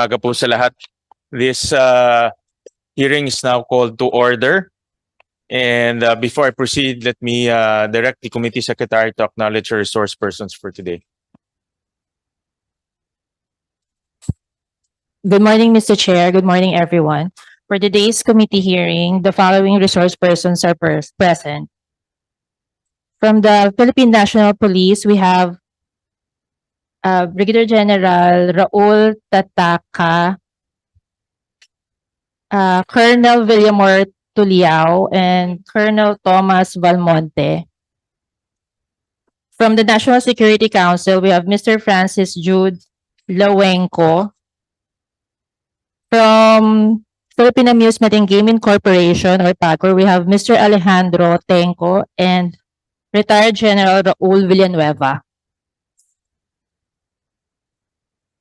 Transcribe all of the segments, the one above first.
umaga po sa lahat. This hearing is now called to order. And before I proceed, let me direct the committee secretary to acknowledge our resource persons for today. Good morning, Mr. Chair. Good morning, everyone. For today's committee hearing, the following resource persons are present. From the Philippine National Police, we have Brigadier General Raul Tataka, Colonel Villamor Tuliao, and Colonel Thomas Valmonte. From the National Security Council, we have Mr. Francis Jude Lawenco. From Philippine Amusement and Gaming Corporation, or PAGCOR, we have Mr. Alejandro Tenco and Retired General Raul Villanueva.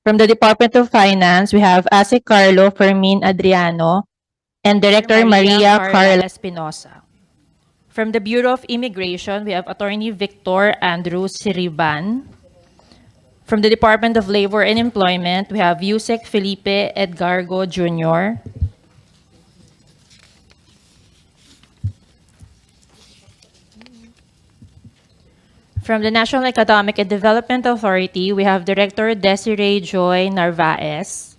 From the Department of Finance, we have ASE Carlo Fermin Adriano and Director Maria Carla Espinosa. From the Bureau of Immigration, we have Attorney Victor Andrew Siriban. From the Department of Labor and Employment, we have Yusek Felipe Edgargo Jr. From the National Economic and Development Authority, we have Director Desiree Joy Narvaez.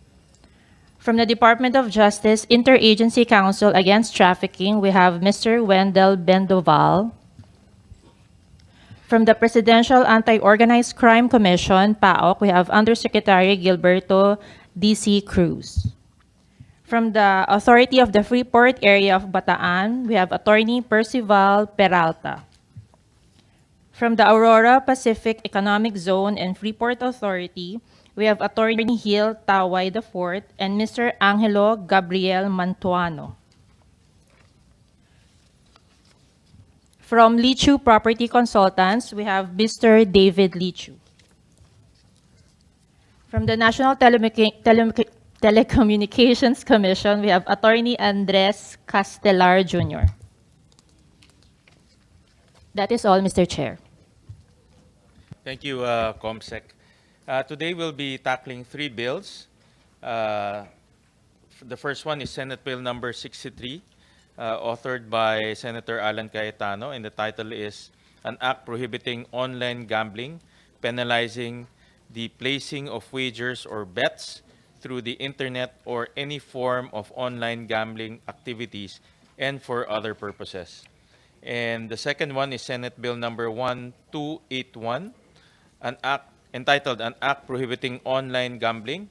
From the Department of Justice Interagency Council Against Trafficking, we have Mr. Wendell Bendoval. From the Presidential Anti-Organized Crime Commission, PAOC, we have Undersecretary Gilberto D.C. Cruz. From the Authority of the Freeport Area of Bataan, we have Attorney Percival Peralta. From the Aurora Pacific Economic Zone and Freeport Authority, we have Attorney Hill Taway IV and Mr. Angelo Gabriel Mantuano. From Lichu Property Consultants, we have Mr. David Lichu. From the National Telecommunications Commission, we have Attorney Andres Castelar Jr. That is all, Mr. Chair. Thank you, Comsec. Today we'll be tackling three bills. The first one is Senate Bill number 63, authored by Senator Alan Cayetano, and the title is An Act Prohibiting Online Gambling, Penalizing the Placing of Wagers or Bets through the Internet or any form of online gambling activities and for other purposes. And the second one is Senate Bill number 1281, an act entitled An Act Prohibiting Online Gambling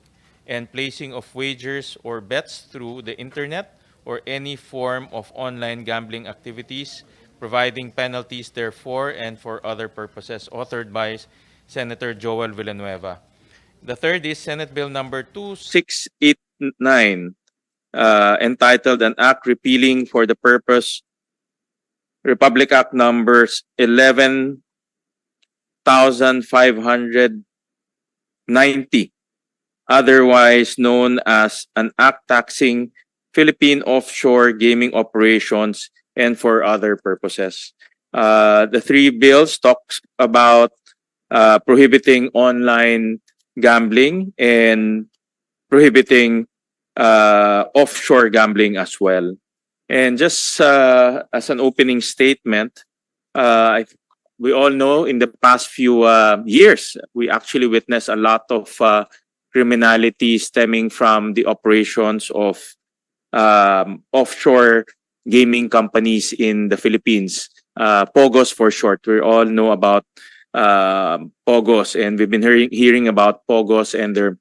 and Placing of Wagers or Bets through the Internet or any form of online gambling activities, providing penalties therefore and for other purposes, authored by Senator Joel Villanueva. The third is Senate Bill number 2689, entitled An Act Repealing for the Purpose Republic Act numbers 11,590, otherwise known as an act taxing Philippine offshore gaming operations and for other purposes. The three bills talks about prohibiting online gambling and prohibiting offshore gambling as well. And just as an opening statement, we all know in the past few years, we actually witnessed a lot of criminality stemming from the operations of offshore gaming companies in the Philippines. POGOs for short. We all know about POGOs, and we've been hearing about POGOs and their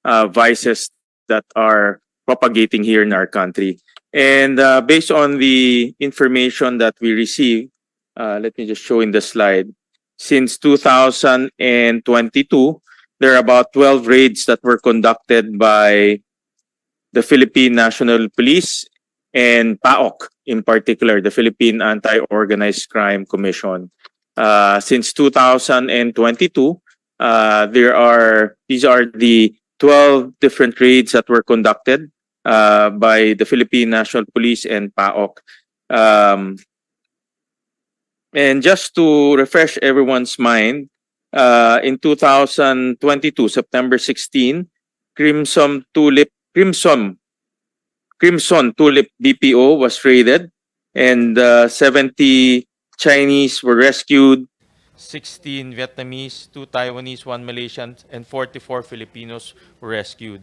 vices that are propagating here in our country. And based on the information that we received, let me just show in the slide. Since 2022, there are about 12 raids that were conducted by the Philippine National Police and PAOC, in particular, the Philippine Anti-Organized Crime Commission. Since 2022, these are the 12 different raids that were conducted by the Philippine National Police and PAOC. And just to refresh everyone's mind, in 2022, September 16, Crimson Tulip Crimson Tulip BPO was raided, and 70 Chinese were rescued. 16 Vietnamese, 2 Taiwanese, 1 Malaysian, and 44 Filipinos were rescued.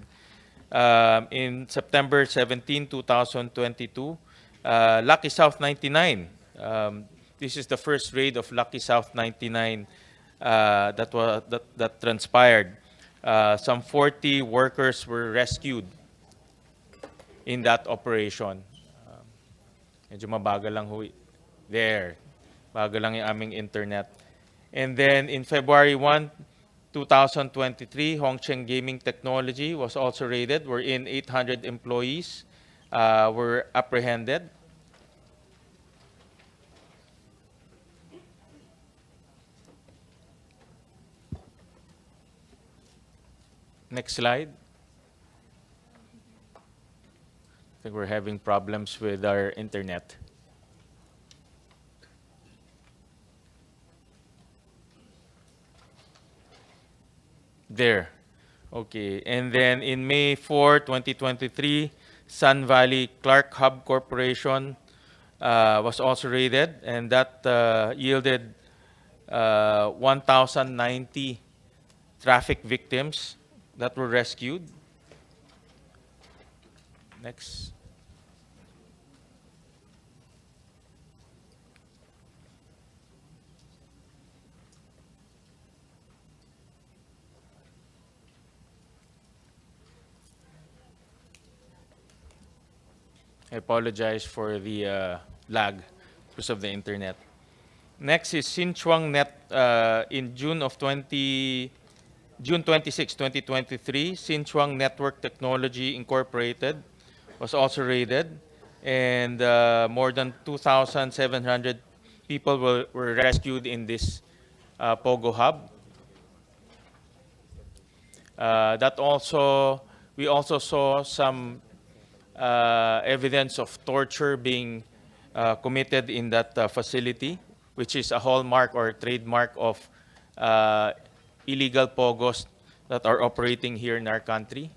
In September 17, 2022, Lucky South 99. This is the first raid of Lucky South 99 that transpired. Some 40 workers were rescued in that operation. Medyo mabagal lang ho. There. Bagal lang yung aming internet. And then in February 1, 2023, Hongcheng Gaming Technology was also raided, wherein 800 employees were apprehended. Next slide. I think we're having problems with our internet. There. Okay. And then in May 4, 2023, Sun Valley Clark Hub Corporation was also raided, and that yielded 1,090 traffic victims that were rescued. Next. I apologize for the lag because of the internet. Next is Sinchuang Net in June 26, 2023. Sinchuang Network Technology Incorporated was also raided, and more than 2,700 people were rescued in this POGO hub. We also saw some evidence of torture being committed in that facility, which is a hallmark or trademark of illegal POGOs that are operating here in our country.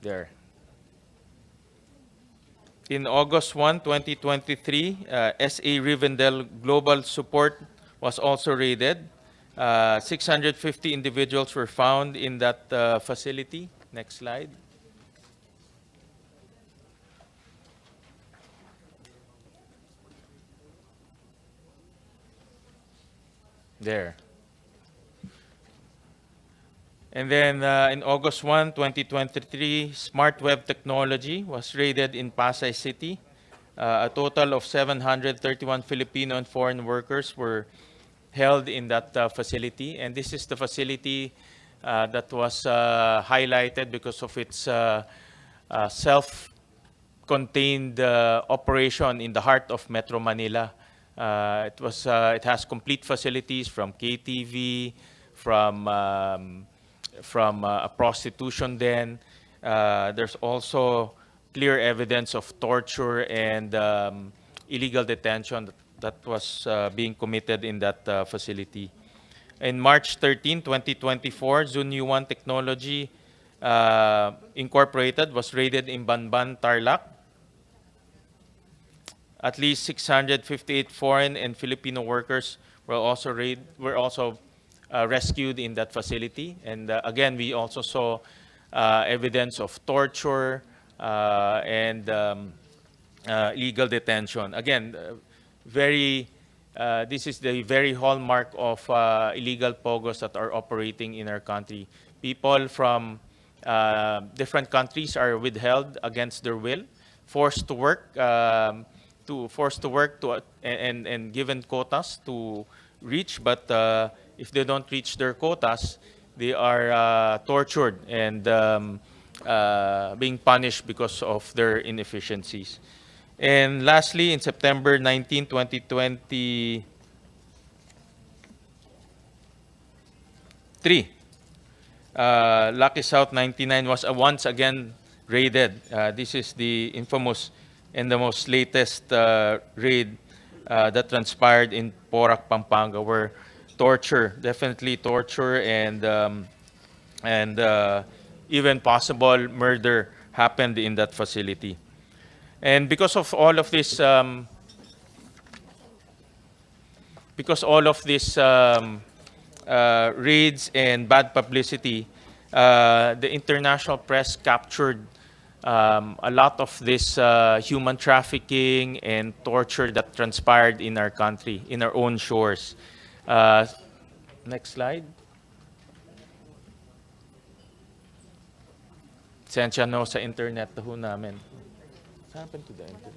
There. In August 1, 2023, SA Rivendell Global Support was also raided. 650 individuals were found in that facility. Next slide. There. And then in August 1, 2023, Smart Web Technology was raided in Pasay City. A total of 731 Filipino and foreign workers were held in that facility. And this is the facility that was highlighted because of its self-contained operation in the heart of Metro Manila. It has complete facilities from KTV, from a prostitution den. There's also clear evidence of torture and illegal detention that was being committed in that facility. In March 13, 2024, Zunyuan Technology Incorporated was raided in Banban, Tarlac. At least 658 foreign and Filipino workers were also rescued in that facility. And again, we also saw evidence of torture and illegal detention. Again, this is the very hallmark of illegal POGOs that are operating in our country. People from different countries are withheld against their will, forced to work and given quotas to reach, but if they don't reach their quotas, they are tortured and being punished because of their inefficiencies. And lastly, in September 19, 2023, Lucky South 99 was once again raided. This is the infamous and the most latest raid that transpired in Porac, Pampanga, where definitely torture and and even possible murder happened in that facility. And because of all of this, raids and bad publicity, the international press captured a lot of this human trafficking and torture that transpired in our country, in our own shores. Next slide. Sensya no sa internet na ho namin. What happened to the internet?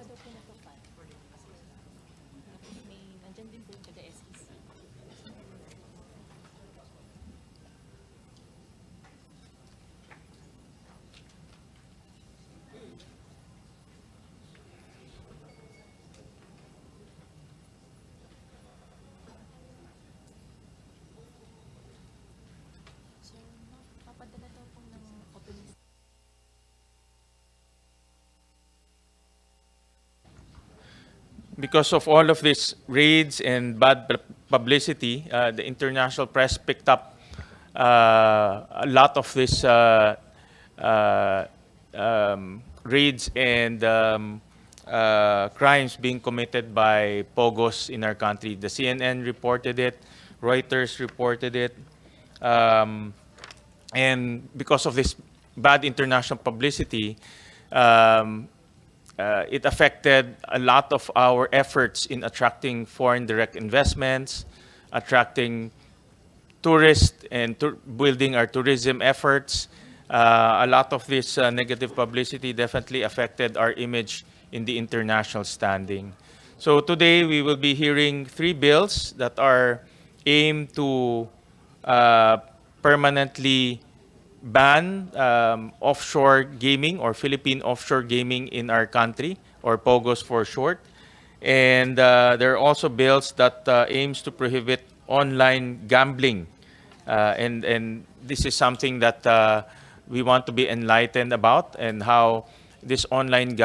Because of all of these raids and bad publicity, the international press picked up a lot of these raids and crimes being committed by POGOs in our country. The CNN reported it, Reuters reported it, and because of this bad international publicity, it affected a lot of our efforts in attracting foreign direct investments, attracting tourists, and building our tourism efforts. A lot of this negative publicity definitely affected our image in the international standing. So today we will be hearing 3 bills that are aimed to permanently ban offshore gaming or Philippine offshore gaming in our country, or POGOs for short. And there are also bills that aims to prohibit online gambling. And this is something that we want to be enlightened about, and how this online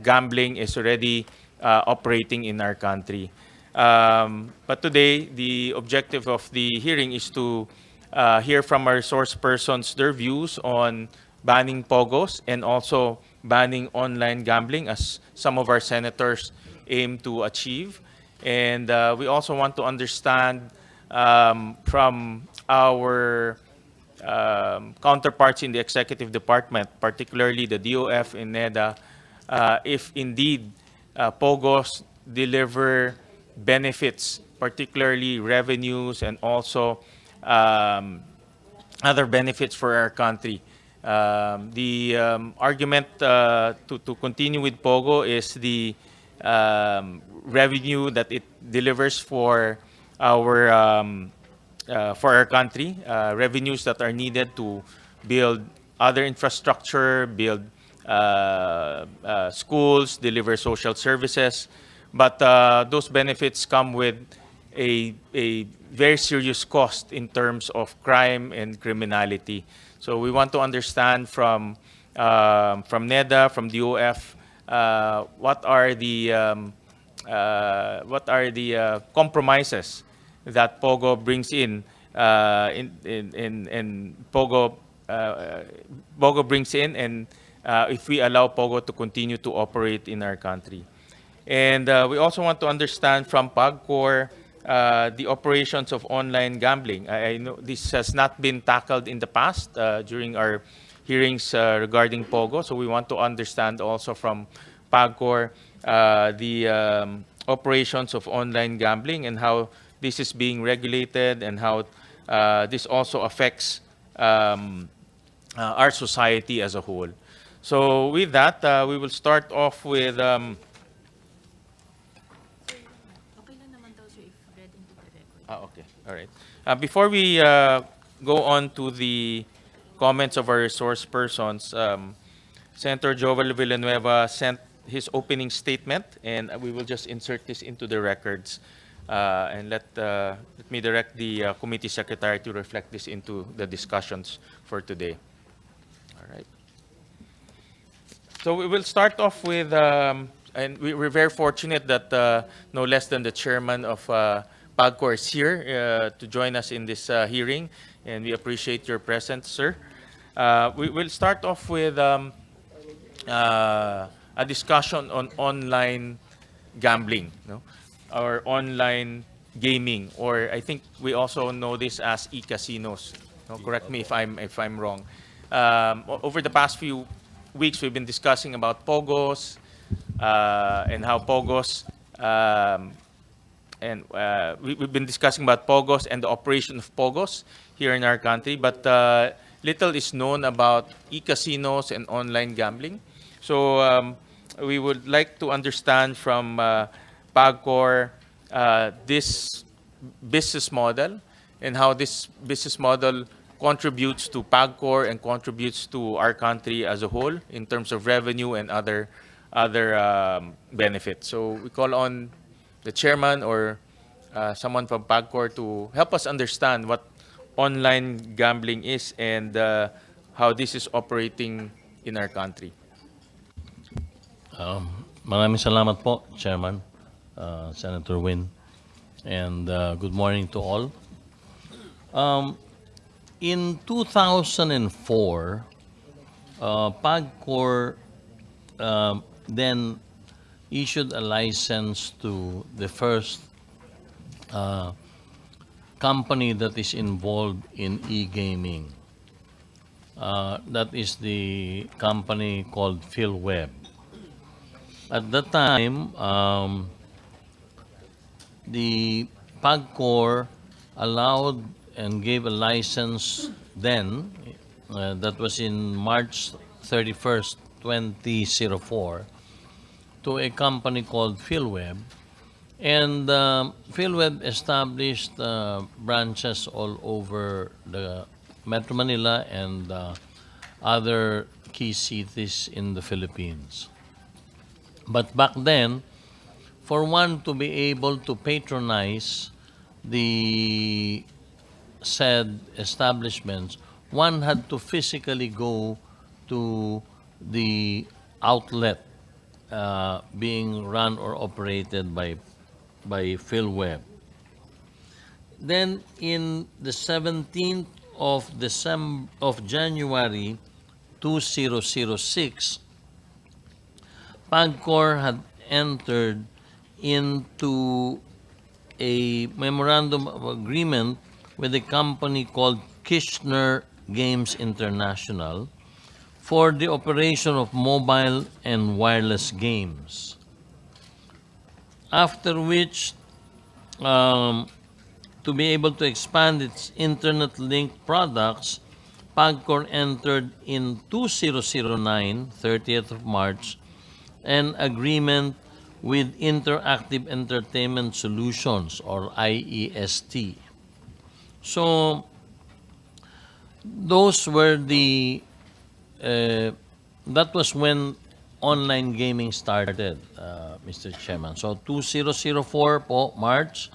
gambling is already operating in our country. But today, the objective of the hearing is to hear from our resource persons their views on banning POGOs and also banning online gambling, as some of our senators aim to achieve. And we also want to understand from our counterparts in the executive department, particularly the DOF and NEDA, if indeed POGOs deliver benefits, particularly revenues and also other benefits for our country. The argument to continue with POGO is the revenue that it delivers for our country, revenues that are needed to build other infrastructure, build schools, deliver social services. But those benefits come with a very serious cost in terms of crime and criminality. So we want to understand from NEDA, from DOF, what are the compromises that POGO brings in, POGO brings in, and if we allow POGO to continue to operate in our country. And we also want to understand from PAGCOR the operations of online gambling. I know this has not been tackled in the past during our hearings regarding POGO, so we want to understand also from PAGCOR the operations of online gambling and how this is being regulated, and how this also affects our society as a whole. So with that, we will start off with okay, all right. Before we go on to the comments of our resource persons, Senator Joel Villanueva sent his opening statement, and we will just insert this into the records. And let me direct the committee secretary to reflect this into the discussions for today. All right. So we will start off with, and we're very fortunate that no less than the chairman of PAGCOR is here to join us in this hearing, and we appreciate your presence, sir. We will start off with a discussion on online gambling, no? Or online gaming, or I think we also know this as e-casinos. No? Correct me if I'm wrong. Over the past few weeks, we've been discussing about POGOs and how POGOs we've been discussing about POGOs and the operation of POGOs here in our country, but little is known about e-casinos and online gambling. So we would like to understand from PAGCOR this business model and how this business model contributes to PAGCOR and contributes to our country as a whole in terms of revenue and other benefits. So we call on the chairman or someone from PAGCOR to help us understand what online gambling is and how this is operating in our country. Maraming salamat po, Chairman, Senator Win, and good morning to all. In 2004, PAGCOR then issued a license to the first company that is involved in e-gaming. That is the company called PhilWeb. At that time, the PAGCOR allowed and gave a license then, that was in March 31st, 2004, to a company called PhilWeb. And PhilWeb established branches all over the Metro Manila and other key cities in the Philippines. But back then, for one to be able to patronize the said establishments, one had to physically go to the outlet being run or operated by PhilWeb. Then in the 17th of January 2006, PAGCOR had entered into a memorandum of agreement with a company called Kirchner Games International for the operation of mobile and wireless games. After which, to be able to expand its internet-linked products, PAGCOR entered in 2009, 30th of March, an agreement with Interactive Entertainment Solutions, or IEST. So, those were that was when online gaming started, Mr. Chairman. So, 2004 po, March,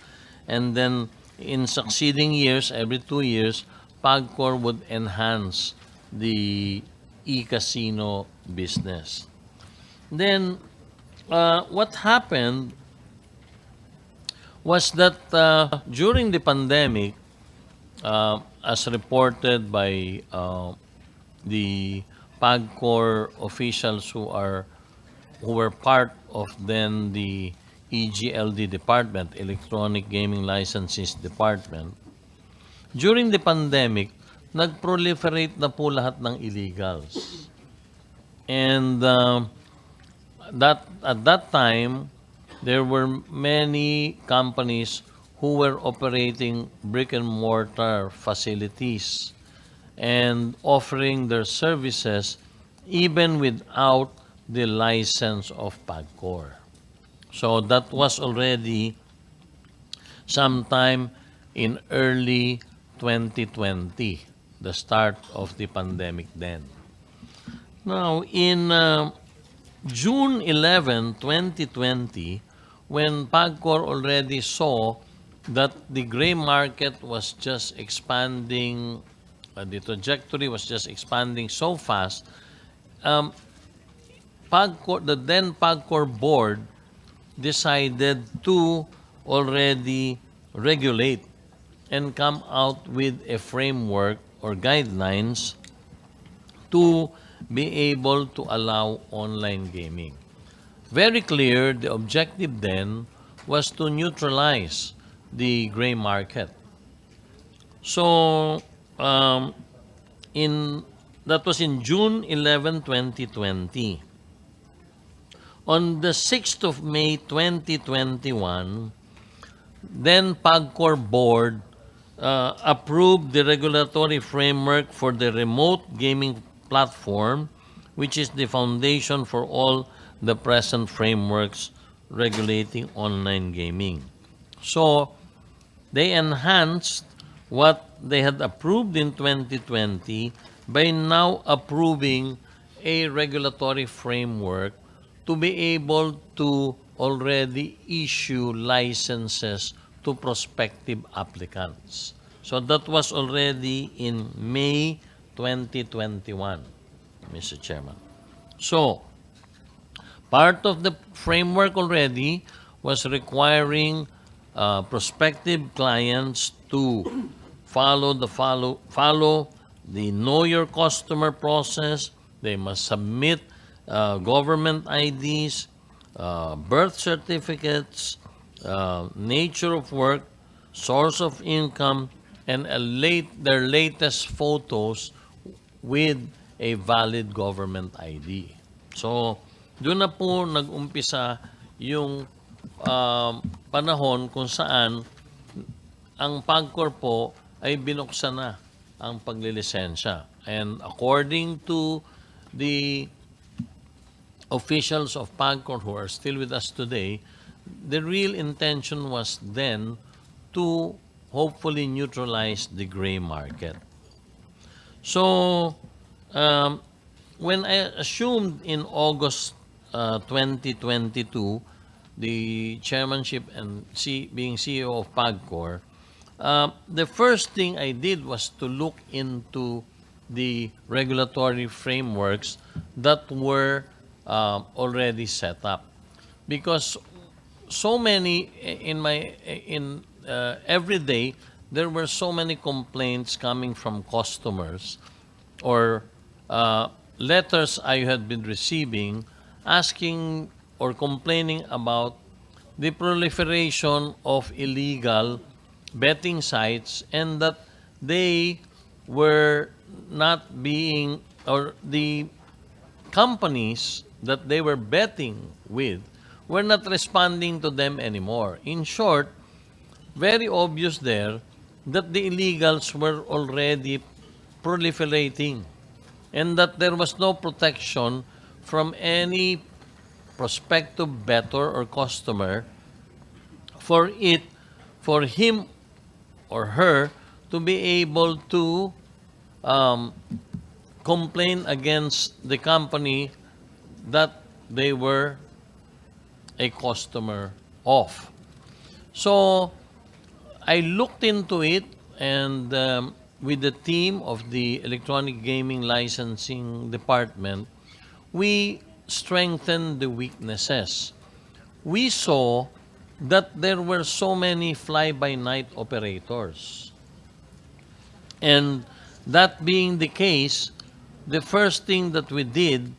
and then in succeeding years, every 2 years, PAGCOR would enhance the e-casino business. Then, what happened was that during the pandemic, as reported by the PAGCOR officials who were part of then the EGLD department, Electronic Gaming Licenses Department, during the pandemic, nag-proliferate na po lahat ng illegals. And at that time, there were many companies who were operating brick-and-mortar facilities and offering their services even without the license of PAGCOR. So that was already sometime in early 2020, the start of the pandemic then. Now, in June 11, 2020, when PAGCOR already saw that the gray market was just expanding, the trajectory was just expanding so fast, the then PAGCOR board decided to already regulate and come out with a framework or guidelines to be able to allow online gaming. Very clear, the objective then was to neutralize the gray market. So, that was in June 11, 2020. On the 6th of May 2021, then PAGCOR board approved the regulatory framework for the remote gaming platform, which is the foundation for all the present frameworks regulating online gaming. So, they enhanced what they had approved in 2020 by now approving a regulatory framework to be able to already issue licenses to prospective applicants. So that was already in May 2021, Mr. Chairman. So, part of the framework already was requiring prospective clients to follow the Know Your Customer process. They must submit government IDs, birth certificates, nature of work, source of income, and their latest photos with a valid government ID. So, doon na po nag-umpisa yung panahon kung saan ang PAGCOR po ay binuksan na ang paglilisensya. And according to the officials of PAGCOR who are still with us today, the real intention was then to hopefully neutralize the gray market. So, when I assumed in August 2022 the chairmanship and being CEO of PAGCOR, the first thing I did was to look into the regulatory frameworks that were already set up, because so many every day there were so many complaints coming from customers or letters I had been receiving asking or complaining about the proliferation of illegal betting sites, and that they were not being, or the companies that they were betting with were not responding to them anymore. In short, very obvious there that the illegals were already proliferating and that there was no protection from any prospective bettor or customer for him or her to be able to complain against the company that they were a customer of. So I looked into it, and with the team of the Electronic Gaming Licensing Department, we strengthened the weaknesses. We saw that there were so many fly-by-night operators. And that being the case, the first thing that we did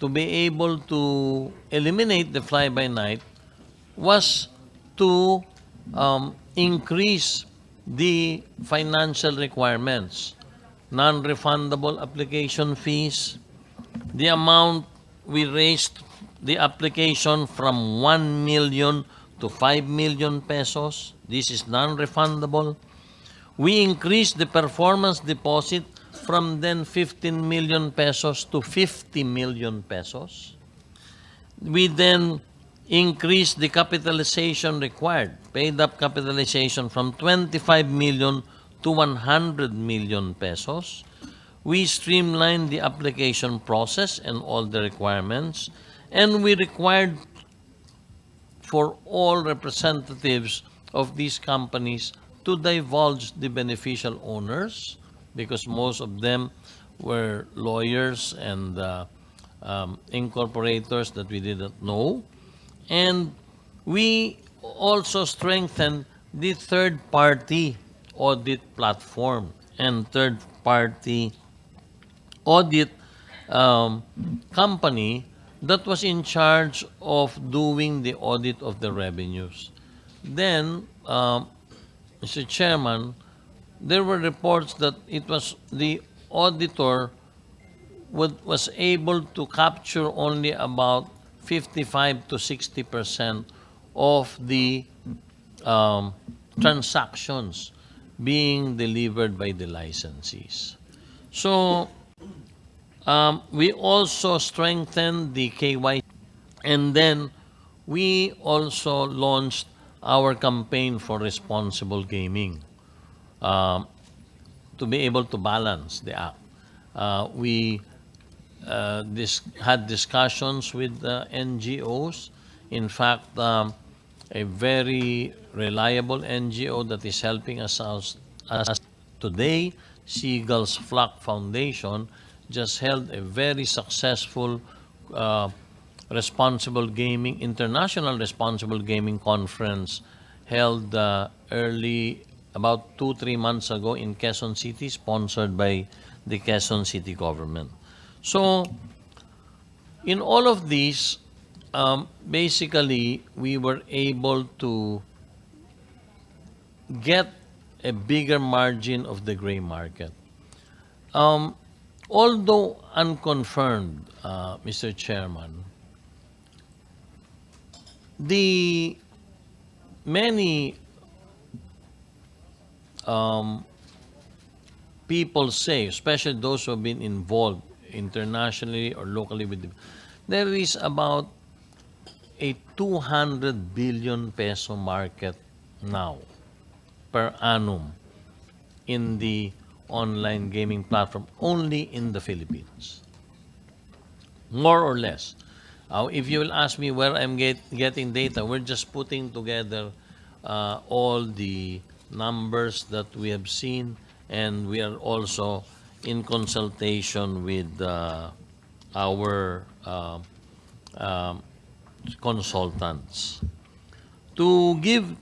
to be able to eliminate the fly-by-night was to increase the financial requirements, non-refundable application fees, the amount we raised the application from 1 million to 5 million pesos. This is non-refundable. We increased the performance deposit from then 15 million pesos to 50 million pesos. We then increased the capitalization required, paid up capitalization from 25 million to 100 million pesos. We streamlined the application process and all the requirements, and we required for all representatives of these companies to divulge the beneficial owners, because most of them were lawyers and incorporators that we didn't know. And we also strengthened the third-party audit platform and third-party audit company that was in charge of doing the audit of the revenues. Then, Mr. Chairman, there were reports that it was the auditor was able to capture only about 55 to 60% of the transactions being delivered by the licensees. So we also strengthened the KYC, and then we also launched our campaign for responsible gaming to be able to balance the act. We had discussions with NGOs. In fact, a very reliable NGO that is helping us out today, Seagull's Flock Foundation, just held a very successful international responsible gaming conference held about 2-3 months ago in Quezon City, sponsored by the Quezon City government. So, in all of these, basically, we were able to get a bigger margin of the gray market. Although unconfirmed, Mr. Chairman, the many people say, especially those who have been involved internationally or locally there is about a 200 billion peso market now per annum in the online gaming platform only in the Philippines. More or less. If you will ask me where I'm getting data, we're just putting together all the numbers that we have seen, and we are also in consultation with our consultants. To give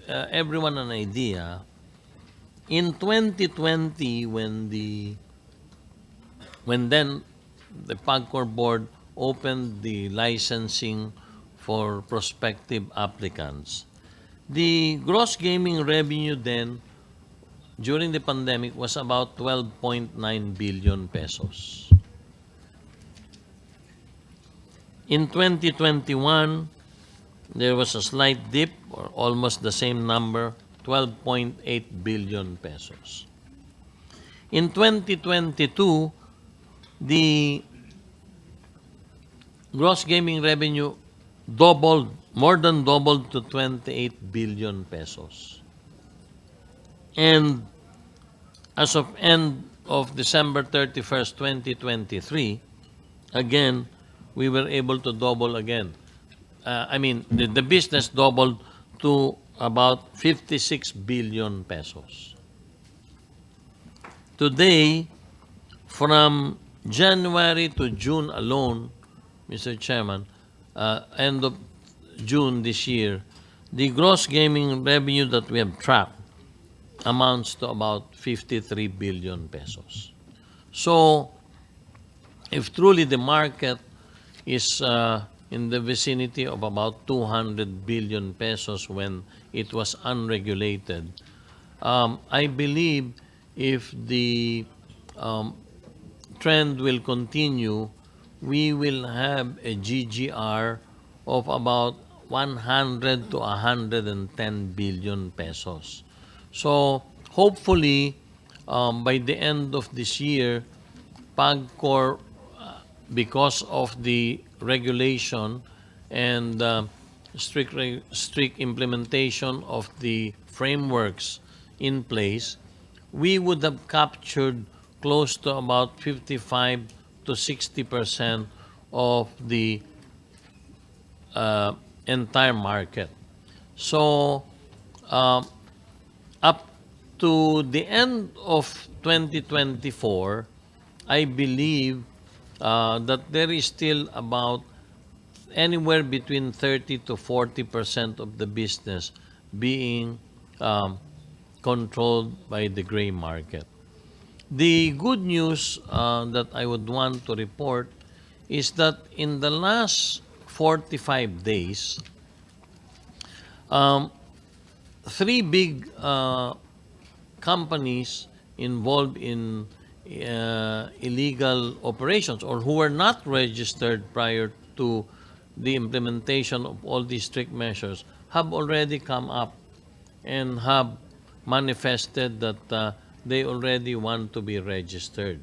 everyone an idea, in 2020, when then the PAGCOR board opened the licensing for prospective applicants, the gross gaming revenue then during the pandemic was about 12.9 billion pesos. In 2021, there was a slight dip, or almost the same number, 12.8 billion pesos. In 2022, the gross gaming revenue more than doubled to 28 billion pesos. And as of end of December 31st, 2023, again, we were able to double again. The business doubled to about 56 billion pesos. Today, from January to June alone, Mr. Chairman, end of June this year, the gross gaming revenue that we have tracked amounts to about 53 billion pesos. So, if truly the market is in the vicinity of about 200 billion pesos when it was unregulated, I believe if the trend will continue, we will have a GGR of about 100 to 110 billion pesos. So hopefully, by the end of this year, PAGCOR, because of the regulation and strict implementation of the frameworks in place, we would have captured close to about 55 to 60% of the entire market. So, up to the end of 2024, I believe that there is still about anywhere between 30 to 40% of the business being controlled by the gray market. The good news that I would want to report is that in the last 45 days, three big companies involved in illegal operations or who were not registered prior to the implementation of all these strict measures have already come up and have manifested that they already want to be registered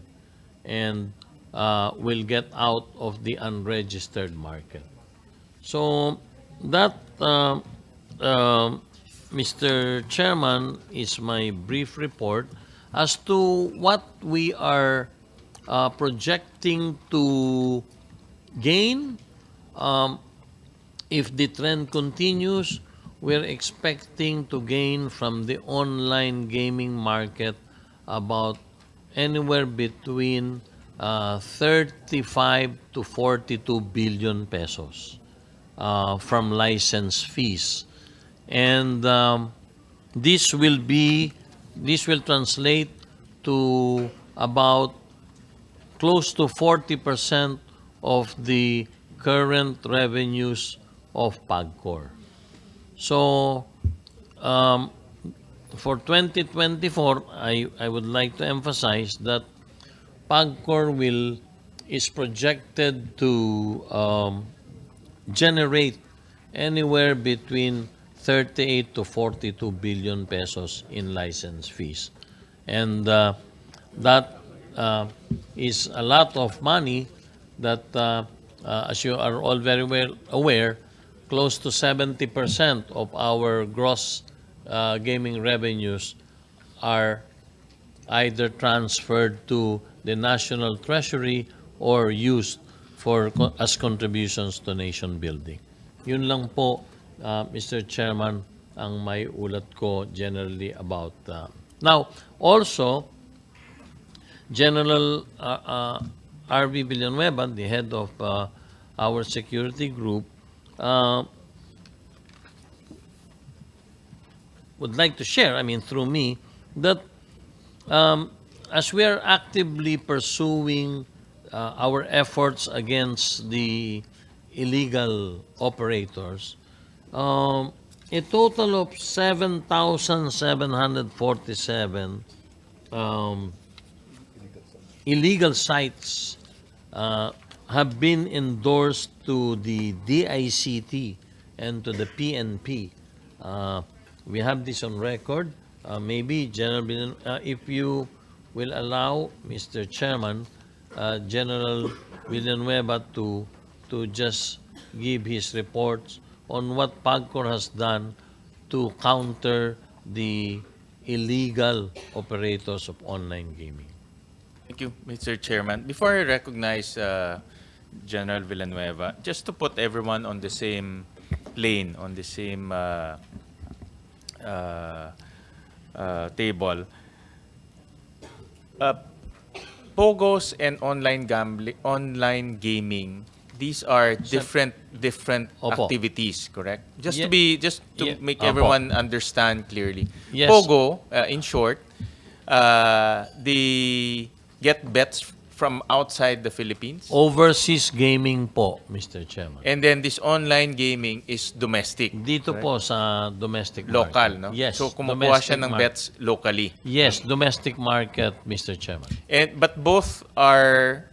and will get out of the unregistered market. So that, Mr. Chairman, is my brief report as to what we are projecting to gain. If the trend continues, we're expecting to gain from the online gaming market about anywhere between 35 to 42 billion pesos from license fees. And this will translate to about close to 40% of the current revenues of PAGCOR. So for 2024, I would like to emphasize that PAGCOR is projected to generate anywhere between 38 to 42 billion pesos in license fees. And that is a lot of money that, as you are all very well aware, close to 70% of our gross gaming revenues are either transferred to the national treasury or used as contributions to nation building. Yun lang po, Mr. Chairman, ang may ulat ko generally about. Now, also, General R.V. Villanueva, the head of our security group, would like to share, through me, that as we are actively pursuing our efforts against the illegal operators, a total of 7,747 illegal sites have been endorsed to the DICT and to the PNP. We have this on record. Maybe General, if you will allow, Mr. Chairman, General Villanueva to just give his reports on what PAGCOR has done to counter the illegal operators of online gaming. Thank you, Mr. Chairman. Before I recognize General Villanueva, just to put everyone on the same lane, on the same table, POGOs and online gaming, these are different Opo. activities, correct? Just Ye- to Ye- make Opo. everyone understand clearly. Yes. POGO, in short, they get bets from outside the Philippines. Overseas gaming po, Mr. Chairman. And then this online gaming is domestic. Dito correct? po sa domestic Local, market. no? Yes. So kumukuha domestic siya ng market. bets locally. Yes, domestic market, Mr. Chairman. But both are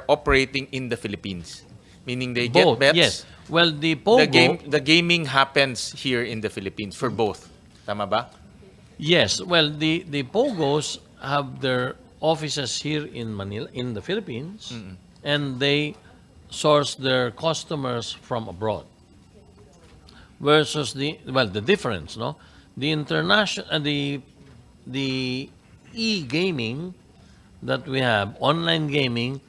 operating in the Philippines. Meaning they Both, get bets. yes. Well, the POGO, The gaming happens here in the Philippines for both. Tama ba? yes. Well, the POGOs have their offices here in Manila, in the Philippines, and they source their customers from abroad. Versus the difference, no? The international, the e-gaming that we have, online gaming,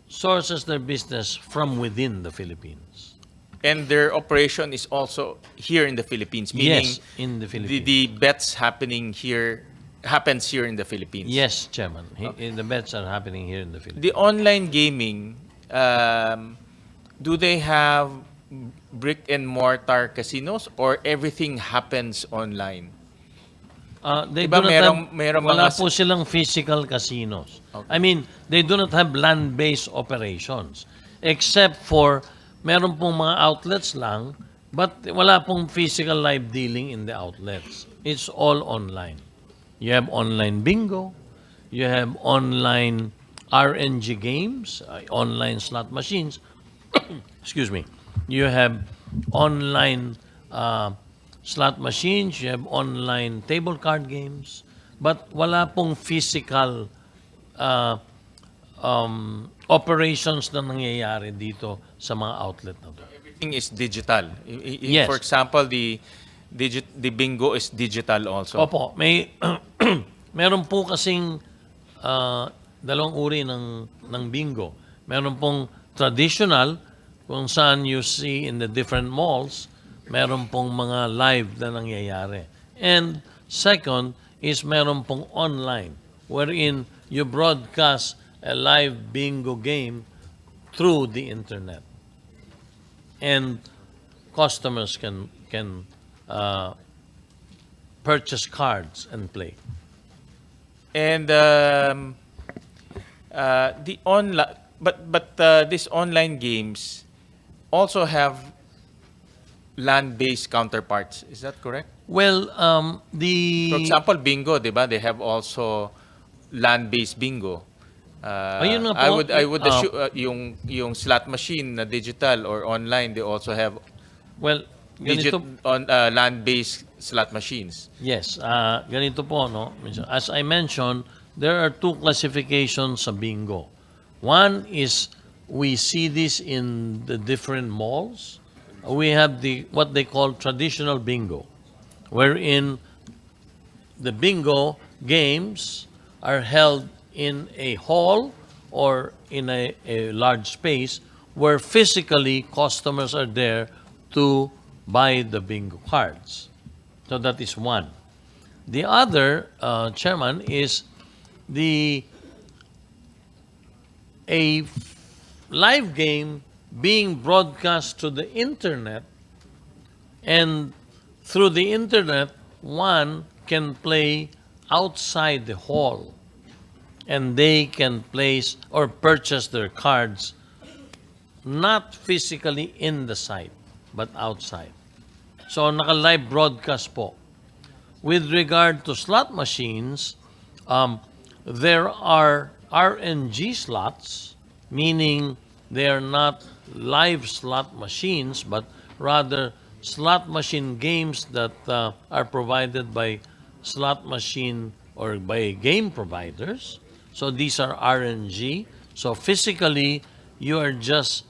sources their business from within the Philippines. And their operation is also here in the Philippines. Meaning Yes, in the Philippines. the bets happens here in the Philippines. Yes, Chairman. The bets are happening here in the Philippines. The online gaming, do they have brick and mortar casinos or everything happens online? They Diba do not merong wala mga po silang physical casinos. Okay. I mean, they do not have land-based operations. Except for, meron pong mga outlets lang, but wala pong physical live dealing in the outlets. It's all online. You have online bingo, you have online RNG games, online slot machines, excuse me, you have online slot machines, you have online table card games, but wala pong physical uh, operations na nangyayari dito sa mga outlet na to. everything is digital? Yes. For example, the bingo is digital also. Opo, may meron po kasing dalawang uri ng bingo. Meron pong traditional kung saan you see in the different malls, meron pong mga live na nangyayari. And second is meron pong online wherein you broadcast a live bingo game through the internet. And customers can purchase cards and play. And the online, but these online games also have land-based counterparts. Is that correct? Well, For example, bingo, di ba? They have also land-based bingo. Ayun nga I po. would assume yung slot machine na digital or online, they also have well, ganito, land-based slot machines. yes, ganito po, no? As I mentioned, there are two classifications sa bingo. One is we see this in the different malls. We have what they call traditional bingo, wherein the bingo games are held in a hall or in a large space where physically customers are there to buy the bingo cards. So that is one. The other, Chairman, is a live game being broadcast to the internet, and through the internet, one can play outside the hall, and they can place or purchase their cards not physically in the site, but outside. So, naka-live broadcast po. With regard to slot machines, there are RNG slots, meaning they are not live slot machines, but rather slot machine games that are provided by slot machine or by game providers. So these are RNG. So physically, you are just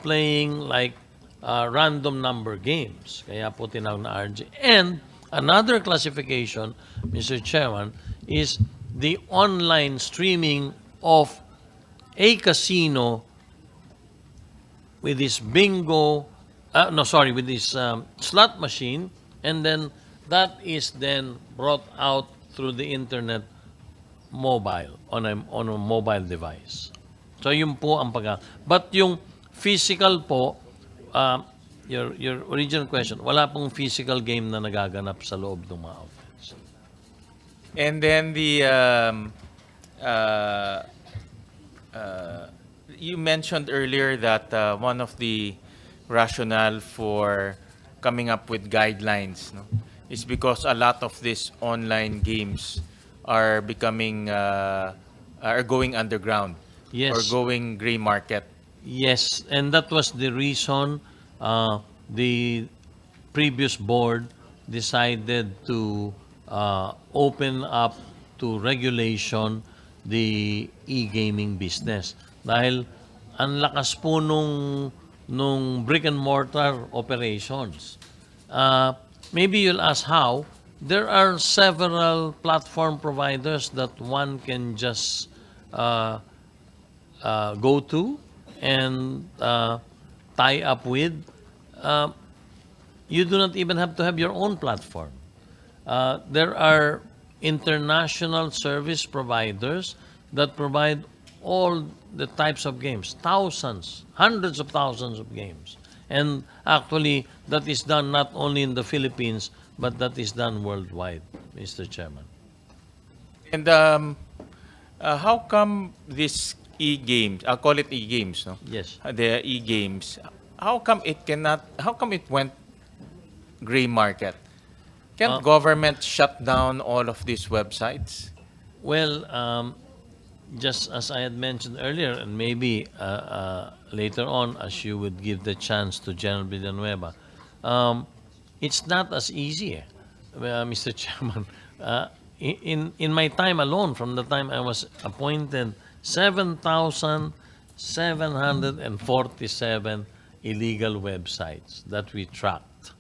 playing like random number games. Kaya po tinawag na RNG. And another classification, Mr. Chairman, is the online streaming of a casino with this bingo, with this slot machine, and then that is then brought out through the internet mobile, on a mobile device. So yun po ang But yung physical po, your original question, wala pong physical game na nagaganap sa loob ng mga outlets. And then you mentioned earlier that one of the rationale for coming up with guidelines, no, is because a lot of these online games are becoming are going underground. Yes. Or going gray market. Yes, and that was the reason the previous board decided to open up to regulation the e-gaming business. Dahil ang lakas po nung brick and mortar operations. Maybe you'll ask how. There are several platform providers that one can just go to and tie up with. You do not even have to have your own platform. There are international service providers that provide all the types of games, thousands, hundreds of thousands of games. And actually, that is done not only in the Philippines, but that is done worldwide, Mr. Chairman. And how come this e-games, I'll call it e-games, no? Yes. The e-games, how come it went gray market? Can't government shut down all of these websites? Well, just as I had mentioned earlier, and maybe later on, as you would give the chance to General Villanueva, it's not as easy, Mr. Chairman. In my time alone, from the time I was appointed, 7,747 illegal websites that we tracked.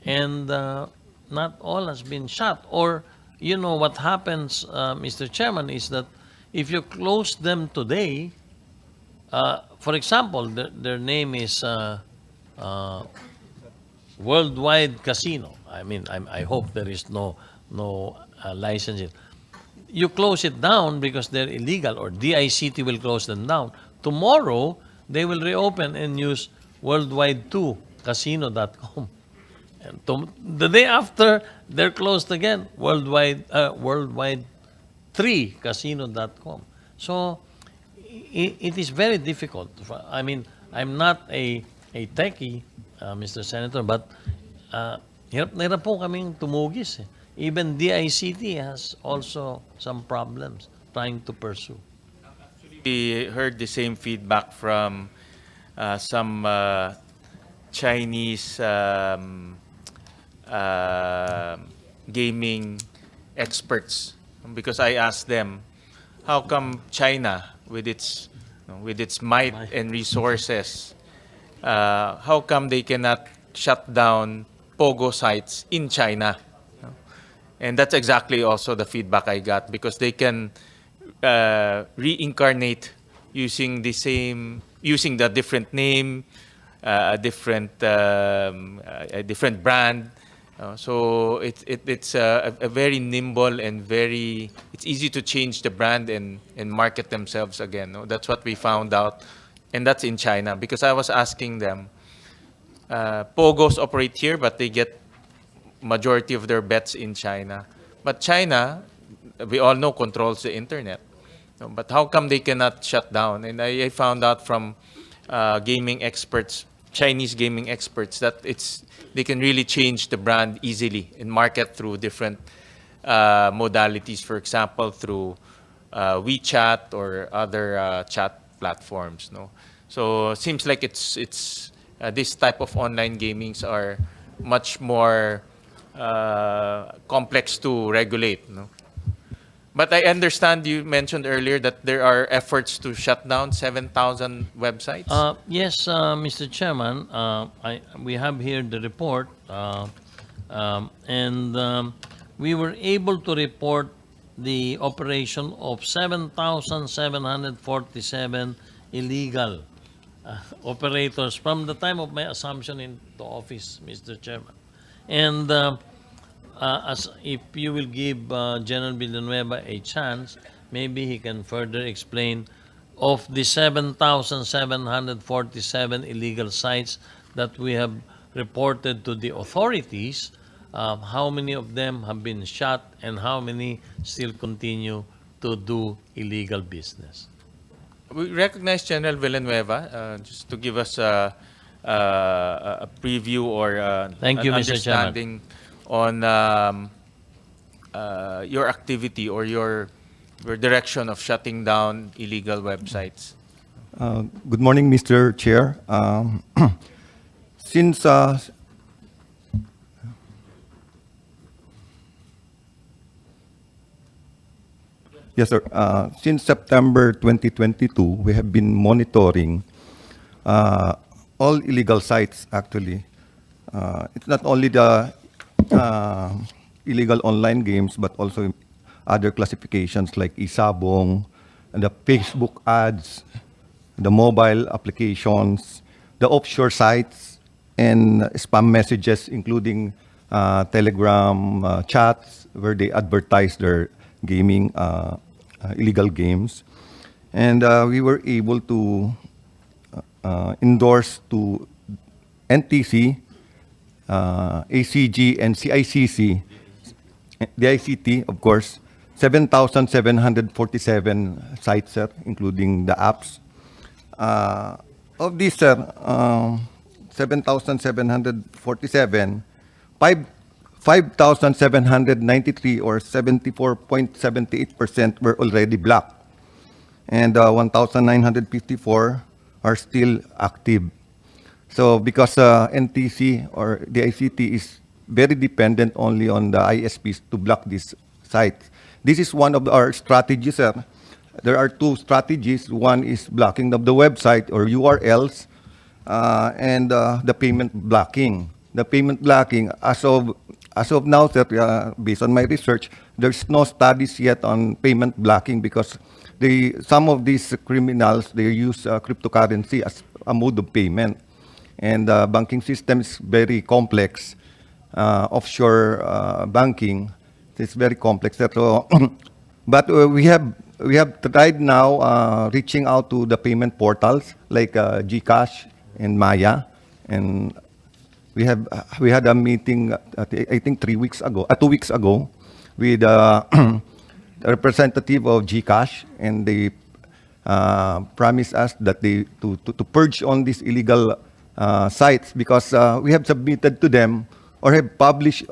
And not all has been shut. Or, you know, what happens, Mr. Chairman, is that if you close them today, for example, their name is Worldwide Casino. I mean, I hope there is no licensing. You close it down because they're illegal, or DICT will close them down. Tomorrow, they will reopen and use worldwide2casino.com. And the day after, they're closed again, worldwide3casino.com. So it is very difficult. I mean, I'm not a techie, Mr. Senator, but hirap na hirap po kaming tumugis. Even DICT has also some problems trying to pursue. We heard the same feedback from some Chinese gaming experts, because I asked them, how come China, with its might and resources, how come they cannot shut down POGO sites in China? And that's exactly also the feedback I got, because they can reincarnate using the different name, a different brand. So it's a very nimble and it's easy to change the brand and market themselves again. No? That's what we found out, and that's in China, because I was asking them, POGOs operate here, but they get majority of their bets in China. But China, we all know, controls the internet. No, but how come they cannot shut down? And I found out from gaming experts, Chinese gaming experts, that they can really change the brand easily and market through different modalities. For example, through WeChat or other chat platforms. No, so seems like it's this type of online gamings are much more complex to regulate. No? But I understand you mentioned earlier that there are efforts to shut down 7,000 websites. Yes, Mr. Chairman, we have here the report, and we were able to report the operation of 7,747 illegal operators from the time of my assumption into office, Mr. Chairman. And as if you will give General Villanueva a chance, maybe he can further explain of the 7,747 illegal sites that we have reported to the authorities, how many of them have been shut and how many still continue to do illegal business. We recognize General Villanueva, just to give us a preview or Thank you, an Mr. Chairman. understanding on your activity or your direction of shutting down illegal websites. Good morning, Mr. Chair. Since yes, sir. Since September 2022, we have been monitoring all illegal sites. Actually, it's not only the illegal online games, but also other classifications like E-Sabong, and the Facebook ads, the mobile applications, the offshore sites, and spam messages, including Telegram chats where they advertise their gaming, illegal games. And we were able to endorsed to NTC, ACG, and CICC, the ICT, of course, 7,747 sites, sir, including the apps. Of these, sir, 7,747, 5,793 or 74.78% were already blocked, and 1,954 are still active. So because NTC or the ICT is very dependent only on the ISPs to block these sites. This is one of our strategies, sir. There are two strategies. One is blocking of the website or URLs, and the payment blocking. The payment blocking, as of now, sir, based on my research, there's no studies yet on payment blocking because some of these criminals, they use cryptocurrency as a mode of payment. And the banking system is very complex. Offshore banking, it's very complex. So, but we have tried now reaching out to the payment portals like GCash and Maya, and we had a meeting I think 2 weeks ago with a representative of GCash, and they promised us that they to purge on these illegal sites because we have submitted to them or have published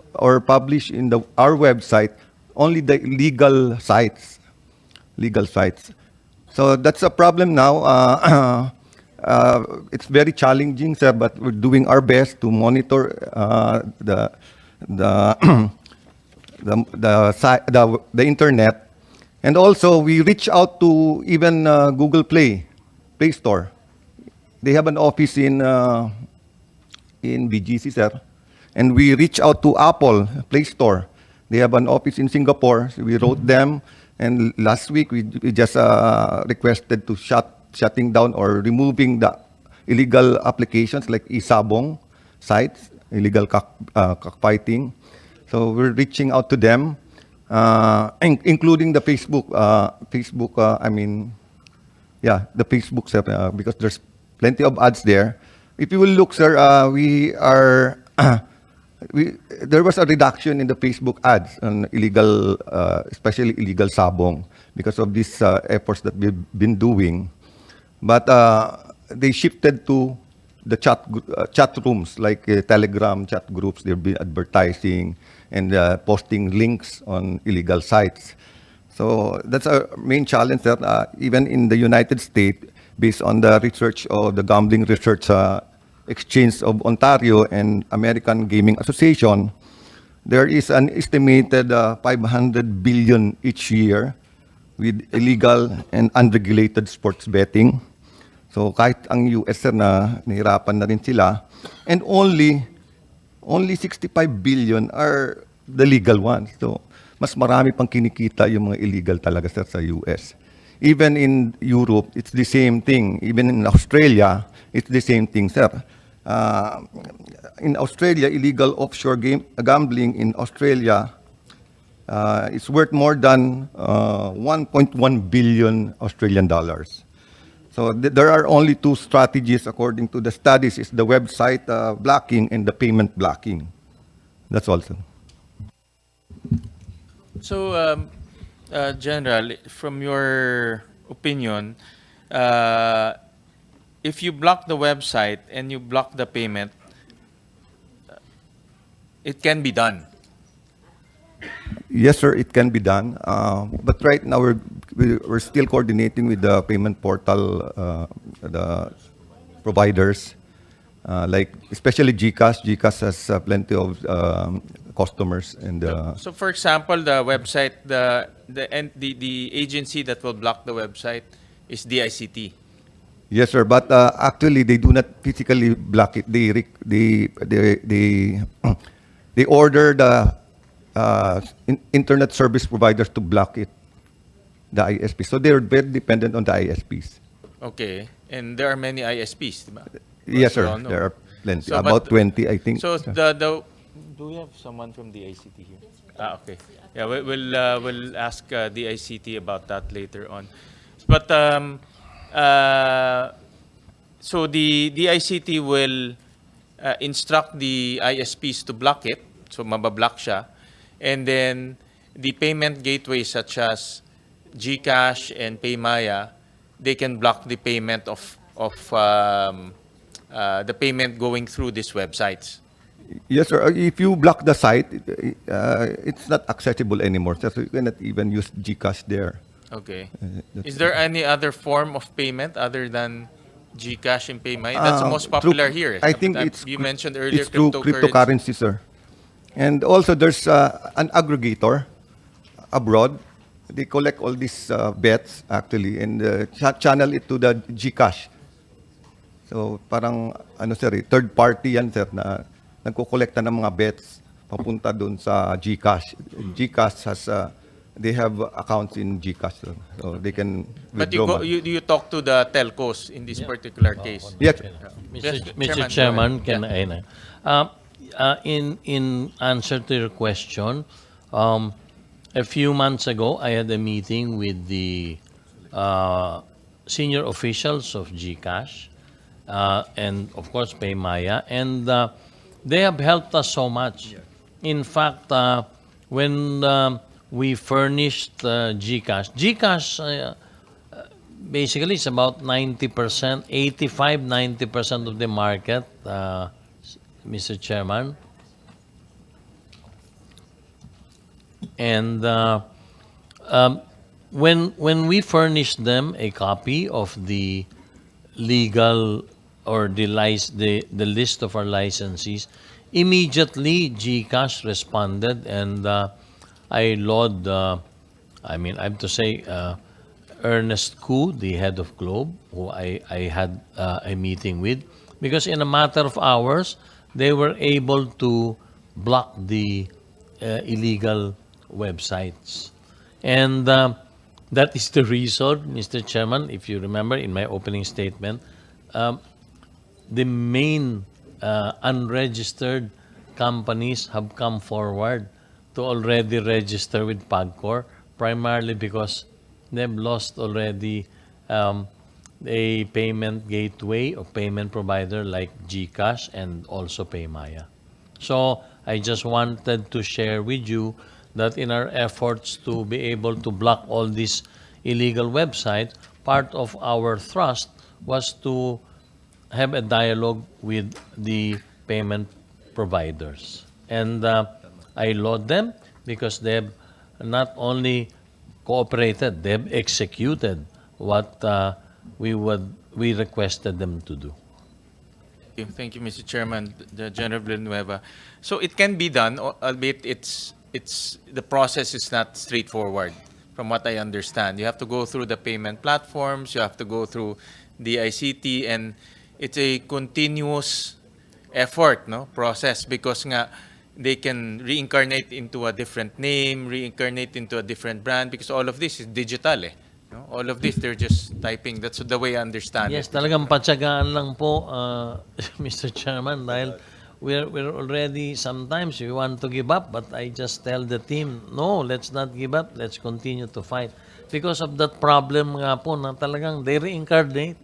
in our website only the legal sites. So that's a problem now. It's very challenging, sir, but we're doing our best to monitor the internet, and also we reach out to even Google Play Store. They have an office in BGC, sir, and we reach out to Apple Play Store. They have an office in Singapore. So we wrote them, and last week we just requested to shutting down or removing the illegal applications like E-Sabong sites, illegal cockfighting. So we're reaching out to them, including the Facebook. The Facebook, sir, because there's plenty of ads there. If you will look, sir, there was a reduction in the Facebook ads on illegal, especially illegal sabong, because of these efforts that we've been doing. But they shifted to the chat rooms, like Telegram chat groups. They'll be advertising and posting links on illegal sites. So that's our main challenge, sir. Even in the United States, based on the research of the Gambling Research Exchange of Ontario and American Gaming Association, there is an estimated 500 billion each year with illegal and unregulated sports betting. So kahit ang US, sir, na nahirapan na rin sila, and only 65 billion are the legal ones. So mas marami pang kinikita yung mga illegal talaga, sir, sa US. Even in Europe, it's the same thing. Even in Australia, it's the same thing, sir. In Australia, illegal offshore gambling in Australia is worth more than 1.1 billion Australian dollars. So there are only two strategies according to the studies: is the website blocking and the payment blocking. That's all, sir. So, General, from your opinion, if you block the website and you block the payment, it can be done. Yes, sir, it can be done. But right now, we're still coordinating with the payment portal, the providers, like especially GCash. GCash has plenty of customers. And So, for example, the website, the agency that will block the website is DICT. yes, sir, but actually they do not physically block it. They order the internet service providers to block it, the ISP. So they're very dependent on the ISPs. Okay, and there are many ISPs, diba? Yes, As we sir. all know. There are plenty. So, About but- 20, I think. So do we have someone from the ICT here? Okay. Yeah, we'll ask the ICT about that later on. But So the ICT will instruct the ISPs to block it, so mabablock siya, and then the payment gateways such as GCash and PayMaya, they can block the payment of the payment going through these websites. Yes, sir. If you block the site, it's not accessible anymore. So you cannot even use GCash there. Okay. That's- Is there any other form of payment other than GCash and PayMaya? That's the most popular here. I think You mentioned earlier it's through cryptocurrency, sir. And also there's an aggregator abroad. They collect all these bets actually and channel it to the GCash. So parang ano sir, third party yan sir na nagko-collecta ng mga bets papunta doon sa GCash. GCash has they have accounts in GCash, so they can But withdraw. you talk to the telcos in this particular case. Yes. Yes, Mr. Chairman, Chairman, go can I na? In answer to your question, a few months ago, I had a meeting with the senior officials of GCash and, of course, PayMaya, and they have helped us so much. In fact, when we furnished GCash basically it's about 90%, 85-90% of the market, Mr. Chairman. And when we furnished them a copy of the legal or the list of our licensees, immediately GCash responded, and I laud, I have to say, Ernest Koo, the head of Globe, who I had a meeting with, because in a matter of hours, they were able to block the illegal websites. And that is the reason, Mr. Chairman, if you remember in my opening statement, the main unregistered companies have come forward to already register with PAGCOR, primarily because they've lost already a payment gateway or payment provider like GCash and also PayMaya. So I just wanted to share with you that in our efforts to be able to block all these illegal websites, part of our thrust was to have a dialogue with the payment providers. And I laud them because they have not only cooperated, they have executed what we requested them to do. Thank you, Mr. Chairman, the General Villanueva. So it can be done, albeit the process is not straightforward, from what I understand. You have to go through the payment platforms, you have to go through the ICT, and it's a continuous effort, process, because nga they can reincarnate into a different name, reincarnate into a different brand, because all of this is digital, All of this, they're just typing. That's the way I understand Yes, it. talagang patsagaan lang po, Mr. Chairman, dahil we're already, sometimes we want to give up, but I just tell the team, no, let's not give up, let's continue to fight. Because of that problem nga po na talagang they reincarnate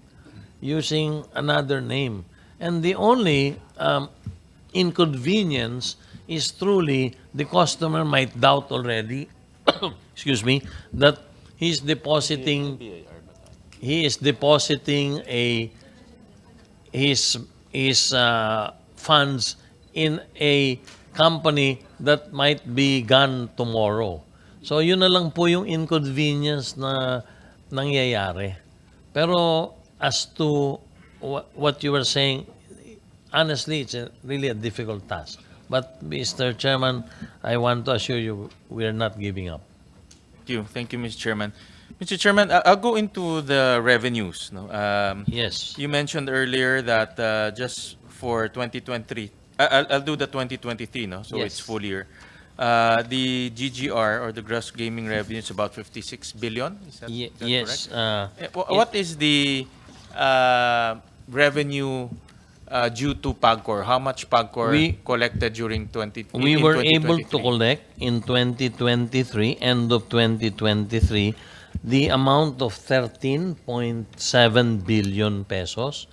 using another name. And the only inconvenience is truly the customer might doubt already, excuse me, that he is depositing his funds in a company that might be gone tomorrow. So yun na lang po yung inconvenience na nangyayari. Pero as to what you were saying, honestly, it's really a difficult task. But Mr. Chairman, I want to assure you we are not giving up. Thank you, Mr. Chairman. Mr. Chairman, I'll go into the revenues. Yes. You mentioned earlier that just for 2023, I'll do the 2023, so Yes. it's full year. The GGR, or the gross gaming revenue, is about 56 billion. Is that Yes. correct? What is the revenue due to PAGCOR? How much PAGCOR collected during We were in able to 2023? collect in 2023, end of 2023, the amount of 13.7 billion pesos,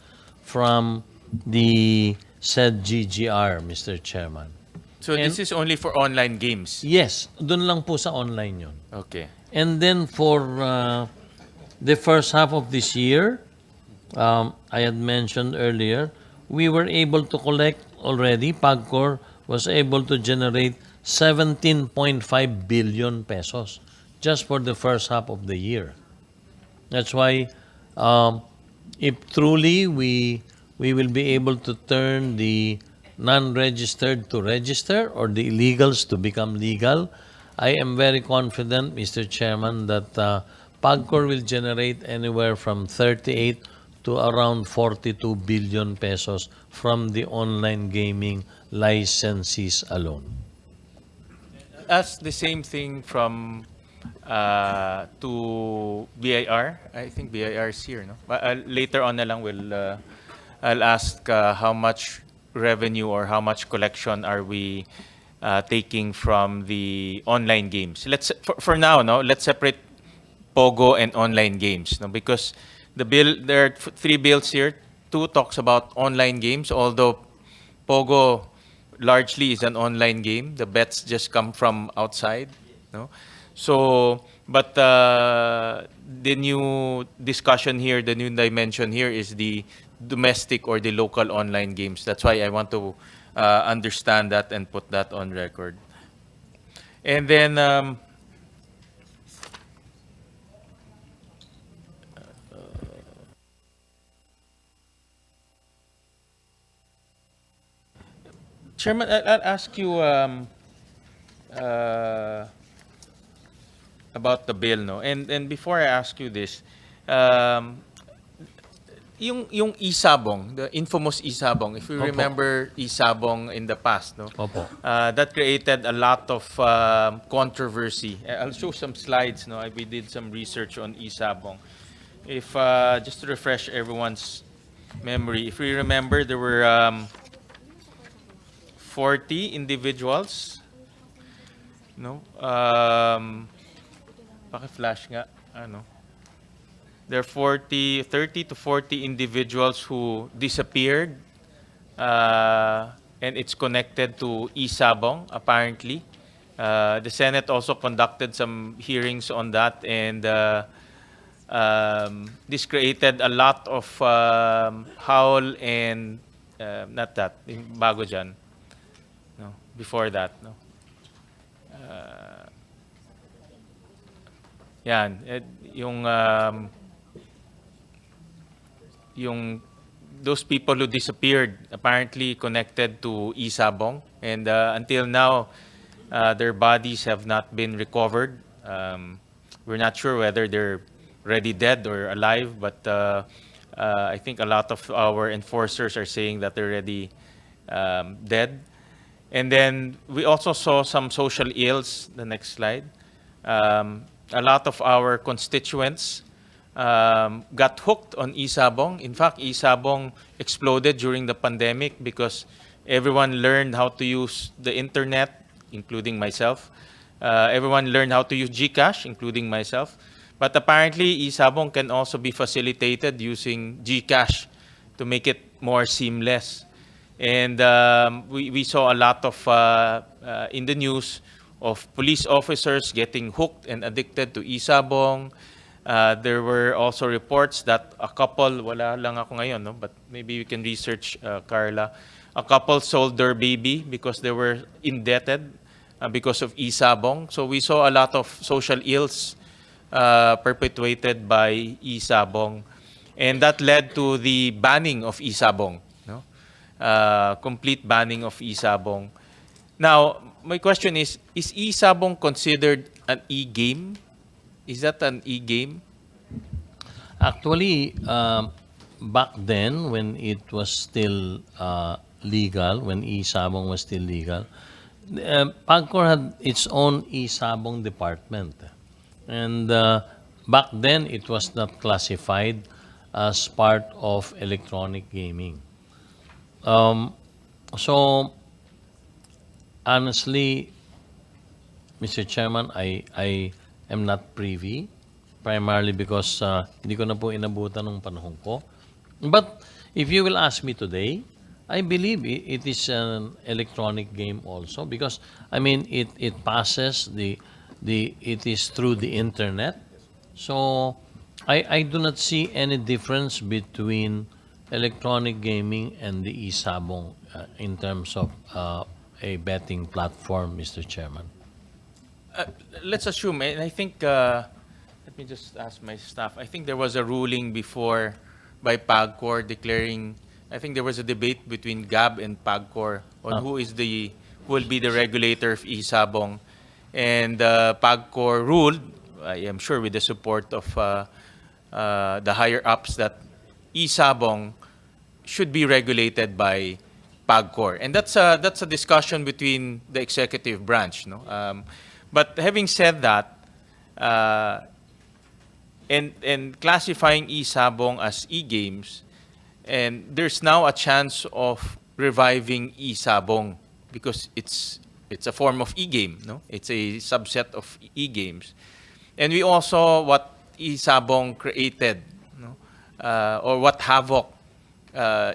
from the said GGR, Mr. Chairman. So this is only for online games. Yes, dun lang po sa online yon. Okay. And then for the first half of this year, I had mentioned earlier, we were able to collect already, PAGCOR was able to generate 17.5 billion pesos just for the first half of the year. That's why if truly we will be able to turn the non-registered to register or the illegals to become legal, I am very confident, Mr. Chairman, that PAGCOR will generate anywhere from 38 to around 42 billion pesos from the online gaming licensees alone. Ask the same thing from to BIR. I think BIR is here, no? But later on na lang I'll ask how much revenue or how much collection are we taking from the online games. For now, no, let's separate POGO and online games, no, because the bill, there are three bills here. Two talks about online games, although POGO largely is an online game. The bets just come from outside, no. So, but the new discussion here, the new dimension here is the domestic or the local online games. That's why I want to understand that and put that on record. And then Chairman, I'll ask you about the bill, no? And before I ask you this, yung E-Sabong, the infamous E-Sabong, if you Opo. remember E-Sabong in the past, no? Opo. That created a lot of controversy. I'll show some slides, no? We did some research on E-Sabong. If just to refresh everyone's memory, if we remember, there were 40 individuals, no? Paki-flash nga, ano? There are 30 to 40 individuals who disappeared, and it's connected to E-Sabong, apparently. The Senate also conducted some hearings on that, and this created a lot of howl and not that, yung bago dyan, no, before that, no. Yan, yung those people who disappeared apparently connected to E-Sabong, and until now their bodies have not been recovered. We're not sure whether they're already dead or alive, but I think a lot of our enforcers are saying that they're already dead. And then we also saw some social ills. The next slide. A lot of our constituents got hooked on E-Sabong. In fact, E-Sabong exploded during the pandemic because everyone learned how to use the internet, including myself. Everyone learned how to use GCash, including myself. But apparently, E-Sabong can also be facilitated using GCash to make it more seamless. And we saw a lot of, in the news, of police officers getting hooked and addicted to E-Sabong. There were also reports that a couple, wala lang ako ngayon, no? But maybe you can research, Carla. A couple sold their baby because they were indebted because of E-Sabong. So we saw a lot of social ills perpetuated by E-Sabong. And that led to the banning of E-Sabong, no? Complete banning of E-Sabong. Now, my question is E-Sabong considered an e-game? Is that an e-game? Actually, back then, when it was still legal, when E-Sabong was still legal, PAGCOR had its own E-Sabong department. And back then, it was not classified as part of electronic gaming. So, honestly, Mr. Chairman, I am not privy, primarily because hindi ko na po inabutan ng panahon ko. But If you will ask me today, I believe it is an electronic game also because I mean it passes it is through the internet. So I do not see any difference between electronic gaming and the E-Sabong in terms of a betting platform, Mr. Chairman. Let's assume, and I think, let me just ask my staff. I think there was a ruling before by PAGCOR declaring, I think there was a debate between GAB and PAGCOR on who will be the regulator of E-Sabong. And PAGCOR ruled, I am sure with the support of the higher ups, that E-Sabong should be regulated by PAGCOR. And that's a discussion between the executive branch, no? But having said that, and classifying E-Sabong as e-games, and there's now a chance of reviving E-Sabong because it's a form of e-game, no? It's a subset of e-games. And we all saw what E-Sabong created, no? Or what havoc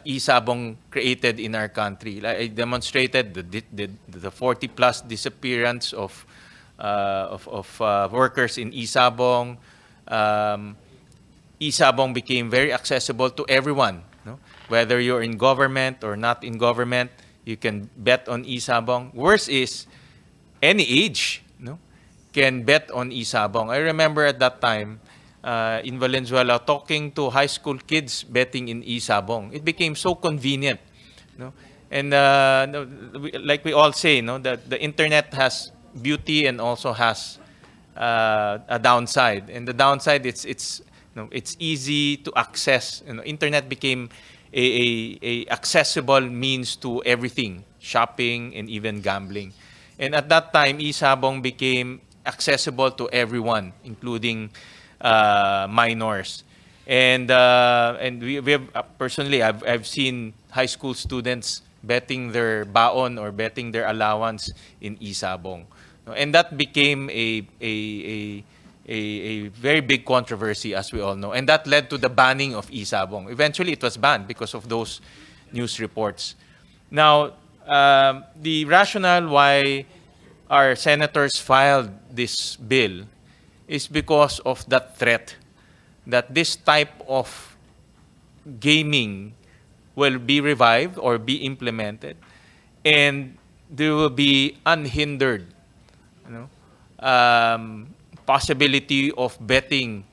E-Sabong created in our country. Like I demonstrated the 40-plus disappearance of workers in E-Sabong. E-Sabong became very accessible to everyone, no? Whether you're in government or not in government, you can bet on E-Sabong. Worse is, any age, no, can bet on E-Sabong. I remember at that time in Valenzuela talking to high school kids betting in E-Sabong. It became so convenient, no? And like we all say, no, that the internet has beauty and also has a downside. And the downside, it's easy to access. Internet became a accessible means to everything, shopping and even gambling. And at that time, E-Sabong became accessible to everyone, including minors. And we have personally, I've seen high school students betting their baon or betting their allowance in E-Sabong. And that became a very big controversy, as we all know. And that led to the banning of E-Sabong. Eventually, it was banned because of those news reports. Now, the rationale why our senators filed this bill is because of that threat that this type of gaming will be revived or be implemented, and there will be unhindered, possibility of betting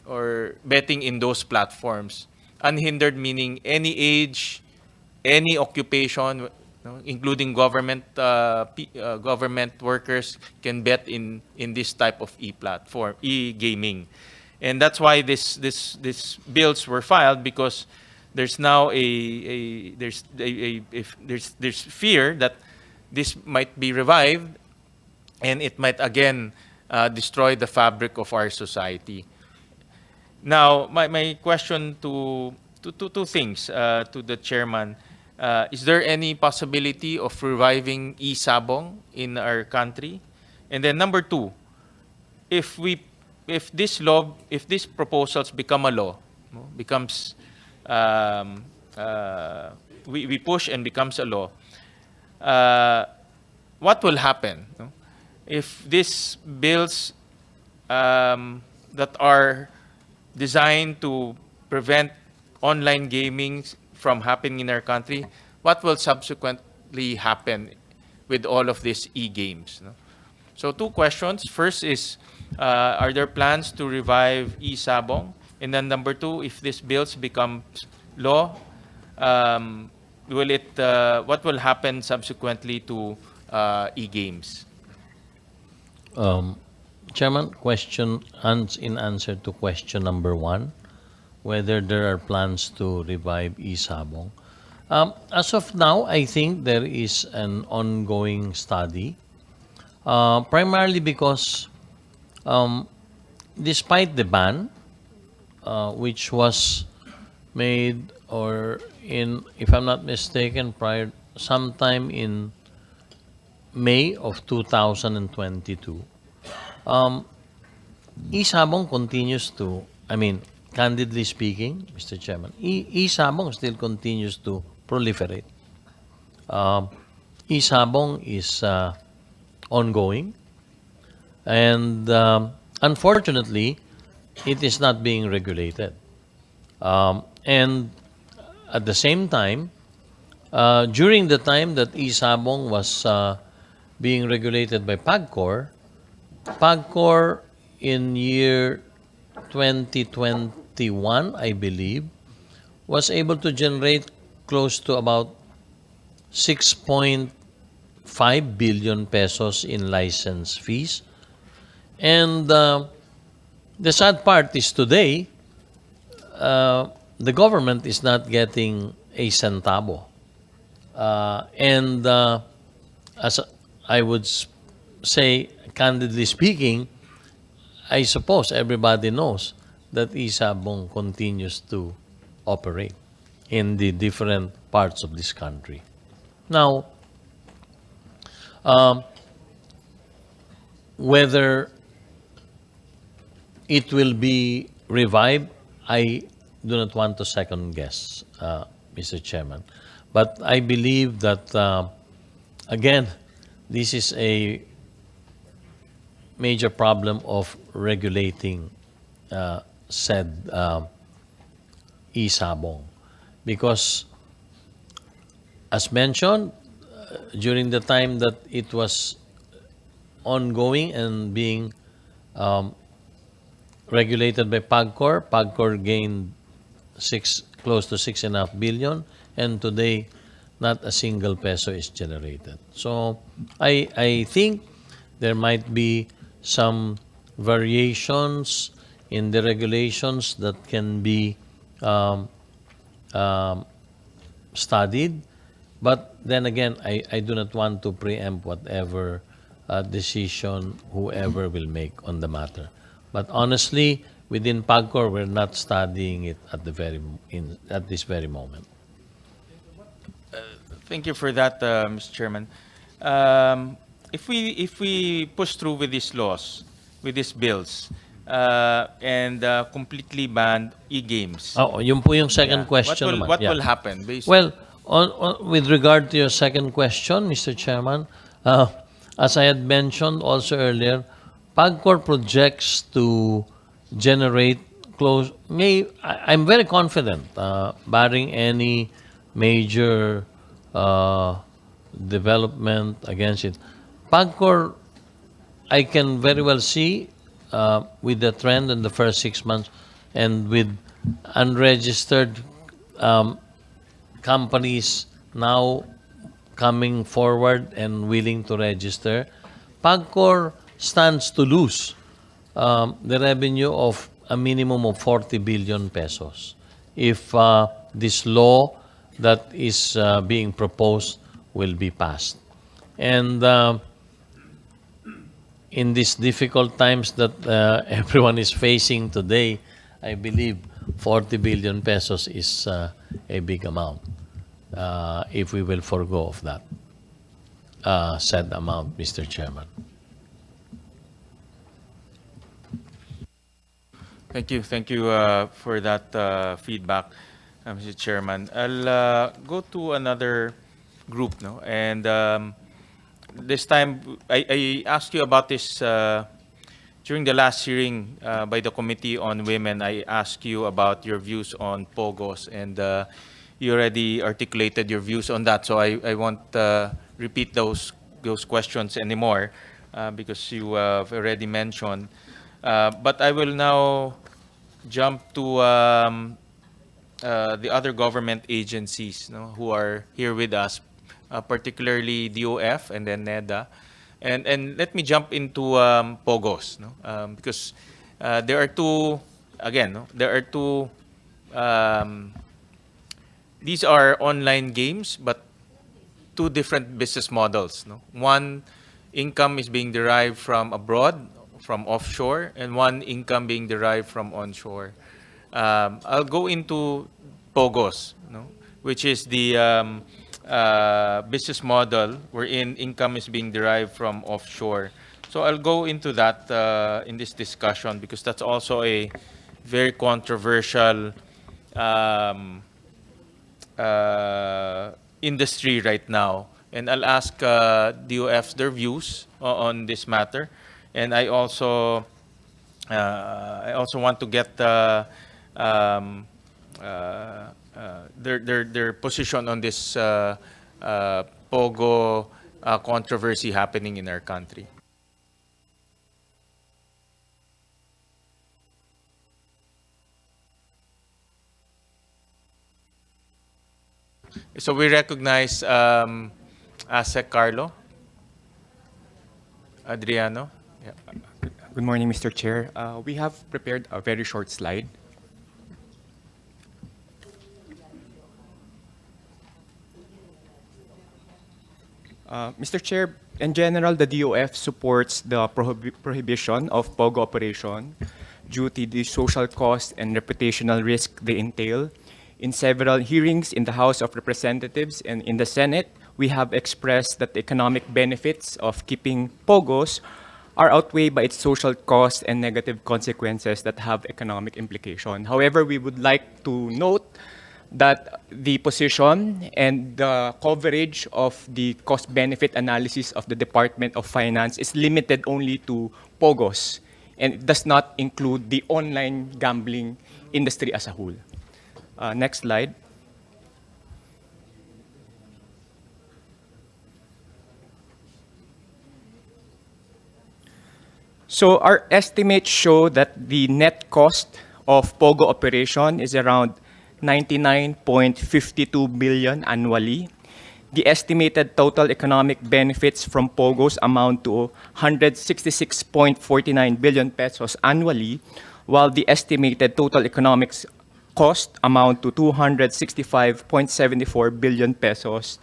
or betting in those platforms. Unhindered meaning any age, any occupation, including government government workers can bet in this type of e-platform, e-gaming. And that's why this bills were filed, because there's now there's fear that this might be revived, and it might again destroy the fabric of our society. Now, my question to two things to the chairman: is there any possibility of reviving E-Sabong in our country? And then number two, if these proposals become a law, becomes we push and becomes a law, what will happen if these bills that are designed to prevent online gaming from happening in our country? What will subsequently happen with all of these e-games? So two questions. First is, are there plans to revive E-Sabong? And then number two, if these bills become law, what will happen subsequently to e-games? Chairman, question in answer to question number one, whether there are plans to revive E-Sabong. As of now, I think there is an ongoing study, primarily because despite the ban, which was made if I'm not mistaken, sometime in May of 2022, E-Sabong continues to, candidly speaking, Mr. Chairman, E-Sabong still continues to proliferate. E-Sabong is ongoing, and unfortunately, it is not being regulated. And at the same time, during the time that E-Sabong was being regulated by PAGCOR, PAGCOR in year 2021, I believe, was able to generate close to about 6.5 billion pesos in license fees. And the sad part is today, the government is not getting a centavo. And as I would say, candidly speaking, I suppose everybody knows that E-Sabong continues to operate in the different parts of this country. Now, whether it will be revived, I do not want to second guess, Mr. Chairman. But I believe that, again, this is a major problem of regulating said E-Sabong. Because, as mentioned, during the time that it was ongoing and being regulated by PAGCOR, PAGCOR gained close to 6.5 billion, and today not a single peso is generated. So I think there might be some variations in the regulations that can be studied. But then again, I do not want to preempt whatever decision whoever will make on the matter. But honestly, within PAGCOR, we're not studying it at this very moment. Thank you for that, Mr. Chairman. If we push through with these laws, with these bills, and completely ban e-games, Oh, yun po yung second yeah, question naman. what Yeah. will happen? Well, with regard to your second question, Mr. Chairman, as I had mentioned also earlier, PAGCOR projects to generate I'm very confident, barring any major development against it. PAGCOR, I can very well see with the trend in the first 6 months and with unregistered companies now coming forward and willing to register, PAGCOR stands to lose the revenue of a minimum of 40 billion pesos if this law that is being proposed will be passed. And in these difficult times that everyone is facing today, I believe 40 billion pesos is a big amount if we will forego of that said amount, Mr. Chairman. Thank you for that feedback, Mr. Chairman. I'll go to another group, no, and this time I asked you about this during the last hearing by the Committee on Women. I asked you about your views on POGOs, and you already articulated your views on that, so I won't repeat those questions anymore because you have already mentioned. But I will now jump to the other government agencies, no, who are here with us, particularly DOF and then NEDA. And let me jump into POGOs, no? Because there are two, again, no? There are two, these are online games, but two different business models. No? One income is being derived from abroad, from offshore, and one income being derived from onshore. I'll go into POGOs, no? Which is the business model wherein income is being derived from offshore. So I'll go into that in this discussion because that's also a very controversial industry right now. And I'll ask DOFs their views on this matter. And I also want to get their position on this POGO controversy happening in our country. So we recognize ASEC Carlo Adriano. Yeah. Good morning, Mr. Chair. We have prepared a very short slide. Mr. Chair, in general, the DOF supports the prohibition of POGO operation due to the social cost and reputational risk they entail. In several hearings in the House of Representatives and in the Senate, we have expressed that the economic benefits of keeping POGOs are outweighed by its social costs and negative consequences that have economic implication. However, we would like to note that the position and the coverage of the cost-benefit analysis of the Department of Finance is limited only to POGOs, and it does not include the online gambling industry as a whole. Next slide. So our estimates show that the net cost of POGO operation is around 99.52 billion annually. The estimated total economic benefits from POGOs amount to 166.49 billion pesos annually, while the estimated total economics cost amount to 265.74 billion pesos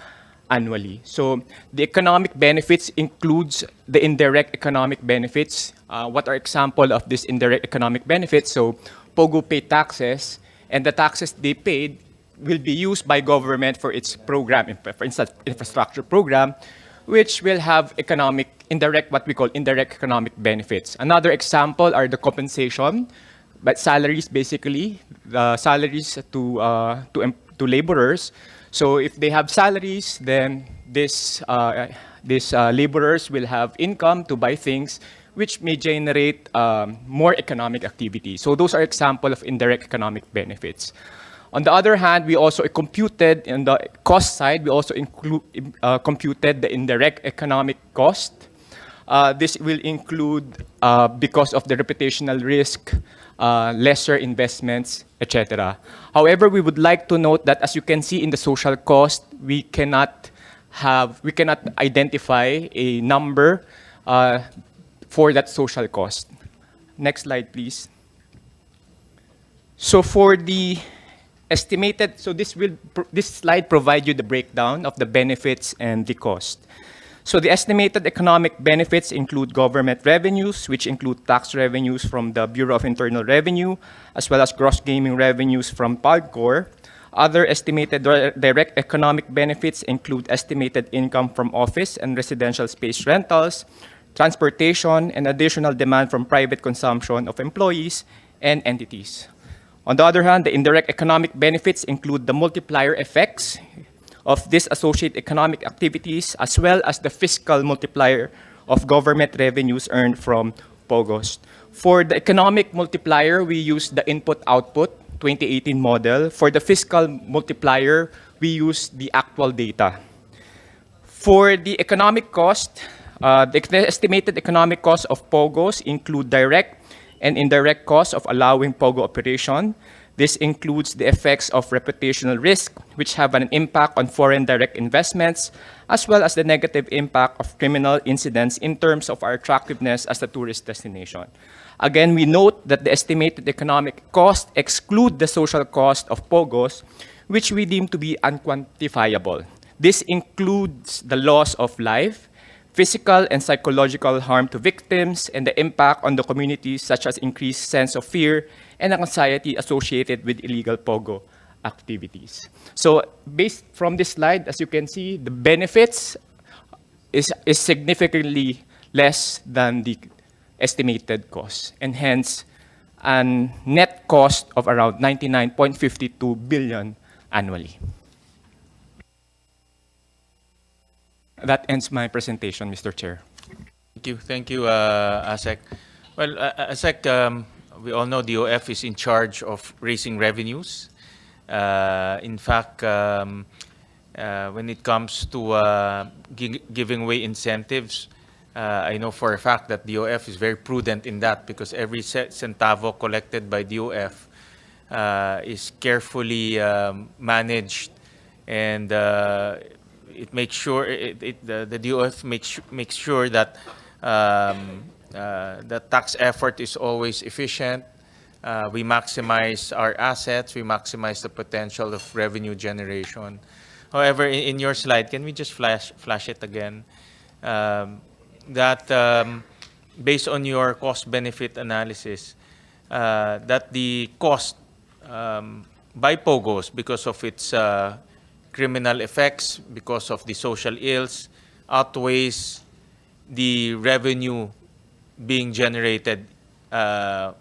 annually. So the economic benefits includes the indirect economic benefits. What are example of this indirect economic benefits? So POGO pay taxes, and the taxes they paid will be used by government for its program, for instance, infrastructure program, which will have what we call indirect economic benefits. Another example are the compensation, but salaries basically, the salaries to laborers. So if they have salaries, then these laborers will have income to buy things which may generate more economic activity. So those are examples of indirect economic benefits. On the other hand, we also computed, in the cost side, we also computed the indirect economic cost. This will include, because of the reputational risk, lesser investments, etc. However, we would like to note that, as you can see in the social cost, we cannot identify a number for that social cost. Next slide, please. So for the estimated, so this slide provides you the breakdown of the benefits and the cost. So the estimated economic benefits include government revenues, which include tax revenues from the Bureau of Internal Revenue, as well as gross gaming revenues from PAGCOR. Other estimated direct economic benefits include estimated income from office and residential space rentals, transportation, and additional demand from private consumption of employees and entities. On the other hand, the indirect economic benefits include the multiplier effects of these associated economic activities, as well as the fiscal multiplier of government revenues earned from POGOs. For the economic multiplier, we use the input-output 2018 model. For the fiscal multiplier, we use the actual data. For the economic cost, the estimated economic costs of POGOs include direct and indirect costs of allowing POGO operation. This includes the effects of reputational risk, which have an impact on foreign direct investments, as well as the negative impact of criminal incidents in terms of our attractiveness as a tourist destination. Again, we note that the estimated economic cost exclude the social cost of POGOs, which we deem to be unquantifiable. This includes the loss of life, physical and psychological harm to victims, and the impact on the community, such as increased sense of fear and anxiety associated with illegal POGO activities. So based from this slide, as you can see, the benefits is significantly less than the estimated cost. And hence, and net cost of around 99.52 billion annually. That ends my presentation, Mr. Chair. Thank you, ASEC. Well, ASEC, we all know DOF is in charge of raising revenues. In fact, when it comes to giving away incentives, I know for a fact that DOF is very prudent in that because every centavo collected by DOF is carefully managed, and it makes sure the DOF makes sure that the tax effort is always efficient. We maximize our assets. We maximize the potential of revenue generation. However, in your slide, can we just flash it again? That based on your cost-benefit analysis, that the cost by POGOs, because of its criminal effects, because of the social ills, outweighs the revenue being generated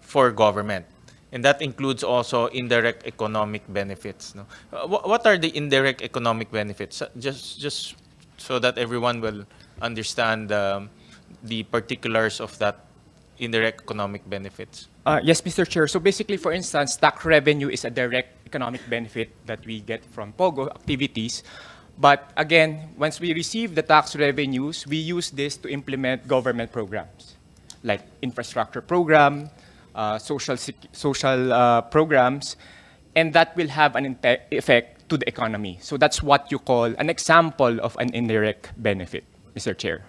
for government. And that includes also indirect economic benefits. No? What are the indirect economic benefits? Just so that everyone will understand the particulars of that indirect economic benefits. Yes, Mr. Chair. So basically, for instance, tax revenue is a direct economic benefit that we get from POGO activities. But again, once we receive the tax revenues, we use this to implement government programs like infrastructure program, social programs, and that will have an effect to the economy. So that's what you call an example of an indirect benefit, Mr. Chair.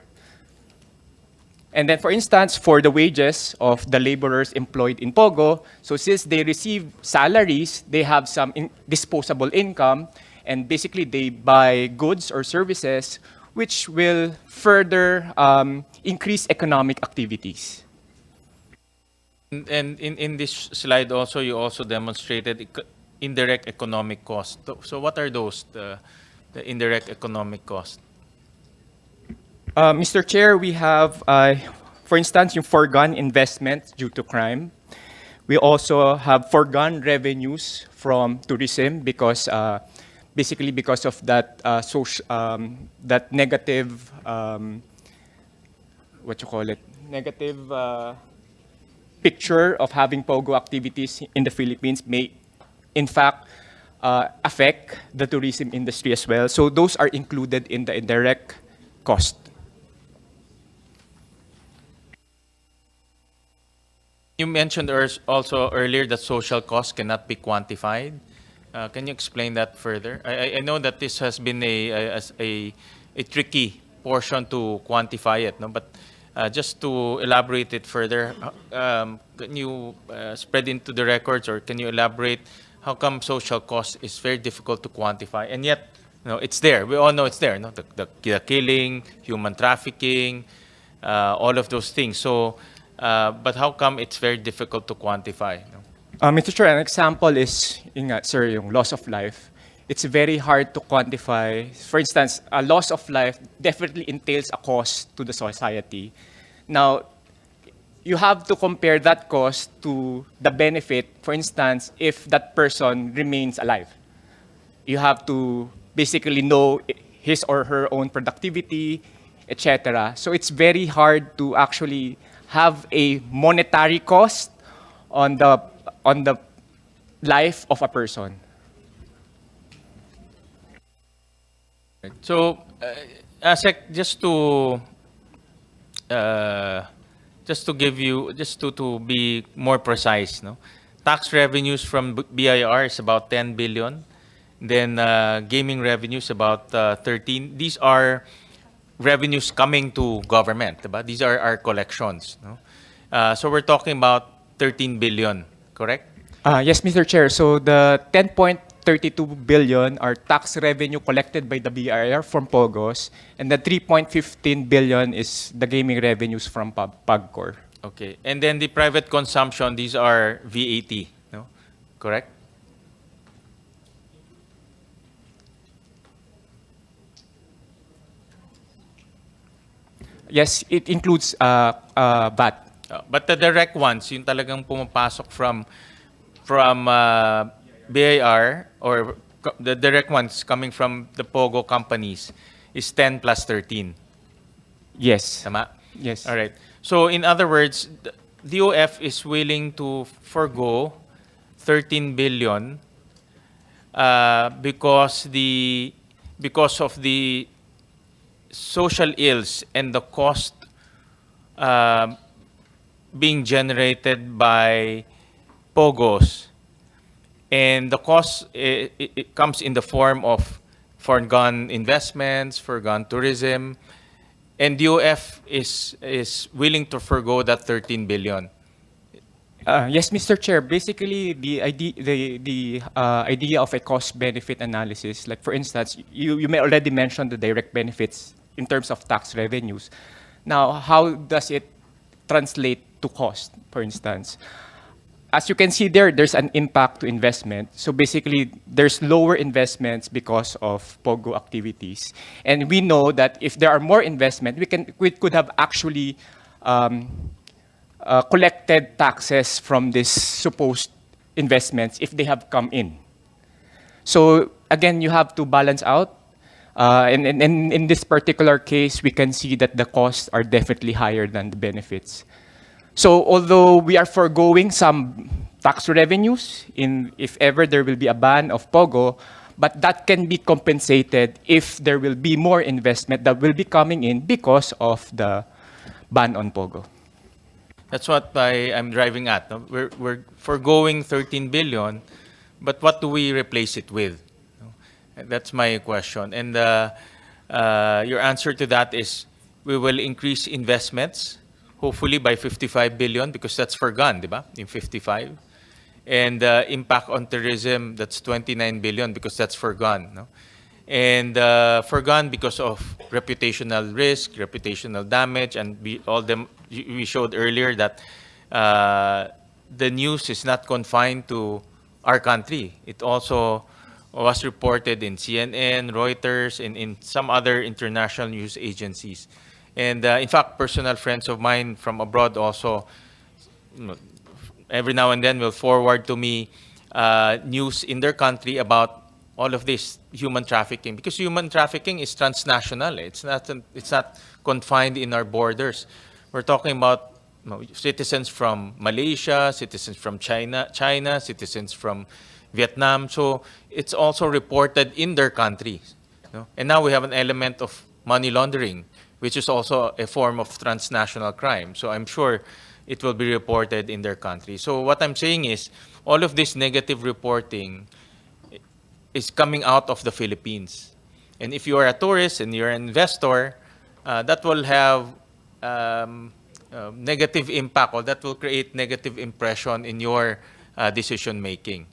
And then, for instance, for the wages of the laborers employed in POGO, so since they receive salaries, they have some disposable income, and basically they buy goods or services, which will further increase economic activities. And in this slide also, you also demonstrated indirect economic costs. So what are those, the indirect economic costs? Mr. Chair, we have, for instance, yung foregone investment due to crime. We also have foregone revenues from tourism because, basically because of that that negative, negative picture of having POGO activities in the Philippines may, in fact, affect the tourism industry as well. So those are included in the indirect cost. You mentioned also earlier that social costs cannot be quantified. Can you explain that further? I know that this has been a tricky portion to quantify it, no? But just to elaborate it further, can you spread into the records, or can you elaborate how come social cost is very difficult to quantify, and yet, you know, it's there. We all know it's there. No? The killing, human trafficking, all of those things. So, but how come it's very difficult to quantify? No? Mr. Chair, an example is, yung loss of life. It's very hard to quantify. For instance, a loss of life definitely entails a cost to the society. Now, you have to compare that cost to the benefit. For instance, if that person remains alive, you have to basically know his or her own productivity, etc. So it's very hard to actually have a monetary cost on the life of a person. So, ASEC, just to be more precise, no, tax revenues from BIR is about 10 billion. Then gaming revenues about 13. These are revenues coming to government, diba? These are our collections, no? So we're talking about 13 billion, correct? Yes, Mr. Chair. So the 10.32 billion are tax revenue collected by the BIR from POGOs, and the 3.15 billion is the gaming revenues from PAGCOR. Okay. And then the private consumption, these are VAT, no? Correct? Yes, it includes VAT. But the direct ones, yung talagang pumapasok from BIR or the direct ones coming from the POGO companies is 10 plus 13. Yes. Tama? Yes. All right. So in other words, the DOF is willing to forgo 13 billion because of the social ills and the cost being generated by POGOs. And the cost, it comes in the form of foreign investments, foreign tourism, and DOF is willing to forgo that 13 billion. Yes, Mr. Chair. Basically, the idea of a cost-benefit analysis, like for instance, you may already mention the direct benefits in terms of tax revenues. Now, how does it translate to cost, for instance? As you can see there's an impact to investment. So basically, there's lower investments because of POGO activities. And we know that if there are more investment, we could have actually collected taxes from these supposed investments if they have come in. So again, you have to balance out. And in this particular case, we can see that the costs are definitely higher than the benefits. So although we are foregoing some tax revenues if ever there will be a ban of POGO, but that can be compensated if there will be more investment that will be coming in because of the ban on POGO. That's what I'm driving at. No? We're foregoing 13 billion, but what do we replace it with? No? That's my question. And your answer to that is we will increase investments, hopefully by 55 billion, because that's foregone, di ba? In 55. And impact on tourism, that's 29 billion, because that's foregone. No? And foregone because of reputational risk, reputational damage, and we showed earlier that the news is not confined to our country. It also was reported in CNN, Reuters, and in some other international news agencies. And in fact, personal friends of mine from abroad also, every now and then will forward to me news in their country about all of this human trafficking, because human trafficking is transnational. It's not confined in our borders. We're talking about citizens from Malaysia, citizens from China, citizens from Vietnam. So it's also reported in their countries. And now we have an element of money laundering, which is also a form of transnational crime. So I'm sure it will be reported in their country. So what I'm saying is all of this negative reporting is coming out of the Philippines. And if you are a tourist and you're an investor, that will have negative impact, or that will create negative impression in your decision making.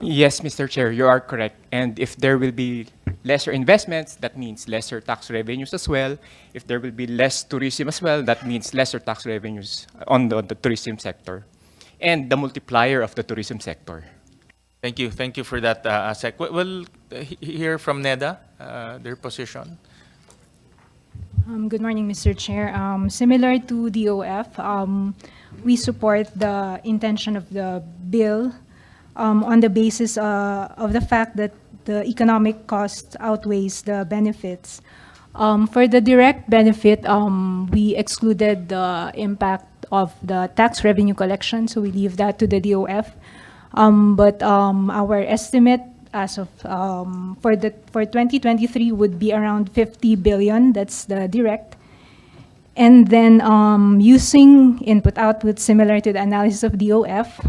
Yes, Mr. Chair, you are correct. And if there will be lesser investments, that means lesser tax revenues as well. If there will be less tourism as well, that means lesser tax revenues on the tourism sector and the multiplier of the tourism sector. Thank you. Thank you for that, Asek. We'll hear from NEDA, their position. Good morning, Mr. Chair. Similar to DOF, we support the intention of the bill on the basis of the fact that the economic cost outweighs the benefits. For the direct benefit, we excluded the impact of the tax revenue collection, so we leave that to the DOF. But our estimate as of for 2023 would be around 50 billion. That's the direct. And then using input-output similar to the analysis of DOF,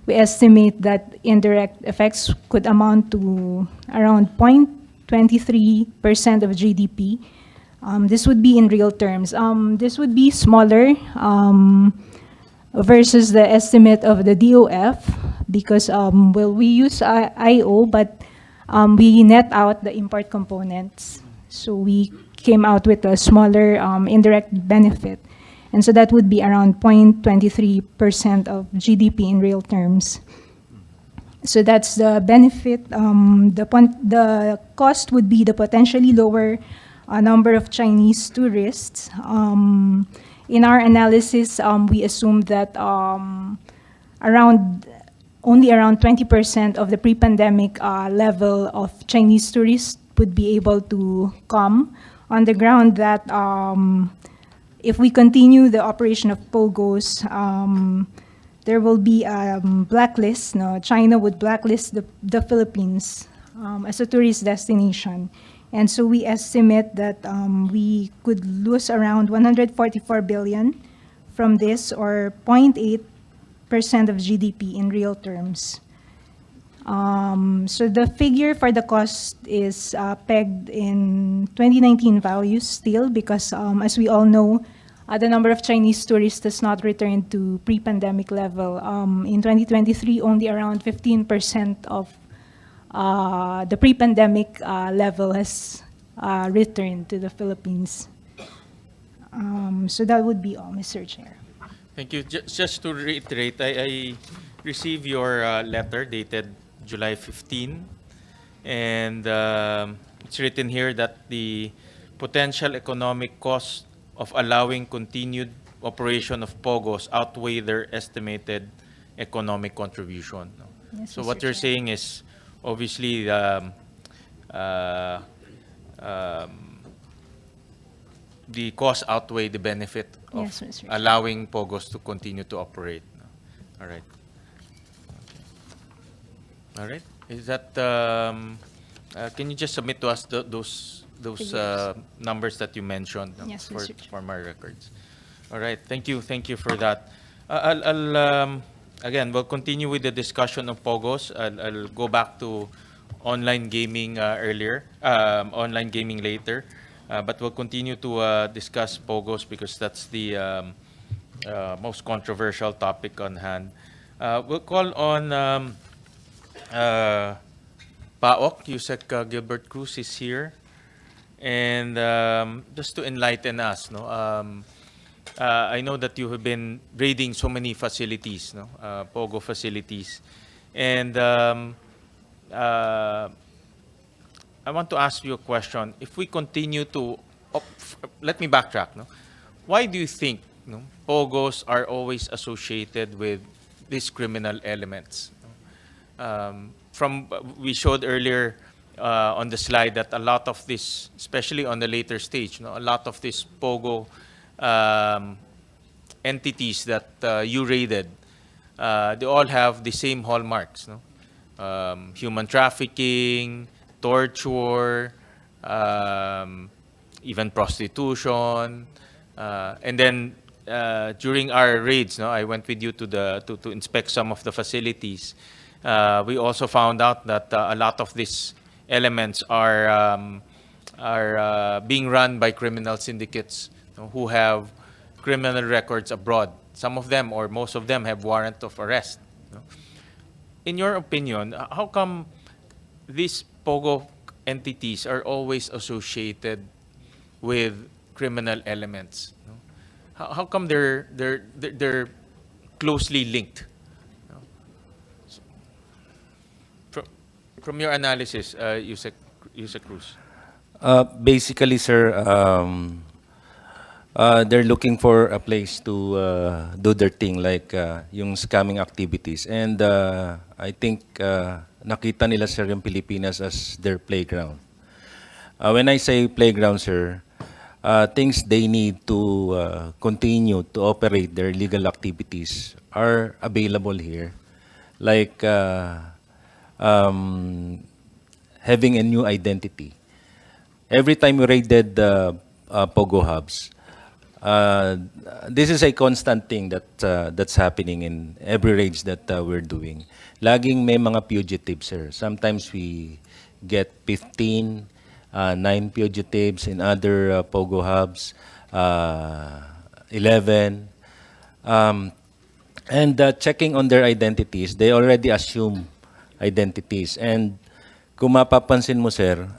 we estimate that indirect effects could amount to around 0.23% of GDP. This would be in real terms. This would be smaller versus the estimate of the DOF because, well, we use IO, but we net out the import components. So we came out with a smaller indirect benefit. And so that would be around 0.23% of GDP in real terms. So that's the benefit. The cost would be the potentially lower number of Chinese tourists. in our analysis, we assumed that only around 20% of the pre-pandemic level of Chinese tourists would be able to come, on the ground that if we continue the operation of POGOs, there will be a blacklist. No, China would blacklist the Philippines as a tourist destination. And so we estimate that we could lose around 144 billion from this, or 0.8% of GDP in real terms. So the figure for the cost is pegged in 2019 values still, because as we all know, the number of Chinese tourists has not returned to pre-pandemic level. In 2023, only around 15% of the pre-pandemic level has returned to the Philippines. So that would be all, Mr. Chair. Thank you. Just to reiterate, I received your letter dated July 15, and it's written here that the potential economic cost of allowing continued operation of POGOs outweigh their estimated economic contribution. No? Yes, So Mr. what you're Chair. saying is obviously the cost outweigh the benefit of Yes, Mr. Chair. allowing POGOs to continue to operate. No? All right. Okay. All right. Is that can you just submit to us those Figures. numbers that you mentioned, no, Yes, for Mr. Chair. for my records? All right. Thank you. Thank you for that. Again, we'll continue with the discussion of POGOs. I'll go back to online gaming online gaming later. But we'll continue to discuss POGOs because that's the most controversial topic on hand. We'll call on PAOK, Yusek Gilbert Cruz is here. And just to enlighten us, no, I know that you have been raiding so many facilities, no, POGO facilities. And I want to ask you a question. If we continue to, let me backtrack. No, why do you think, no, POGOs are always associated with these criminal elements? We showed earlier on the slide that a lot of this, especially on the later stage, no, a lot of these POGO entities that you raided, they all have the same hallmarks. No, human trafficking, torture, even prostitution, and then during our raids, no, I went with you to inspect some of the facilities. We also found out that a lot of these elements are being run by criminal syndicates, you know, who have criminal records abroad. Some of them, or most of them, have warrant of arrest. You know. In your opinion, how come these POGO entities are always associated with criminal elements? You know? How come they're closely linked? You know? From your analysis, Yusek Cruz. Basically, sir, they're looking for a place to do their thing, like yung scamming activities. And I think nakita nila, sir, yung Pilipinas as their playground. When I say playground, sir, things they need to continue to operate their legal activities are available here, like having a new identity. Every time we raided the POGO hubs, this is a constant thing that's happening in every raids that we're doing. Laging may mga fugitives, sir. Sometimes we get 15, 9 fugitives in other POGO hubs, 11. And checking on their identities, they already assume identities. And kung mapapansin mo, sir,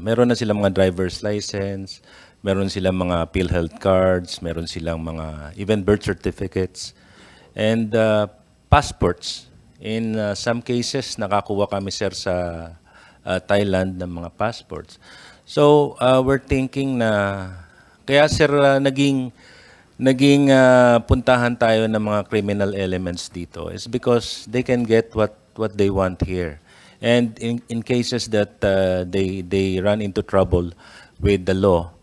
meron na silang mga driver's license, meron silang mga PhilHealth cards, meron silang mga even birth certificates, and passports. In some cases, nakakuha kami, sir, sa Thailand ng mga passports. So, we're thinking na, kaya, sir, naging naging puntahan tayo ng mga criminal elements dito is because they can get what they want here. And in cases that they run into trouble with the law,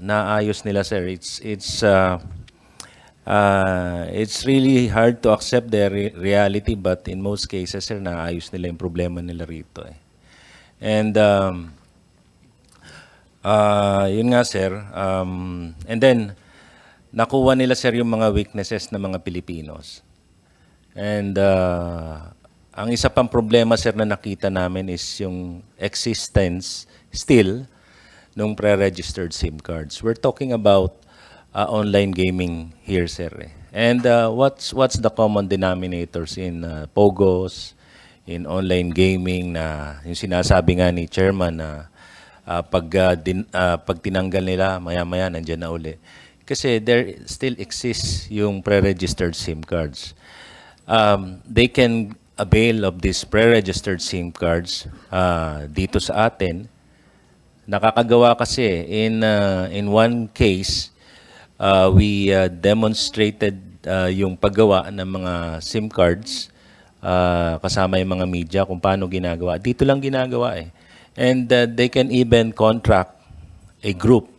naayos nila, sir. It's really hard to accept their reality, but in most cases, sir, naayos nila yung problema nila rito. And yun nga, sir. And then, nakuha nila, sir, yung mga weaknesses ng mga Pilipinos. And ang isa pang problema, sir, na nakita namin is yung existence still nung pre-registered SIM cards. We're talking about online gaming here, sir. And what's the common denominators in POGOs, in online gaming na yung sinasabi nga ni Chairman na pag tinanggal nila, maya-maya nandiyan na uli. Kasi there still exists yung pre-registered SIM cards. They can avail of these pre-registered SIM cards dito sa atin. Nakakagawa kasi in one case, we demonstrated yung paggawa ng mga SIM cards kasama yung mga media kung paano ginagawa. Dito lang ginagawa eh. And they can even contract a group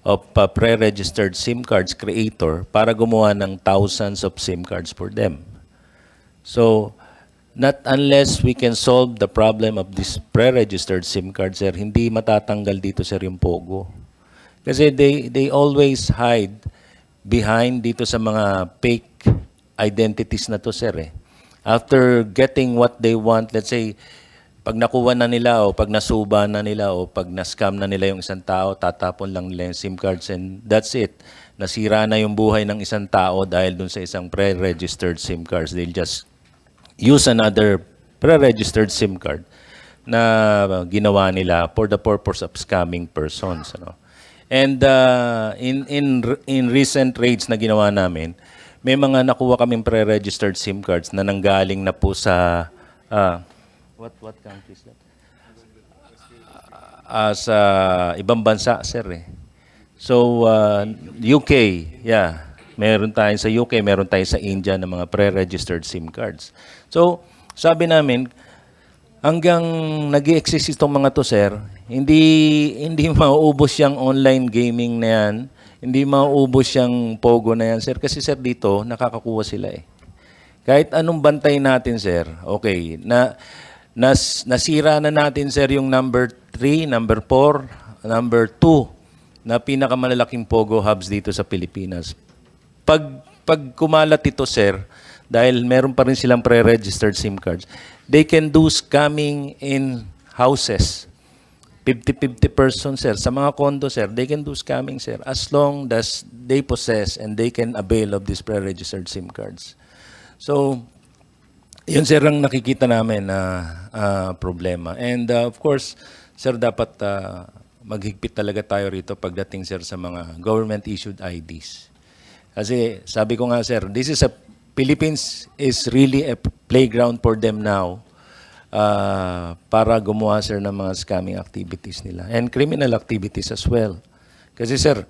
of pre-registered SIM cards creator para gumawa ng thousands of SIM cards for them. So, not unless we can solve the problem of this pre-registered SIM cards, sir, hindi matatanggal dito, sir, yung POGO. Kasi they always hide behind dito sa mga fake identities na to, sir. After getting what they want, let's say, pag nakuha na nila o pag nasuba na nila o pag na-scam na nila yung isang tao, tatapon lang nila yung SIM cards and that's it. Nasira na yung buhay ng isang tao dahil dun sa isang pre-registered SIM cards. They'll just use another pre-registered SIM card na ginawa nila for the purpose of scamming persons. Ano? And in recent raids na ginawa namin, may mga nakuha kaming pre-registered SIM cards na nanggaling na po sa what country is that? Sa ibang bansa, sir. So UK, yeah. Meron tayo sa UK, meron tayo sa India ng mga pre-registered SIM cards. So, sabi namin, hanggang nag-i-exist itong mga to, sir, hindi mauubos yung online gaming na yan, hindi mauubos yung POGO na yan, sir. Kasi, sir, dito, nakakakuha sila eh. Kahit anong bantay natin, sir, okay, nasira na natin, sir, yung number 3, number 4, number 2 na pinakamalalaking POGO hubs dito sa Pilipinas. Pag kumalat ito, sir, dahil meron pa rin silang pre-registered SIM cards, they can do scamming in houses. 50-50 persons, sir. Sa mga condo, sir, they can do scamming, sir, as long as they possess and they can avail of these pre-registered SIM cards. So, yun, sir, ang nakikita namin na problema. And of course, sir, dapat maghigpit talaga tayo rito pagdating, sir, sa mga government-issued IDs. Kasi sabi ko nga, sir, Philippines is really a playground for them now para gumawa, sir, ng mga scamming activities nila and criminal activities as well. Kasi, sir,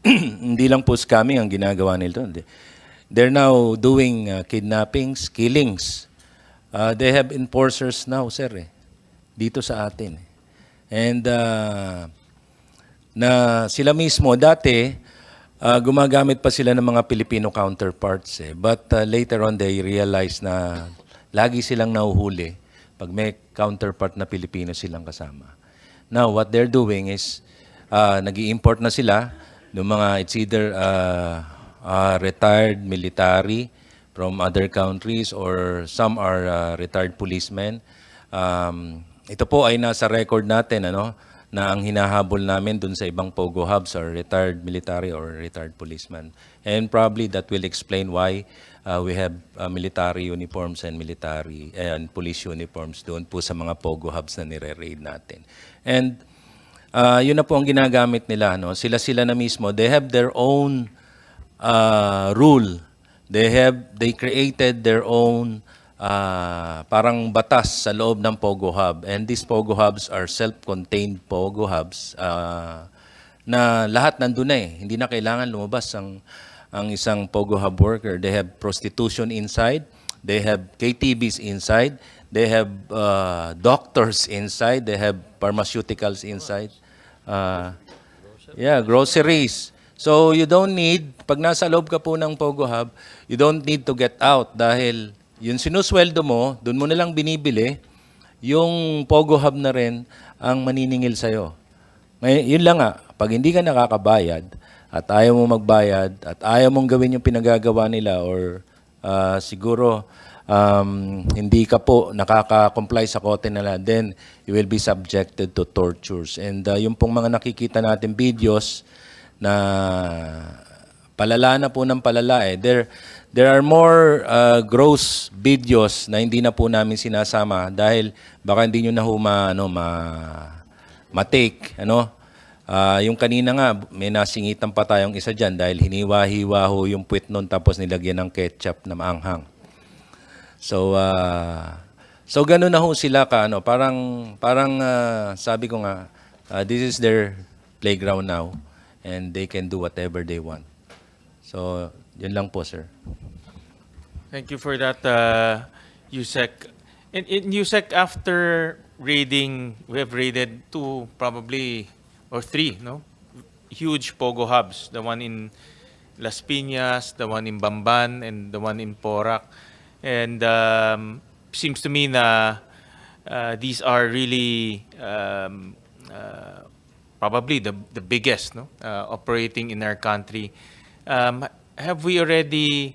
hindi lang po scamming ang ginagawa nila. They're now doing kidnappings, killings. They have enforcers now, sir, dito sa atin. And na sila mismo, dati, gumagamit pa sila ng mga Filipino counterparts. But later on, they realized na lagi silang nahuhuli pag may counterpart na Pilipino silang kasama. Now, what they're doing is, nag-i-import na sila ng mga, it's either retired military from other countries or some are retired policemen. Ito po ay nasa record natin, ano, na ang hinahabol namin dun sa ibang POGO hubs are retired military or retired policemen. And probably that will explain why we have military uniforms and military and police uniforms doon po sa mga POGO hubs na nire-raid natin. And yun na po ang ginagamit nila. No? Sila na mismo, they have their own rule. They created their own parang batas sa loob ng POGO hub. And these POGO hubs are self-contained POGO hubs na lahat nandun na eh. Hindi na kailangan lumabas ang isang Pogo Hub worker. They have prostitution inside, they have KTVs inside, they have doctors inside, they have pharmaceuticals inside. Groceries. So you don't need, pag nasa loob ka po ng Pogo Hub, you don't need to get out dahil yung sinusweldo mo, doon mo nalang binibili, yung Pogo Hub na rin ang maniningil sa'yo. Yun lang nga, pag hindi ka nakakabayad at ayaw mo magbayad at ayaw mong gawin yung pinagagawa nila or siguro hindi ka po nakaka-comply sa kote nila, then you will be subjected to tortures. And yung pong mga nakikita natin videos na palala na po ng palala eh. There are more gross videos na hindi na po namin sinasama dahil baka hindi nyo na ho ma-take. Yung kanina nga, may nasingitan pa tayong isa dyan dahil hiniwa-hiwa ho yung puwit nun tapos nilagyan ng ketchup na maanghang. So ganun na ho sila ka, parang sabi ko nga, this is their playground now and they can do whatever they want. So, yun lang po, sir. Thank you for that, Yusek. In Yusek, after raiding, we have raided 2 probably, or 3, no? Huge Pogo hubs. The one in Las Piñas, the one in Bamban, and the one in Porac. And seems to me na these are really probably the biggest, no? Operating in our country. Have we already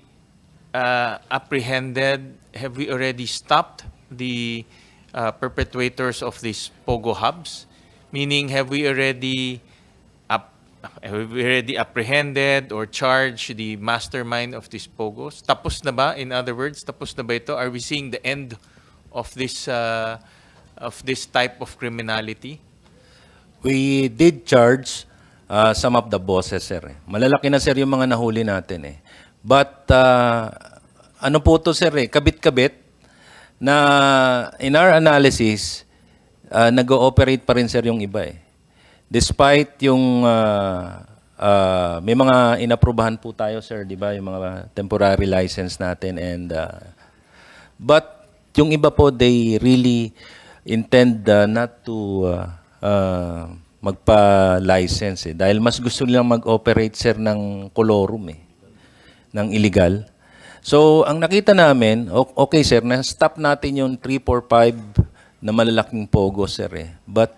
apprehended, have we already stopped the perpetrators of these Pogo hubs? Meaning, have we already apprehended or charged the mastermind of these Pogos? Tapos na ba? In other words, tapos na ba ito? Are we seeing the end of this type of criminality? We did charge some of the bosses, sir. Malalaki na, sir, yung mga nahuli natin eh. But, ano po to, sir, kabit-kabit na in our analysis, nag-ooperate pa rin, sir, yung iba eh. Despite yung may mga inaprubahan po tayo, sir, di ba? Yung mga temporary license natin and but yung iba po, they really intend not to magpa-license eh. Dahil mas gusto nilang mag-operate, sir, ng kolorum eh. Ng illegal. So, ang nakita namin, okay, sir, na-stop natin yung 3, 4, 5 na malalaking pogo, sir eh. But,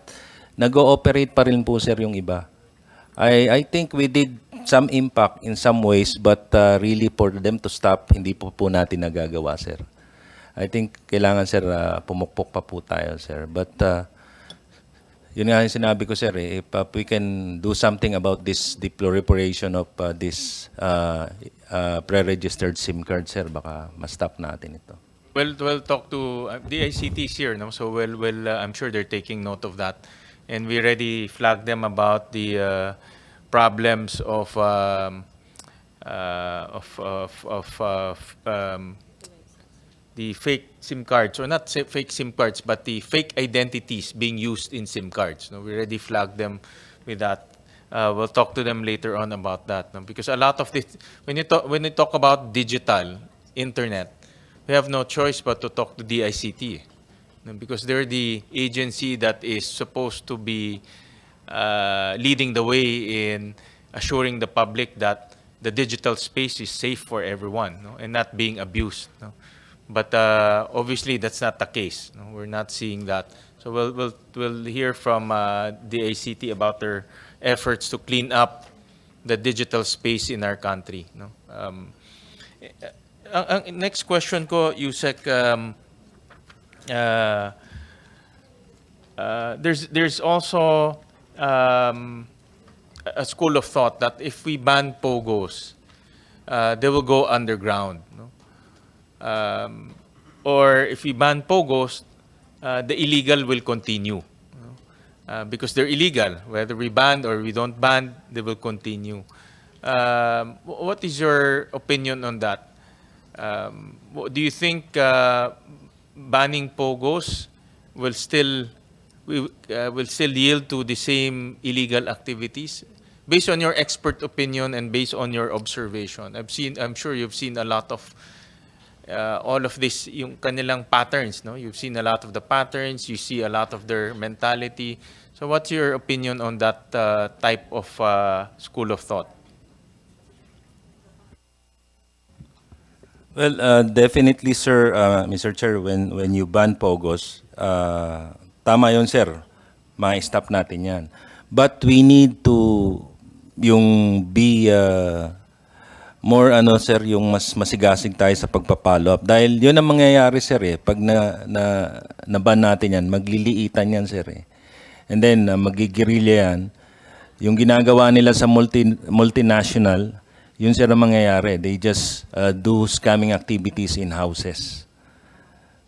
nag-ooperate pa rin po, sir, yung iba. I think we did some impact in some ways, but really for them to stop, hindi po natin nagagawa, sir. I think kailangan, sir, pumukpok pa po tayo, sir. But, yun nga yung sinabi ko, sir, if we can do something about this proliferation of this pre-registered SIM card, sir, baka ma-stop natin ito. Well, talk to the ICTs here, no? So, I'm sure they're taking note of that. And we already flagged them about the problems of the fake SIM cards, or not fake SIM cards, but the fake identities being used in SIM cards. No, we already flagged them with that. We'll talk to them later on about that. No? Because a lot of this, when you talk about digital, internet, we have no choice but to talk to the ICT. No? Because they're the agency that is supposed to be leading the way in assuring the public that the digital space is safe for everyone, no? And not being abused. No? But obviously, that's not the case. No? We're not seeing that. So we'll hear from the ACT about their efforts to clean up the digital space in our country. No? Ang next question ko, Yusek, there's also a school of thought that if we ban Pogos, they will go underground. No? Or if we ban Pogos, the illegal will continue. Because they're illegal. Whether we ban or we don't ban, they will continue. What is your opinion on that? Do you think banning Pogos will still yield to the same illegal activities? based on your expert opinion and based on your observation, I'm sure you've seen a lot of all of this, yung kanilang patterns, no? You've seen a lot of the patterns, you see a lot of their mentality. So what's your opinion on that type of school of thought? Well, definitely, sir, Mr. Chair, when you ban POGOs, tama yun, sir. Ma-stop natin yan. But we need to yung be more sir, yung mas masigasig tayo sa pagpa-follow up. Dahil yun ang mangyayari, sir, eh. Pag na-ban natin yan, magliliitan yan, sir, eh. And then, magigirilya yan. Yung ginagawa nila sa multinational, yun, sir, ang mangyayari. They just do scamming activities in houses.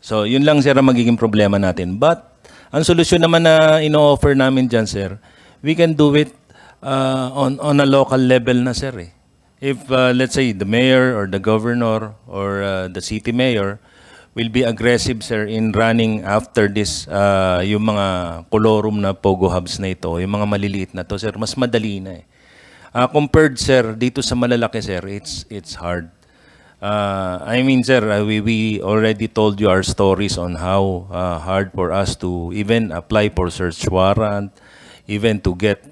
So, yun lang, sir, ang magiging problema natin. But, ang solusyon naman na ino-offer namin dyan, sir, we can do it on a local level na, sir, eh. If, let's say, the mayor or the governor or the city mayor will be aggressive, sir, in running after this, yung mga kolorum na POGO hubs na ito, yung mga maliliit na to, sir, mas madali na, eh. Compared, sir, dito sa malalaki, sir, it's hard. I mean, sir, we already told you our stories on how hard for us to even apply for search warrant, even to get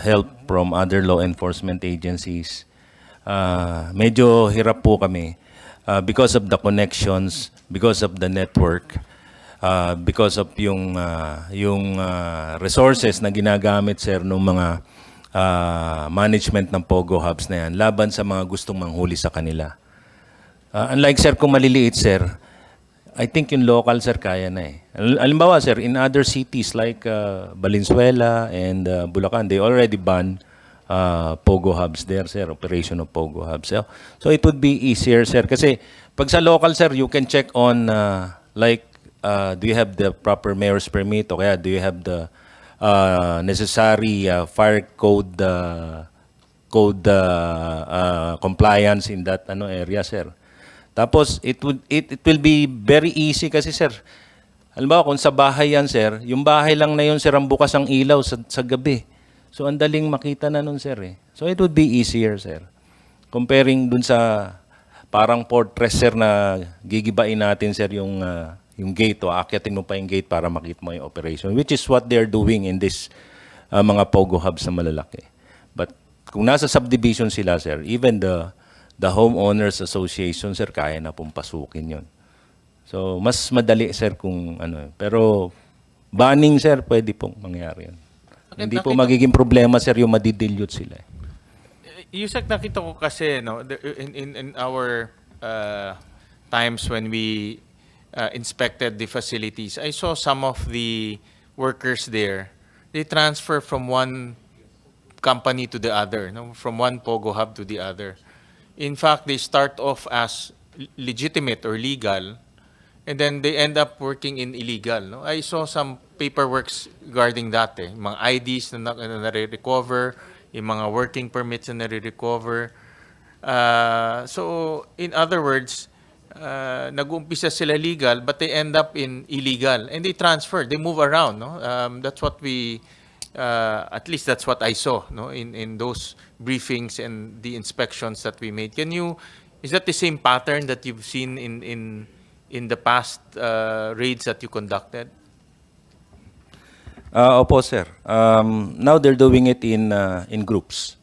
help from other law enforcement agencies. Medyo hirap po kami because of the connections, because of the network, because of yung resources na ginagamit, sir, ng mga management ng POGO hubs na yan laban sa mga gustong manghuli sa kanila. Unlike, sir, kung maliliit, sir, I think yung local, sir, kaya na, eh. Alimbawa, sir, in other cities like Valenzuela and Bulacan, they already banned POGO hubs there, sir, operation of POGO hubs. So it would be easier, sir. Kasi pag sa local, sir, you can check on do you have the proper mayor's permit o kaya do you have the necessary fire code compliance in that area, sir. Tapos it will be very easy kasi, sir. Halimbawa kung sa bahay yan, sir, yung bahay lang na yun, sir, ang bukas ang ilaw sa gabi. So, ang daling makita na nun, sir, eh. So, it would be easier, sir. Comparing dun sa parang fortress, sir, na gigibain natin, sir, yung gate o akyatin mo pa yung gate para makita mo yung operation, which is what they're doing in this mga POGO hubs na malalaki. But kung nasa subdivision sila, sir, even the homeowners association, sir, kaya na pong pasukin yun. So, mas madali, sir, kung Pero, banning, sir, pwede pong mangyari yun. Hindi po magiging problema, sir, yung madidilute sila. Yusek, nakita ko kasi, no, in our times when we inspected the facilities, I saw some of the workers there. They transfer from one company to the other, no, from one POGO hub to the other. In fact, they start off as legitimate or legal, and then they end up working in illegal. No? I saw some paperworks regarding that. Yung mga IDs na nare-recover, yung mga working permits na nare-recover. So, in other words, nag-umpisa sila legal, but they end up in illegal. And they transfer, they move around. No? That's what we, at least that's what I saw, no? in those briefings and the inspections that we made. Is that the same pattern that you've seen in the past raids that you conducted? Opo, sir. Now they're doing it in groups.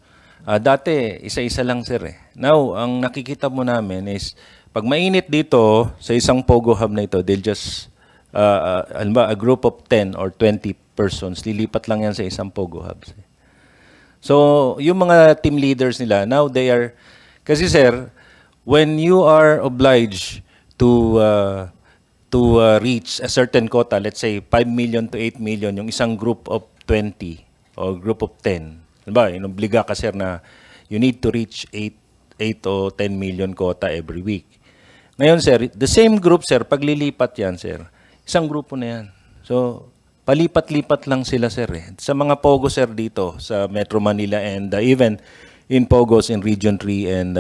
Dati, isa-isa lang, sir, eh. Now, ang nakikita mo namin is, pag mainit dito, sa isang POGO hub na ito, they'll just, a group of 10 or 20 persons, lilipat lang yan sa isang POGO hub. So, yung mga team leaders nila, now they are, kasi, sir, when you are obliged to reach a certain quota, let's say 5 million to 8 million, yung isang group of 20 or group of 10. Diba, inobliga ka, sir, na you need to reach 8 o 10 million quota every week. Ngayon, sir, the same group, sir, paglilipat yan, sir, isang grupo na yan. So, palipat-lipat lang sila, sir. Eh. Sa mga POGO, sir, dito sa Metro Manila and even in POGOs in Region 3 and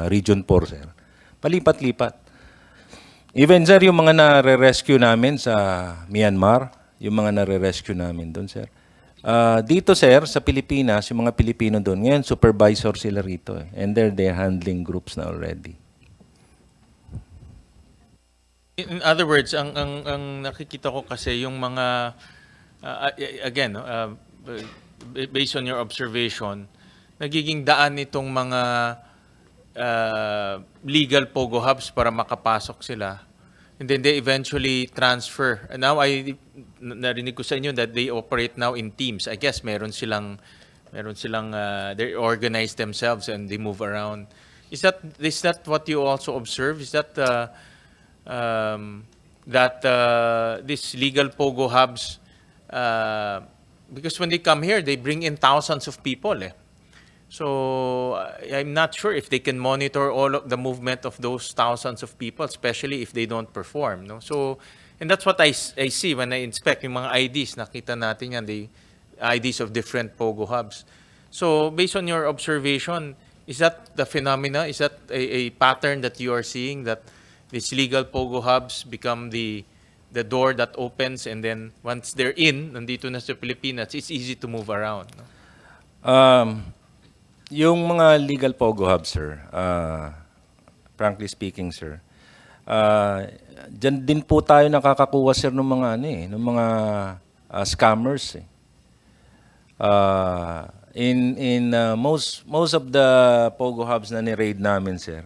Region 4, sir. Palipat-lipat. Even, sir, yung mga nare-rescue namin sa Myanmar, yung mga nare-rescue namin doon, sir. Dito sir, sa Pilipinas, yung mga Pilipino doon, ngayon supervisor sila rito eh. And they're handling groups na already. In other words, ang nakikita ko kasi yung mga again, based on your observation, nagiging daan itong mga legal pogo hubs para makapasok sila. And then they eventually transfer. And now narinig ko sa inyo that they operate now in teams. I guess meron silang they organize themselves and they move around. Is that what you also observe? Is that these legal pogo hubs, because when they come here, they bring in thousands of people. So I'm not sure if they can monitor all of the movement of those thousands of people, especially if they don't perform. No? So, and that's what I see when I inspect yung mga IDs. Nakita natin yan, the IDs of different pogo hubs. So based on your observation, is that the phenomena? Is that a pattern that you are seeing, that these legal pogo hubs become the door that opens, and then once they're in, nandito na sa Pilipinas, it's easy to move around? No? Yung mga legal pogo hubs, sir, frankly speaking, sir, dyan din po tayo nakakakuha, sir, ng mga, ng mga scammers. Most of the pogo hubs na ni-raid namin, sir,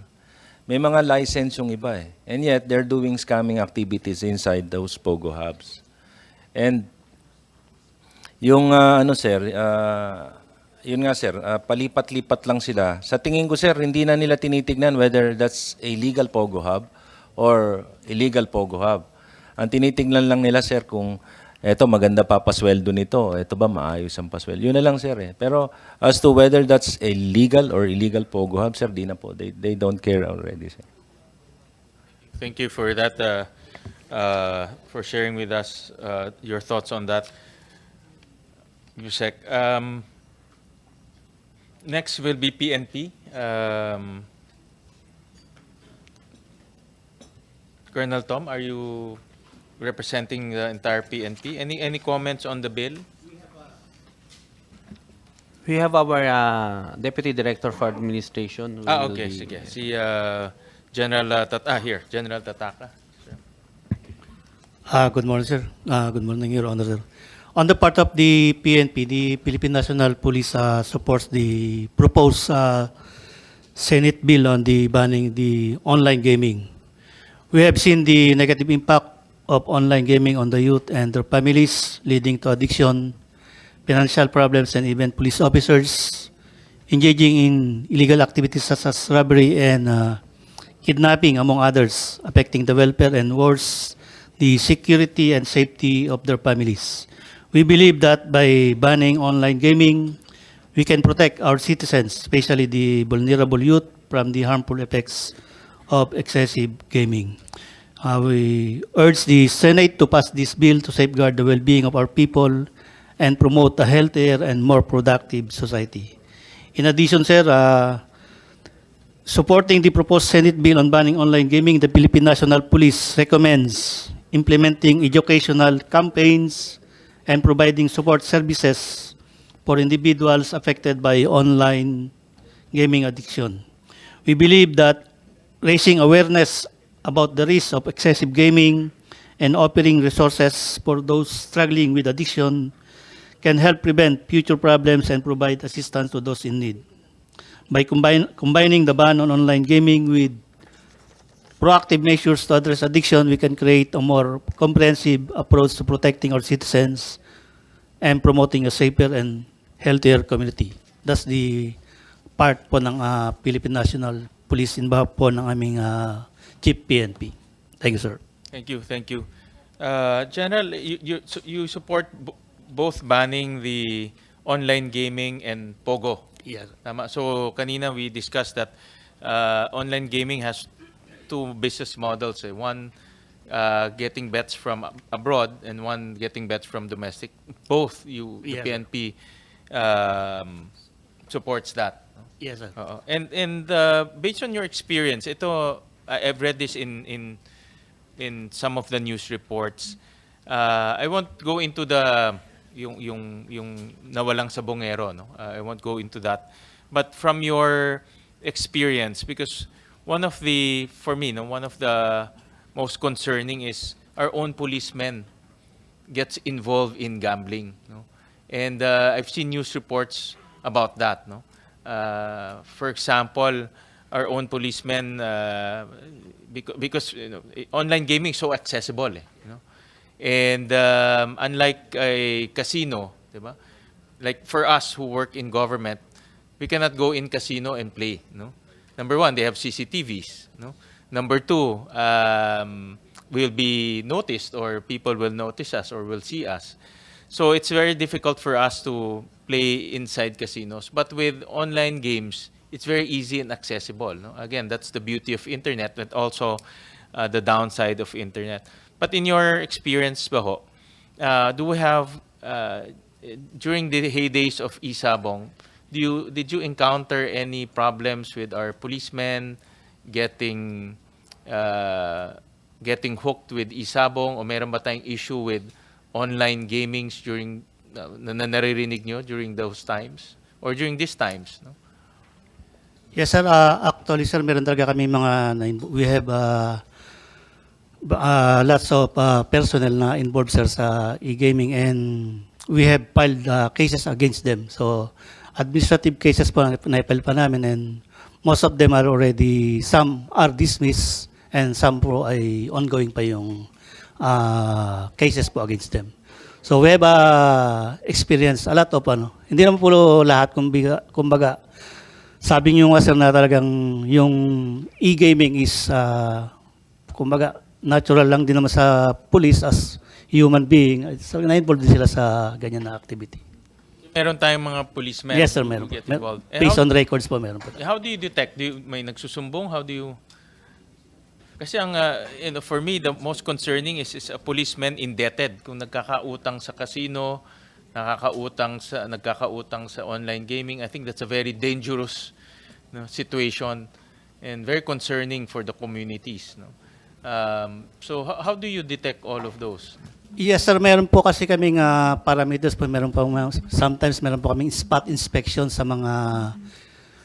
may mga license yung iba And yet, they're doing scamming activities inside those pogo hubs. And yung, sir, yun nga sir, palipat-lipat lang sila. Sa tingin ko sir, hindi na nila tinitignan whether that's a legal pogo hub or illegal pogo hub. Ang tinitignan lang nila sir kung eto maganda pa pasweldo nito, eto ba maayos ang pasweldo. Yun na lang sir Pero as to whether that's a legal or illegal pogo hub sir, di na po. They don't care already sir. Thank you for that, for sharing with us your thoughts on that, Yusek. Next will be PNP. Colonel Tom, are you representing the entire PNP? Any comments on the bill? We have our Deputy Director for Administration. who will Okay, be- sige. Si General here, General Tataka. Good morning, sir. Good morning, Your Honor, sir. On the part of the PNP, the Philippine National Police supports the proposed Senate bill on the banning the online gaming. We have seen the negative impact of online gaming on the youth and their families, leading to addiction, financial problems, and even police officers engaging in illegal activities such as robbery and kidnapping, among others, affecting the welfare and worse, the security and safety of their families. We believe that by banning online gaming, we can protect our citizens, especially the vulnerable youth, from the harmful effects of excessive gaming. We urge the Senate to pass this bill to safeguard the well-being of our people and promote a healthier and more productive society. In addition, sir, supporting the proposed Senate bill on banning online gaming, the Philippine National Police recommends implementing educational campaigns and providing support services for individuals affected by online gaming addiction. We believe that raising awareness about the risks of excessive gaming and offering resources for those struggling with addiction can help prevent future problems and provide assistance to those in need. By combining the ban on online gaming with proactive measures to address addiction, we can create a more comprehensive approach to protecting our citizens and promoting a safer and healthier community. That's the part po ng Philippine National Police in behalf po ng aming Chief PNP. Thank you, sir. Thank you. General, you support both banning the online gaming and POGO. Yes. Tama. So kanina we discussed that online gaming has two business models. One getting bets from abroad and one getting bets from domestic. Both the Yes. PNP supports that. Yes, sir. And based on your experience, I've read this in some of the news reports. I won't go into the yung nawalang sabongero, no? I won't go into that. But from your experience, because for me, no, one of the most concerning is our own policemen gets involved in gambling, no? And I've seen news reports about that, no? For example, our own policemen, because online gaming is so accessible, you know? And unlike a casino, diba? Like for us who work in government, we cannot go in casino and play, no? Number one, they have CCTVs, no? Number two, we'll be noticed, or people will notice us or will see us. So it's very difficult for us to play inside casinos. But with online games, it's very easy and accessible, no? Again, that's the beauty of internet, but also the downside of internet. But in your experience, Baho, do we have, during the heydays of E-Sabong, did you encounter any problems with our policemen getting hooked with E-Sabong, o meron ba tayong issue with online gamings during na naririnig nyo during those times or during these times, no? Yes, sir. Actually, sir, meron talaga kami we have lots of personnel na involved, sir, sa e-gaming, and we have filed cases against them. So, administrative cases po na-file pa namin, and most of them are already, some are dismissed, and some po ay ongoing pa yung cases po against them. So, we have experience, a lot of hindi naman po lahat, kumbaga, sabi niyo nga, sir, na talagang yung e-gaming is, kumbaga, natural lang din naman sa police as human being. So, na-involved din sila sa ganyan na activity. Meron tayong mga policemen Yes, sir, who meron. get involved. And Based on records po, meron po. how do you detect? May nagsusumbong? How do you... Kasi ang, for me, the most concerning is a policeman indebted. Kung nagkakautang sa casino, nagkakautang sa online gaming, I think that's a very dangerous, no, situation and very concerning for the communities, no? So how do you detect all of those? Yes, sir, meron po kasi kaming parameters po. Sometimes meron po kaming spot inspection sa mga,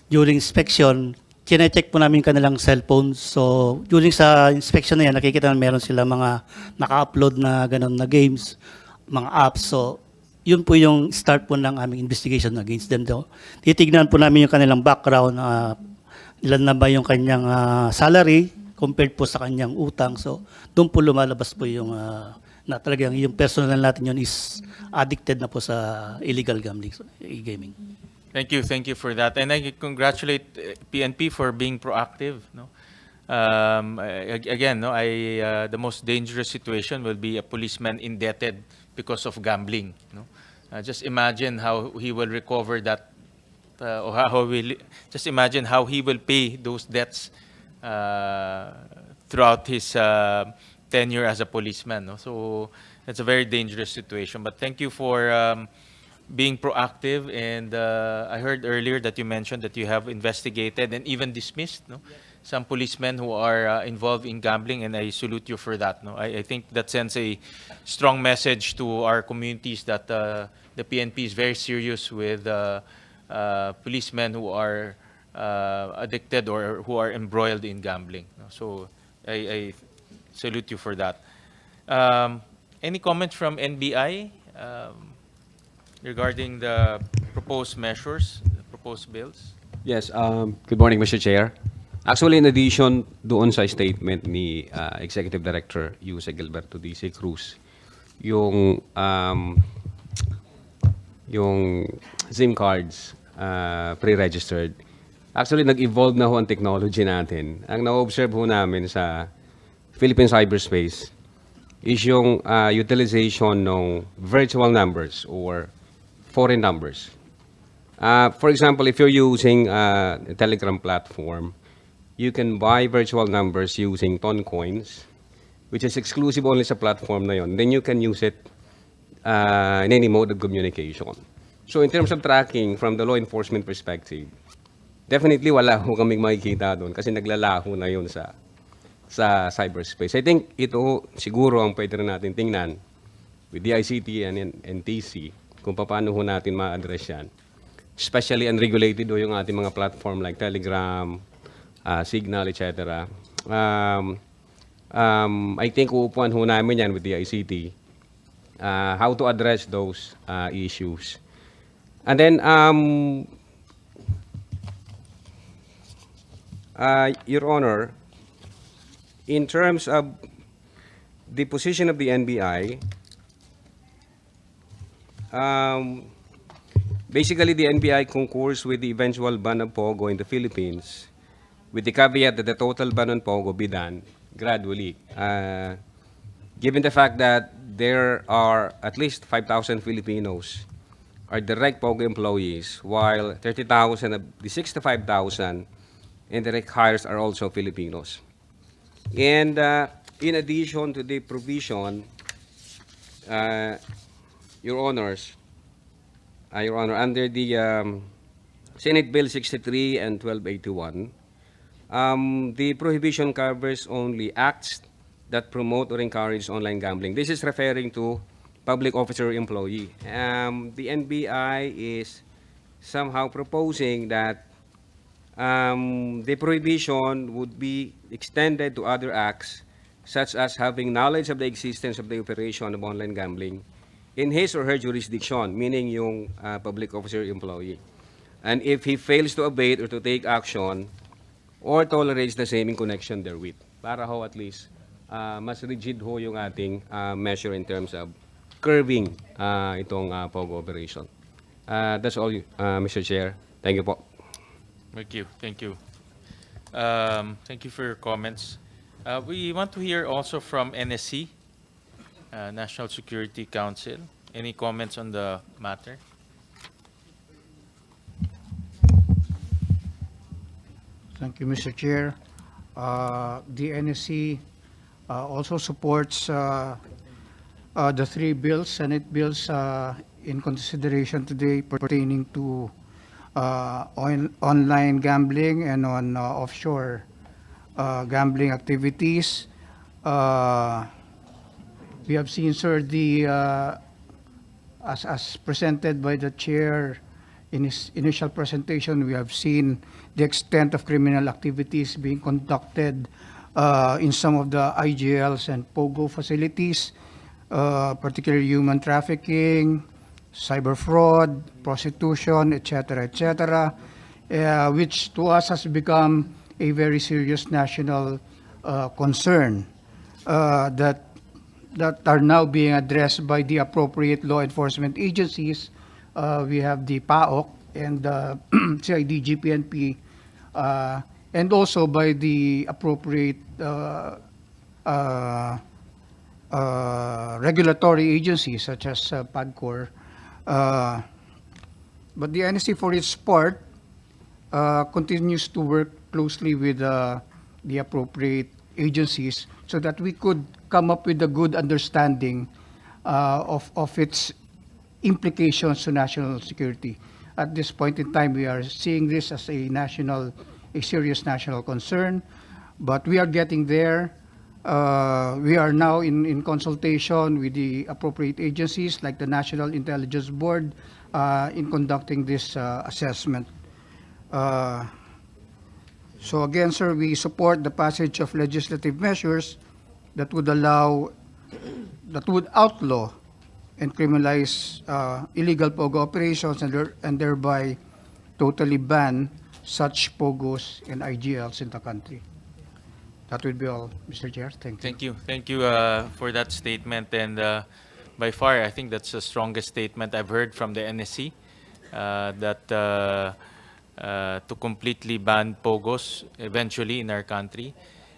during inspection, chine-check po namin kanilang cellphones. So, during sa inspection na yan, nakikita na meron sila mga naka-upload na ganun na games, mga apps. So, yun po yung start po ng aming investigation against them. Titignan po namin yung kanilang background, ilan na ba yung kanyang salary compared po sa kanyang utang. So, doon po lumalabas po yung na talagang yung personal natin yun is addicted na po sa illegal gambling, so, e-gaming. Thank you for that, and I congratulate PNP for being proactive, no? Again, no, the most dangerous situation will be a policeman indebted because of gambling, no? Just imagine how he will recover that, or just imagine how he will pay those debts throughout his tenure as a policeman, no? So it's a very dangerous situation. But thank you for being proactive, and I heard earlier that you mentioned that you have investigated and even dismissed, no, some policemen who are involved in gambling, and I salute you for that, no? I think that sends a strong message to our communities that the PNP is very serious with policemen who are addicted or who are embroiled in gambling, no? So I salute you for that. Any comments from NBI regarding the proposed measures, the proposed bills? Yes, good morning, Mr. Chair. Actually, in addition doon sa statement ni Executive Director Jose Gilberto DC Cruz, yung SIM cards pre-registered, actually nag-evolve na ho ang technology natin. Ang na-observe ho namin sa Philippine cyberspace is yung utilization ng virtual numbers or foreign numbers. For example, if you're using a Telegram platform, you can buy virtual numbers using ton coins, which is exclusive only sa platform na yon. Then you can use it in any mode of communication. So in terms of tracking from the law enforcement perspective, definitely wala ho kaming makikita doon kasi naglalaho na yun sa cyberspace. I think ito siguro ang pwede rin natin tingnan with the ICT and NTC kung paano ho natin ma-address yan. Especially unregulated ho yung ating mga platform like Telegram, Signal, etc. I think uupuan ho namin yan with the ICT, how to address those issues. And then, Your Honor, in terms of the position of the NBI, basically the NBI concurs with the eventual ban of POGO in the Philippines, with the caveat that the total ban on POGO be done gradually. Given the fact that there are at least 5,000 Filipinos are direct POGO employees, while 30,000 of the 65,000 indirect hires are also Filipinos. And in addition to the provision, Your Honor, under the Senate Bill 63 and 1281, the prohibition covers only acts that promote or encourage online gambling. This is referring to public officer or employee. The NBI is somehow proposing that the prohibition would be extended to other acts, such as having knowledge of the existence of the operation of online gambling in his or her jurisdiction, meaning yung public officer employee. And if he fails to abate or to take action or tolerates the same in connection therewith, para ho at least mas rigid ho yung ating measure in terms of curbing itong POGO operation. That's all, Mr. Chair. Thank you po. Thank you. Thank you. Thank you for your comments. We want to hear also from NSC, National Security Council. Any comments on the matter? Thank you, Mr. Chair. The NSC also supports the three bills, Senate bills in consideration today pertaining to online gambling and on offshore gambling activities. We have seen, sir, as presented by the chair in his initial presentation, we have seen the extent of criminal activities being conducted in some of the IGLs and POGO facilities, particularly human trafficking, cyber fraud, prostitution, etc., which to us has become a very serious national concern that are now being addressed by the appropriate law enforcement agencies. We have the PAOK and the CID, GPNP, and also by the appropriate regulatory agencies such as PAGCOR. But the NSC, for its part, continues to work closely with the appropriate agencies so that we could come up with a good understanding of its implications to national security. At this point in time, we are seeing this as a serious national concern, but we are getting there. We are now in consultation with the appropriate agencies like the National Intelligence Board in conducting this assessment. So again, sir, we support the passage of legislative measures that would outlaw and criminalize illegal POGO operations and thereby totally ban such POGOs and IGLs in the country. That would be all, Mr. Chair. Thank you. Thank you. Thank you for that statement. And by far, I think that's the strongest statement I've heard from the NSC, that to completely ban POGOs eventually in our country.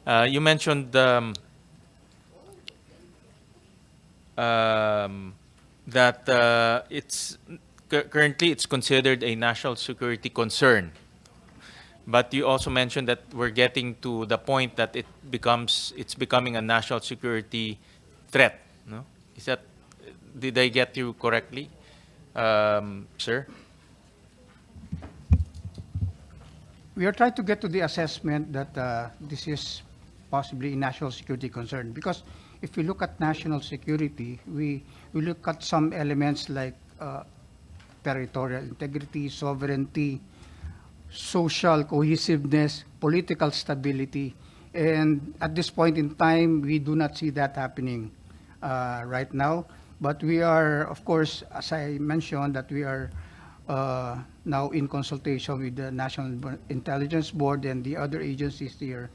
You mentioned that currently it's considered a national security concern. But you also mentioned that we're getting to the point that it's becoming a national security threat. No? Did I get you correctly, sir? We are trying to get to the assessment that this is possibly a national security concern because if we look at national security, we look at some elements like territorial integrity, sovereignty, social cohesiveness, political stability. And at this point in time, we do not see that happening right now. But we are, of course, as I mentioned, that we are now in consultation with the National Intelligence Board and the other agencies here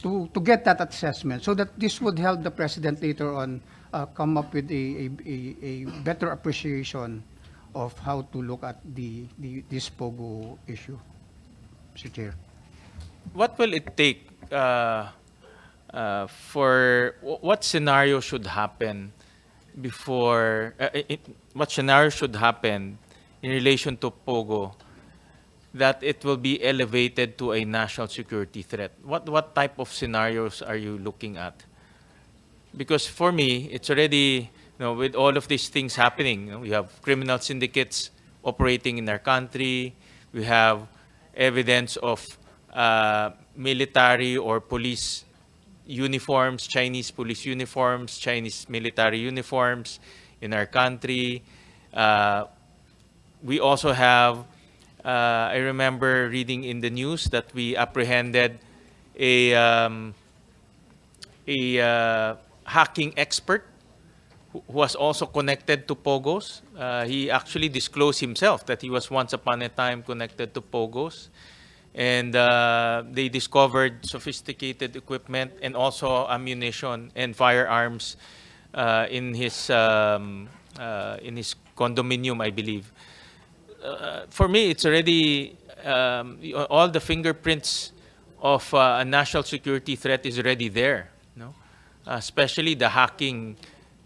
to get that assessment, so that this would help the President later on come up with a better appreciation of how to look at this POGO issue, Mr. Chair. What will it take what scenario should happen before what scenario should happen in relation to POGO that it will be elevated to a national security threat? What type of scenarios are you looking at? Because for me, it's already, with all of these things happening, we have criminal syndicates operating in our country, we have evidence of military or police uniforms, Chinese police uniforms, Chinese military uniforms in our country. We also have, I remember reading in the news that we apprehended a hacking expert who was also connected to POGOs. He actually disclosed himself that he was once upon a time connected to POGOs. And they discovered sophisticated equipment and also ammunition and firearms in his condominium, I believe. For me, it's already all the fingerprints of a national security threat is already there. Especially the hacking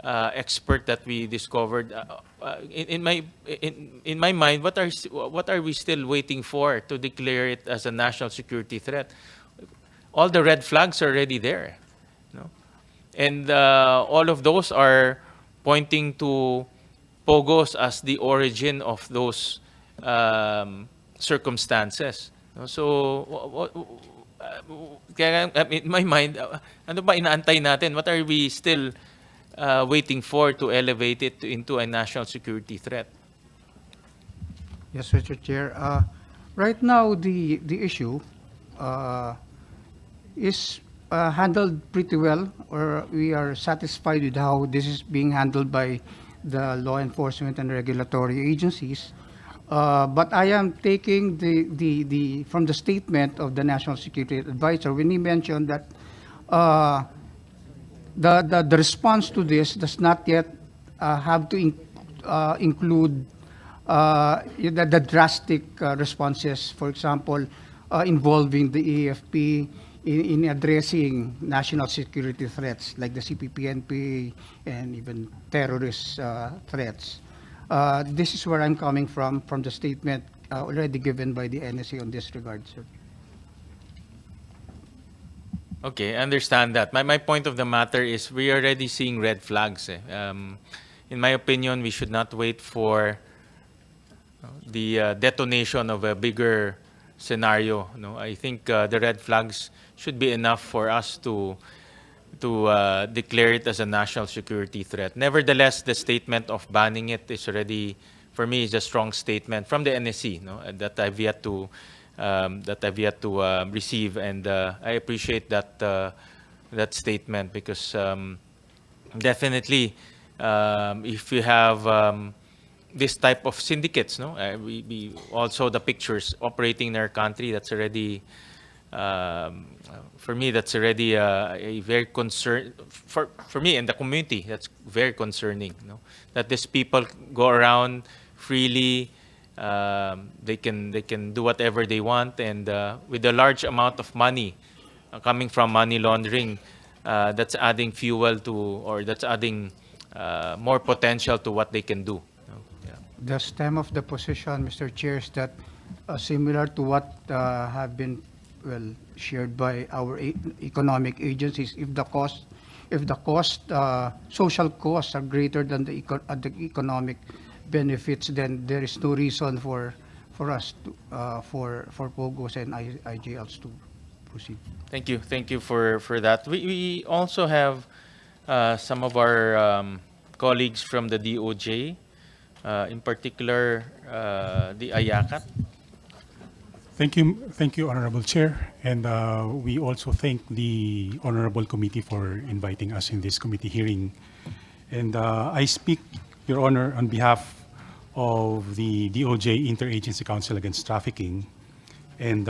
expert that we discovered. In my mind, what are we still waiting for to declare it as a national security threat? All the red flags are already there, and all of those are pointing to POGOs as the origin of those circumstances. So, kaya in my mind, ano ba inaantay natin? What are we still waiting for to elevate it into a national security threat? Yes, Mr. Chair. Right now, the issue is handled pretty well, or we are satisfied with how this is being handled by the law enforcement and regulatory agencies. But I am taking from the statement of the National Security Advisor when he mentioned that the response to this does not yet have to include the drastic responses, for example, involving the AFP in addressing national security threats like the CPP-NPA and even terrorist threats. This is where I'm coming from the statement already given by the NSC on this regard, sir. Okay, I understand that. My point of the matter is we are already seeing red flags. In my opinion, we should not wait for the detonation of a bigger scenario. I think the red flags should be enough for us to declare it as a national security threat. Nevertheless, the statement of banning it is already, for me, is a strong statement from the NSC that I've yet to receive, and I appreciate that statement because definitely if you have this type of syndicates, we also the pictures operating in our country, that's already for me, that's already a very concern for me and the community. That's very concerning. That these people go around freely, they can do whatever they want, and with a large amount of money coming from money laundering, that's adding fuel to, or that's adding more potential to what they can do. The stem of the position, Mr. Chair, is that similar to what have been shared by our economic agencies. If the social costs are greater than the economic benefits, then there is no reason for us to, for POGOs and IGLs to proceed. Thank you. Thank you for that. We also have some of our colleagues from the DOJ, in particular the IACAT. Thank you, Honorable Chair, and we also thank the Honorable Committee for inviting us in this committee hearing. And I speak, Your Honor, on behalf of the DOJ Interagency Council Against Trafficking, and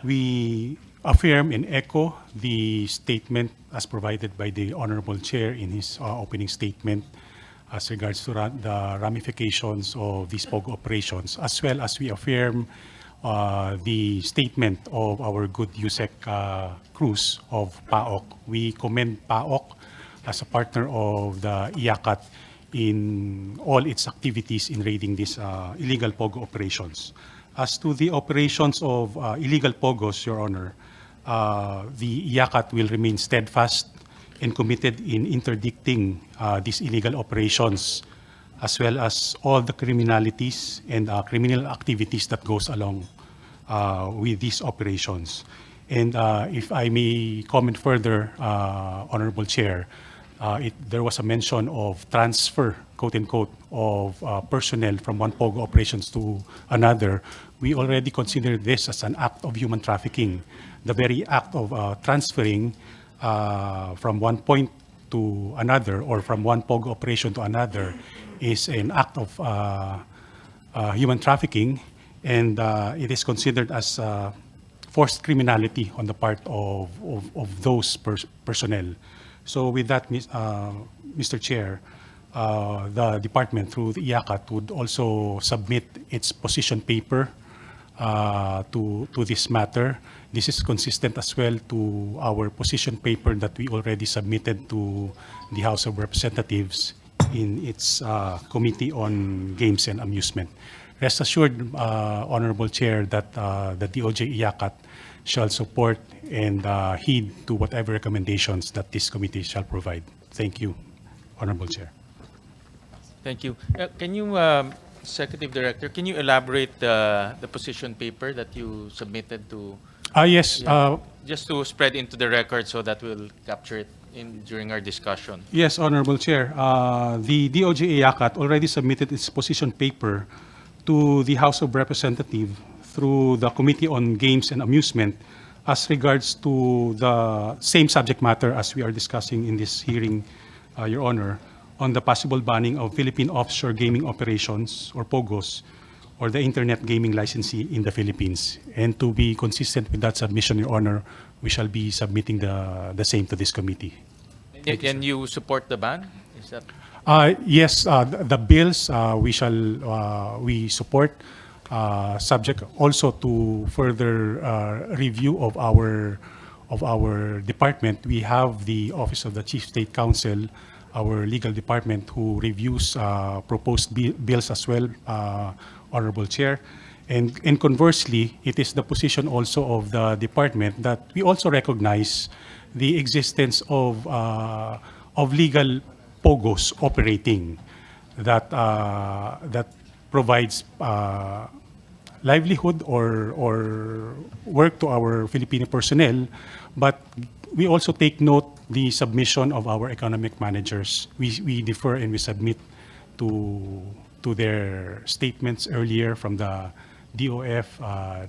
we affirm and echo the statement as provided by the Honorable Chair in his opening statement as regards to the ramifications of these POGO operations, as well as we affirm the statement of our good USEC Cruz of PAOC. We commend PAOC as a partner of the IACAT in all its activities in raiding these illegal POGO operations. As to the operations of illegal POGOs, Your Honor, the IACAT will remain steadfast and committed in interdicting these illegal operations, as well as all the criminalities and criminal activities that goes along with these operations. And if I may comment further, Honorable Chair, there was a mention of transfer, quote unquote, of personnel from one POGO operations to another. We already consider this as an act of human trafficking. The very act of transferring from one point to another, or from one POGO operation to another, is an act of human trafficking, and it is considered as forced criminality on the part of those personnel. So with that, Mr. Chair, the department through the IACAT would also submit its position paper to this matter. This is consistent as well to our position paper that we already submitted to the House of Representatives in its Committee on Games and Amusement. Rest assured, Honorable Chair, that the DOJ IACAT shall support and heed to whatever recommendations that this committee shall provide. Thank you, Honorable Chair. Thank you. Can you, Executive Director, can you elaborate the position paper that you submitted to? Yes. Just to spread into the record so that we'll capture it during our discussion. Yes, Honorable Chair. The DOJ IACAT already submitted its position paper to the House of Representatives through the Committee on Games and Amusement as regards to the same subject matter as we are discussing in this hearing, Your Honor, on the possible banning of Philippine offshore gaming operations, or POGOs, or the internet gaming licensee in the Philippines. And to be consistent with that submission, Your Honor, we shall be submitting the same to this committee. Can you support the ban? Is that? Yes, the bills we support, subject also to further review of our department. We have the Office of the Chief State Counsel, our legal department, who reviews proposed bills as well, Honorable Chair. And conversely, it is the position also of the department that we also recognize the existence of legal POGOs operating that provides livelihood or work to our Filipino personnel, but we also take note the submission of our economic managers. We defer and we submit to their statements earlier from the DOF,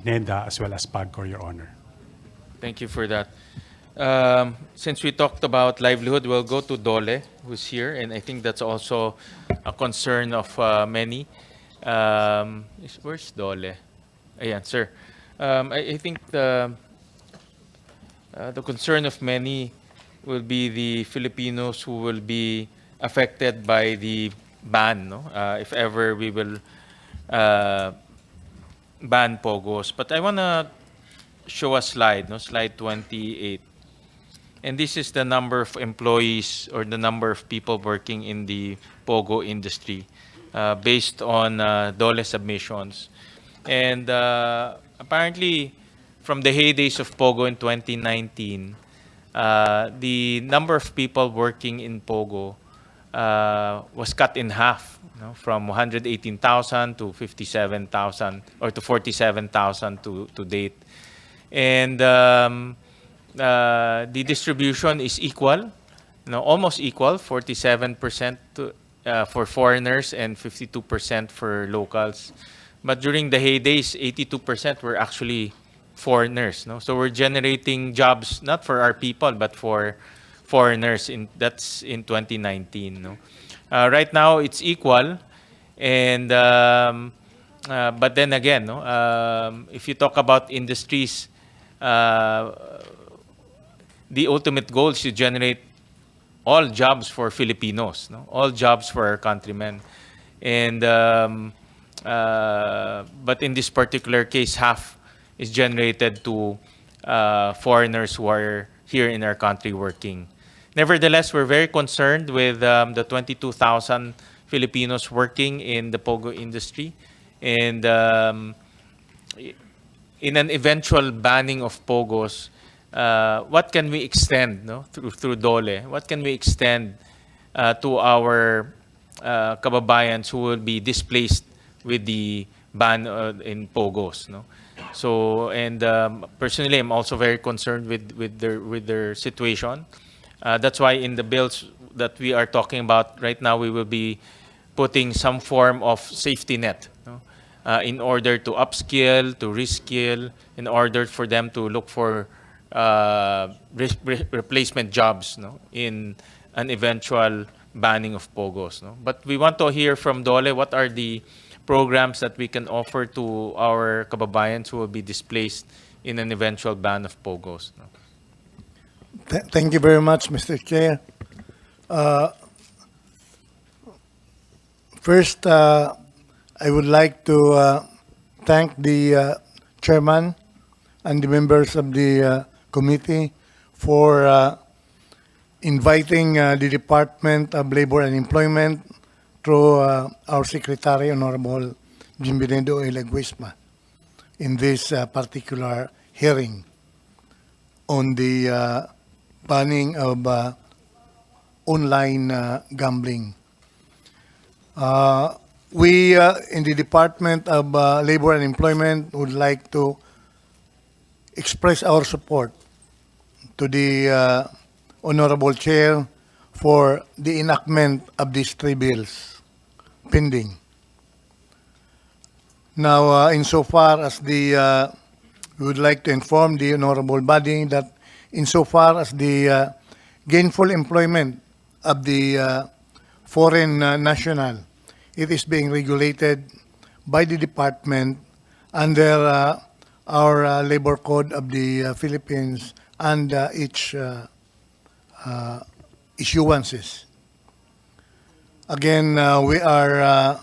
NEDA, as well as PAGCOR, Your Honor. Thank you for that. Since we talked about livelihood, we'll go to Dole, who's here, and I think that's also a concern of many. Where's Dole? Ayan, sir. I think the concern of many will be the Filipinos who will be affected by the ban, no? If ever we will ban POGOs. But I want to show a slide, no? Slide 28. And this is the number of employees or the number of people working in the POGO industry based on DOLE submissions. And apparently, from the heydays of POGO in 2019, the number of people working in POGO was cut in half, from 118,000 to 57,000 or to 47,000 to date. And the distribution is equal, almost equal, 47% for foreigners and 52% for locals. But during the heydays, 82% were actually foreigners. So we're generating jobs not for our people but for foreigners. That's in 2019. Right now it's equal, and but then again, if you talk about industries, the ultimate goal is to generate all jobs for Filipinos, all jobs for our countrymen. And but in this particular case, half is generated to foreigners who are here in our country working. Nevertheless, we're very concerned with the 22,000 Filipinos working in the POGO industry. And in an eventual banning of POGOs, what can we extend through DOLE? What can we extend to our kababayans who will be displaced with the ban in POGOs? So, and personally, I'm also very concerned with their situation. That's why in the bills that we are talking about right now, we will be putting some form of safety net in order to upskill, to reskill, in order for them to look for replacement jobs in an eventual banning of POGOs. But we want to hear from DOLE what are the programs that we can offer to our kababayans who will be displaced in an eventual ban of POGOs. Thank you very much, Mr. Chair. First, I would like to thank the chairman and the members of the committee for inviting the Department of Labor and Employment through our Secretary, Honorable Bienvenido Leguisma, in this particular hearing on the banning of online gambling. We in the Department of Labor and Employment would like to express our support to the Honorable Chair for the enactment of these three bills pending. Now, insofar as we would like to inform the Honorable Body that insofar as the gainful employment of the foreign national, it is being regulated by the department under our labor code of the Philippines and its issuances. Again, we are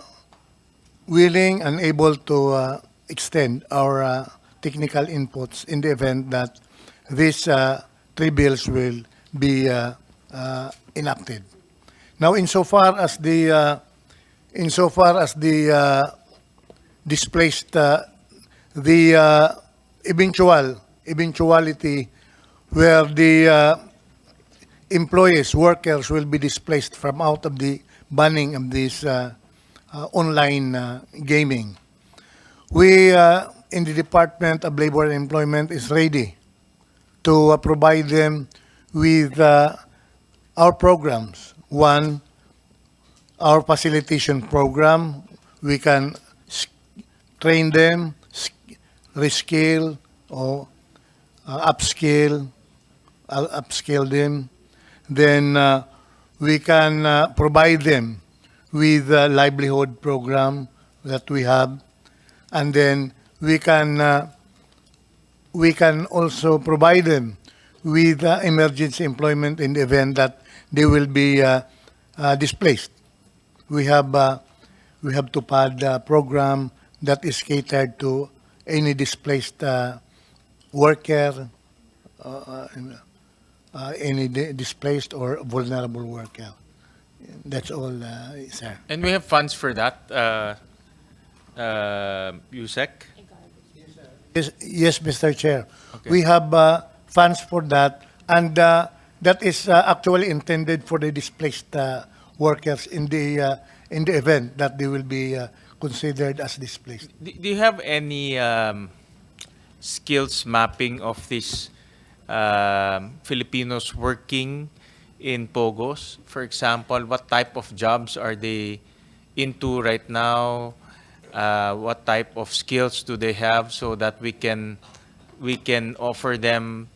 willing and able to extend our technical inputs in the event that these three bills will be enacted. Now, insofar as the displaced, the eventuality where the employees, workers will be displaced from out of the banning of this online gaming. We in the Department of Labor and Employment is ready to provide them with our programs. One, our facilitation program. We can train them, reskill or upskill them. Then we can provide them with a livelihood program that we have, and then we can also provide them with emergency employment in the event that they will be displaced. We have TUPAD program that is catered to any displaced worker, any displaced or vulnerable worker. That's all, sir. And we have funds for that, USEC? Yes, Mr. Chair. Okay. We have funds for that, and that is actually intended for the displaced workers in the event that they will be considered as displaced. Do you have any skills mapping of these Filipinos working in POGOs? For example, what type of jobs are they into right now? What type of skills do they have, so that we can offer them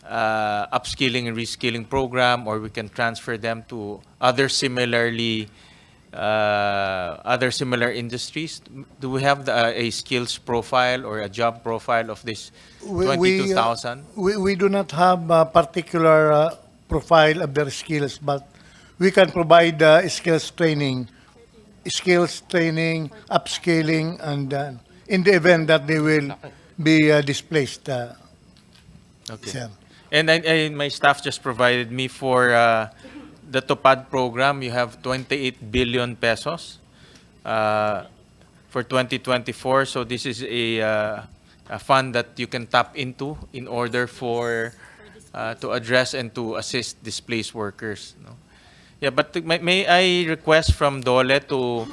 upskilling and reskilling program, or we can transfer them to other similar industries? Do we have a skills profile or a job profile of this 22,000? We do not have a particular profile of their skills, but we can provide skills training, upscaling, and in the event that they will be displaced. Okay. Sir. And my staff just provided me for the TOPAD program. You have 28 billion pesos for 2024. So this is a fund that you can tap into in order for to address and to assist displaced workers. No? Yeah, but may I request from DOLE to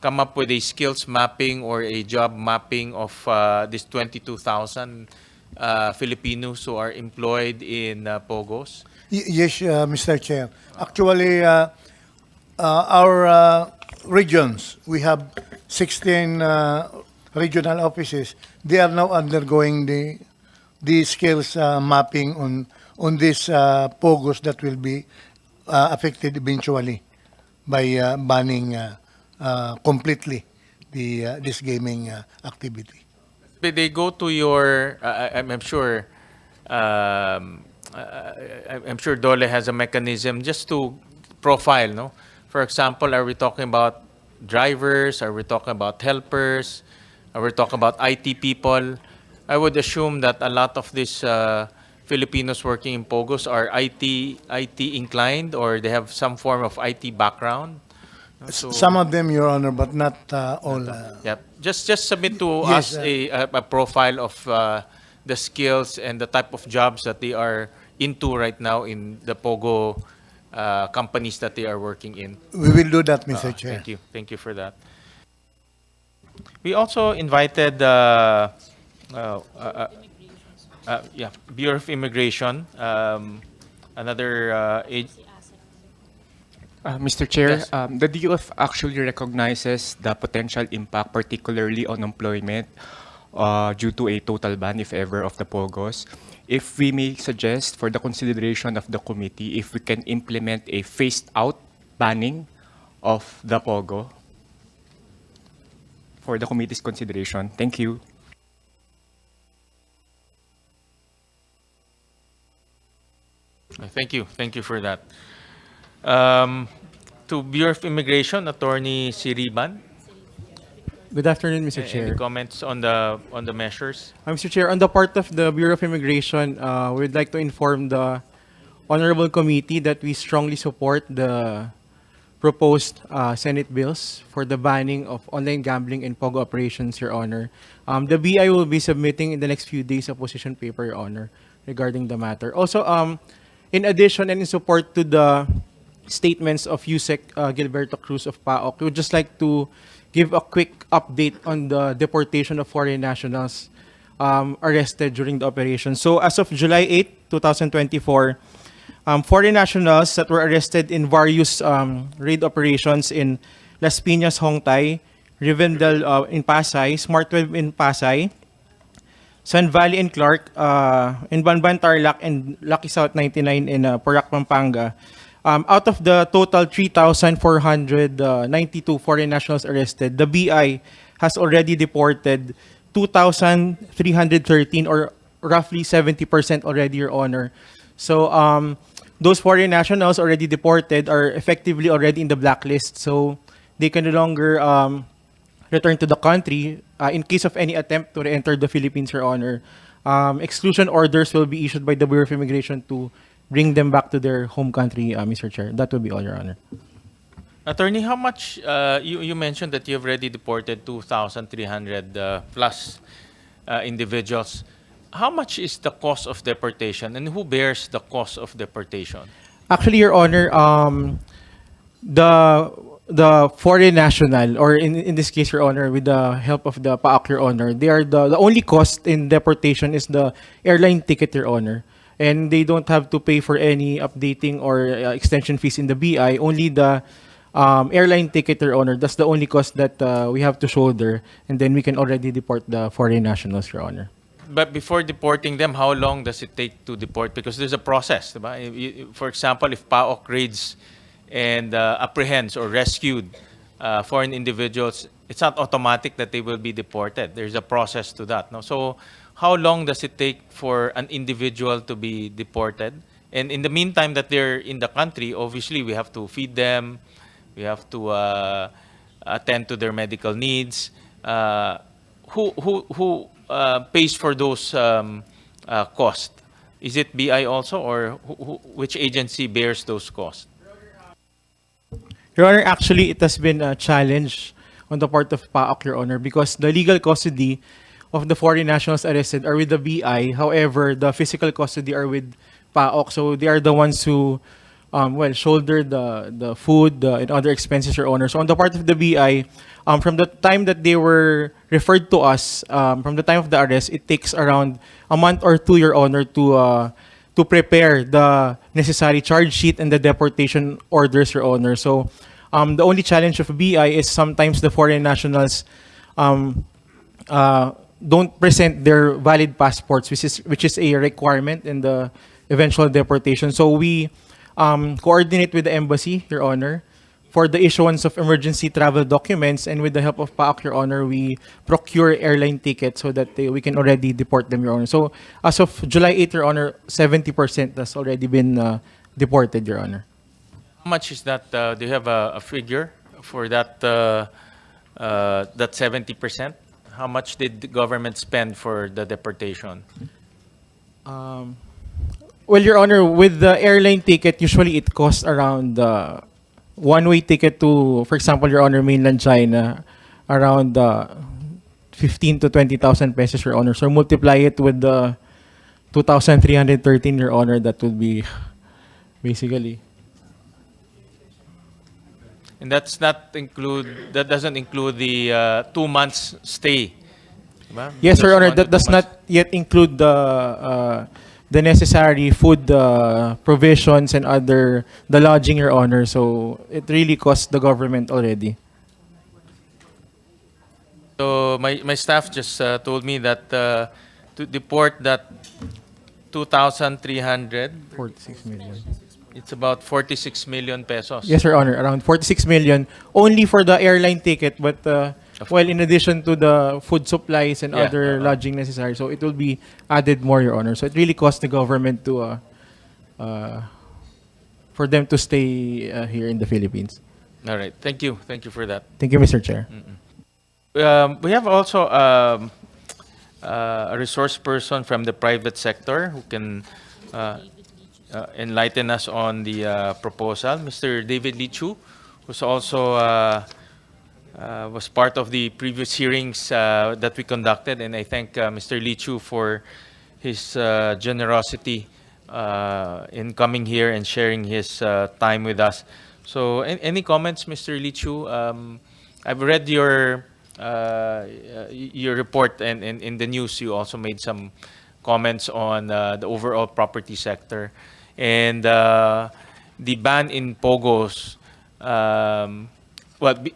come up with a skills mapping or a job mapping of this 22,000 Filipinos who are employed in POGOs? Yes, Mr. Chair. Actually, our regions, we have 16 regional offices. They are now undergoing the skills mapping on these POGOs that will be affected eventually by banning completely this gaming activity. They go to your. I'm sure. I'm sure DOLE has a mechanism just to profile. No, for example, are we talking about drivers? Are we talking about helpers? Are we talking about IT people? I would assume that a lot of these Filipinos working in POGOs are IT inclined, or they have some form of IT background. So, Some of them, Your Honor, but not all. Yep. Just submit to Yes, us a profile of the skills and the type of jobs that they are into right now in the POGO companies that they are working in. We will do that, Mr. Chair. Thank you. Thank you for that. We also invited Bureau of Immigration, another Mr. Chair, Yes. the DOF actually recognizes the potential impact, particularly on employment, due to a total ban, if ever, of the POGOs. If we may suggest for the consideration of the committee, if we can implement a phased-out banning of the POGO for the committee's consideration. Thank you. Thank you. Thank you for that. To Bureau of Immigration, Attorney Siriban. Good afternoon, Mr. Any Chair. comments on the measures? Mr. Chair, on the part of the Bureau of Immigration, we would like to inform the Honorable Committee that we strongly support the proposed Senate bills for the banning of online gambling and POGO operations, Your Honor. The BI will be submitting in the next few days a position paper, Your Honor, regarding the matter. Also, in addition and in support to the statements of Yusek Gilberto Cruz of PAOK, we would just like to give a quick update on the deportation of foreign nationals arrested during the operation. So as of July 8, 2024, foreign nationals that were arrested in various raid operations in Las Piñas, Hongtay, Rivendell in Pasay, Smart 12 in Pasay, San Valley and Clark, in Banban, Tarlac, and Lucky South 99 in Porac, Pampanga. Out of the total 3,492 foreign nationals arrested, the BI has already deported 2,313, or roughly 70% already, Your Honor. So those foreign nationals already deported are effectively already in the blacklist, so they can no longer return to the country in case of any attempt to re-enter the Philippines, Your Honor. Exclusion orders will be issued by the Bureau of Immigration to bring them back to their home country, Mr. Chair. That will be all, Your Honor. Attorney, how much, you mentioned that you've already deported 2,300 plus individuals. How much is the cost of deportation, and who bears the cost of deportation? Actually, Your Honor, the the foreign national, or in this case, Your Honor, with the help of the PAOK, Your Honor, they are the only cost in deportation is the airline ticket, Your Honor. And they don't have to pay for any updating or extension fees in the BI, only the airline ticket, Your Honor. That's the only cost that we have to shoulder, and then we can already deport the foreign nationals, Your Honor. But before deporting them, how long does it take to deport? Because there's a process, diba? For example, if PAOK raids and apprehends or rescued foreign individuals, it's not automatic that they will be deported. There's a process to that. No? So how long does it take for an individual to be deported? And in the meantime that they're in the country, obviously we have to feed them, we have to attend to their medical needs. Who pays for those costs? Is it BI also, or which agency bears those costs? Your Honor, actually, it has been a challenge on the part of PAOK, Your Honor, because the legal custody of the foreign nationals arrested are with the BI. However, the physical custody are with PAOK. So they are the ones who, shoulder the food and other expenses, Your Honor. So on the part of the BI, from the time that they were referred to us, from the time of the arrest, it takes around a month or two, Your Honor, to prepare the necessary charge sheet and the deportation orders, Your Honor. So the only challenge of BI is sometimes the foreign nationals don't present their valid passports, which is a requirement in the eventual deportation. So we coordinate with the embassy, Your Honor, for the issuance of emergency travel documents, and with the help of PAOK, Your Honor, we procure airline tickets so that we can already deport them, Your Honor. So as of July 8, Your Honor, 70% has already been deported, Your Honor. How much is that? Do you have a figure for that? That 70%. How much did the government spend for the deportation? Well, Your Honor, with the airline ticket, usually it costs around one-way ticket to, for example, Your Honor, mainland China, around 15 to 20,000 pesos, Your Honor. So multiply it with the 2,313, Your Honor, that would be basically. And that doesn't include the 2 months stay. Diba? Yes, Your Just Honor, 1 to that does 2 months. not yet include the necessary food provisions and the lodging, Your Honor. So it really costs the government already. So my staff just told me that to deport that 2,300, 46 million. it's about 46 million pesos. Yes, Your Honor, around 46 million only for the airline ticket, but in addition to the food supplies and Yeah, other lodging necessary, so it will be added more, Your Honor. So it really costs the government to for them to stay here in the Philippines. All right. Thank you. Thank you for that. Thank you, Mr. Chair. We have also a resource person from the private sector who can enlighten us on the proposal. Mr. David Lichu, who's also was part of the previous hearings that we conducted, and I thank Mr. Lichu for his generosity in coming here and sharing his time with us. So, any comments, Mr. Lichu? I've read your report, and in the news you also made some comments on the overall property sector and the ban in POGOs.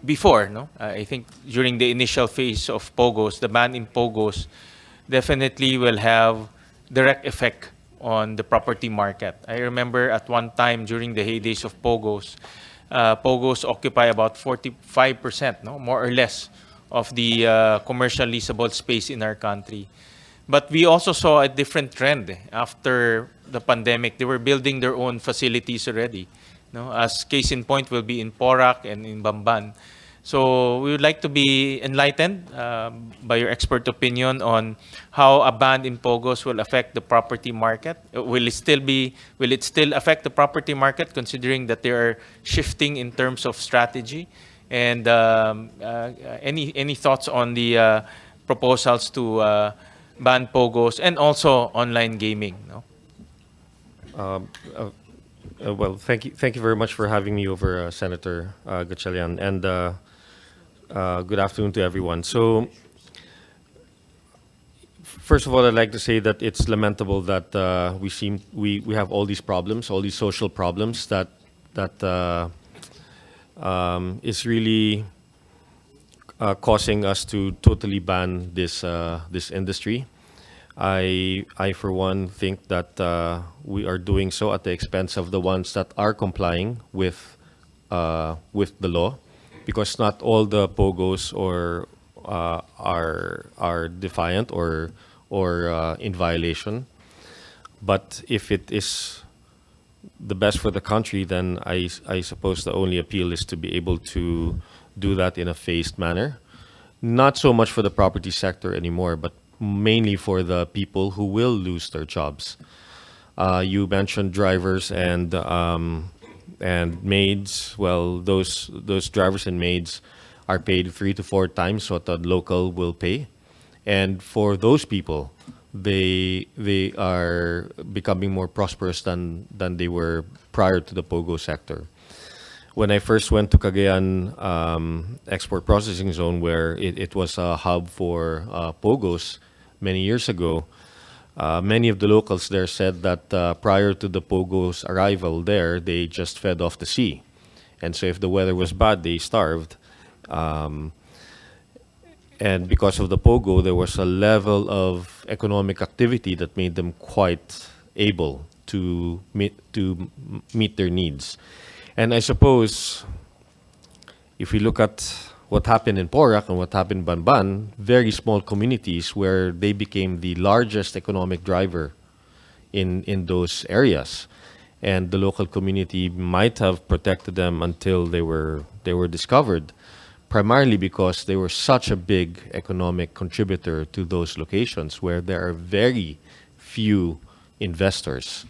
Before, no? I think during the initial phase of POGOs, the ban in POGOs definitely will have direct effect on the property market. I remember at one time during the heydays of POGOs, POGOs occupy about 45%, no, more or less, of the commercial leasable space in our country. But we also saw a different trend after the pandemic. They were building their own facilities already. No, as case in point will be in Porac and in Bamban. So we would like to be enlightened by your expert opinion on how a ban in POGOs will affect the property market. Will it still affect the property market, considering that they are shifting in terms of strategy? And any thoughts on the proposals to ban POGOs and also online gaming? No? Well, thank you very much for having me over, Senator Gatchalian, and good afternoon to everyone. So, first of all, I'd like to say that it's lamentable that we have all these problems, all these social problems that is really causing us to totally ban this industry. I for one think that we are doing so at the expense of the ones that are complying with the law, because not all the POGOs are defiant or in violation. But if it is the best for the country, then I suppose the only appeal is to be able to do that in a phased manner. Not so much for the property sector anymore, but mainly for the people who will lose their jobs. You mentioned drivers and maids. Well, those drivers and maids are paid 3 to 4 times what the local will pay, and for those people, they are becoming more prosperous than they were prior to the POGO sector. When I first went to Cagayan Export Processing Zone, where it was a hub for POGOs many years ago, many of the locals there said that prior to the POGO's arrival there, they just fed off the sea. And so if the weather was bad, they starved. And because of the POGO, there was a level of economic activity that made them quite able to meet their needs. And I suppose if we look at what happened in Porac and what happened in Banban, very small communities where they became the largest economic driver in those areas. And the local community might have protected them until they were discovered, primarily because they were such a big economic contributor to those locations where there are very few investors.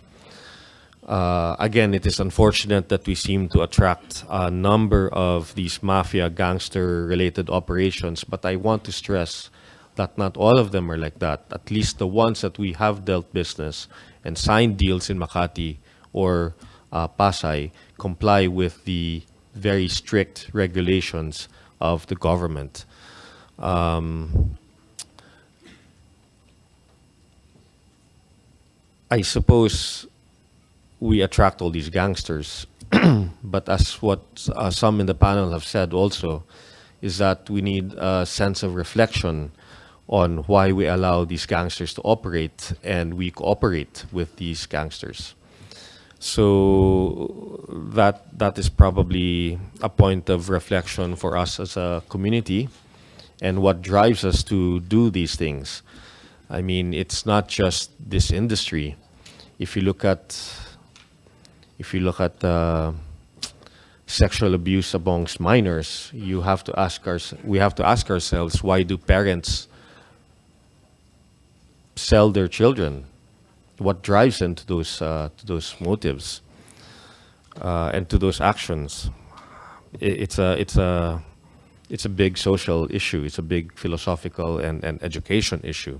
Again, it is unfortunate that we seem to attract a number of these mafia gangster-related operations, but I want to stress that not all of them are like that. At least the ones that we have dealt business and signed deals in Makati or Pasay comply with the very strict regulations of the government. I suppose we attract all these gangsters, but as what some in the panel have said also, is that we need a sense of reflection on why we allow these gangsters to operate, and we cooperate with these gangsters. So that is probably a point of reflection for us as a community, and what drives us to do these things. I mean, it's not just this industry. If you look at sexual abuse amongst minors, we have to ask ourselves, why do parents sell their children? What drives them to those motives and to those actions? It's a big social issue. It's a big philosophical and education issue.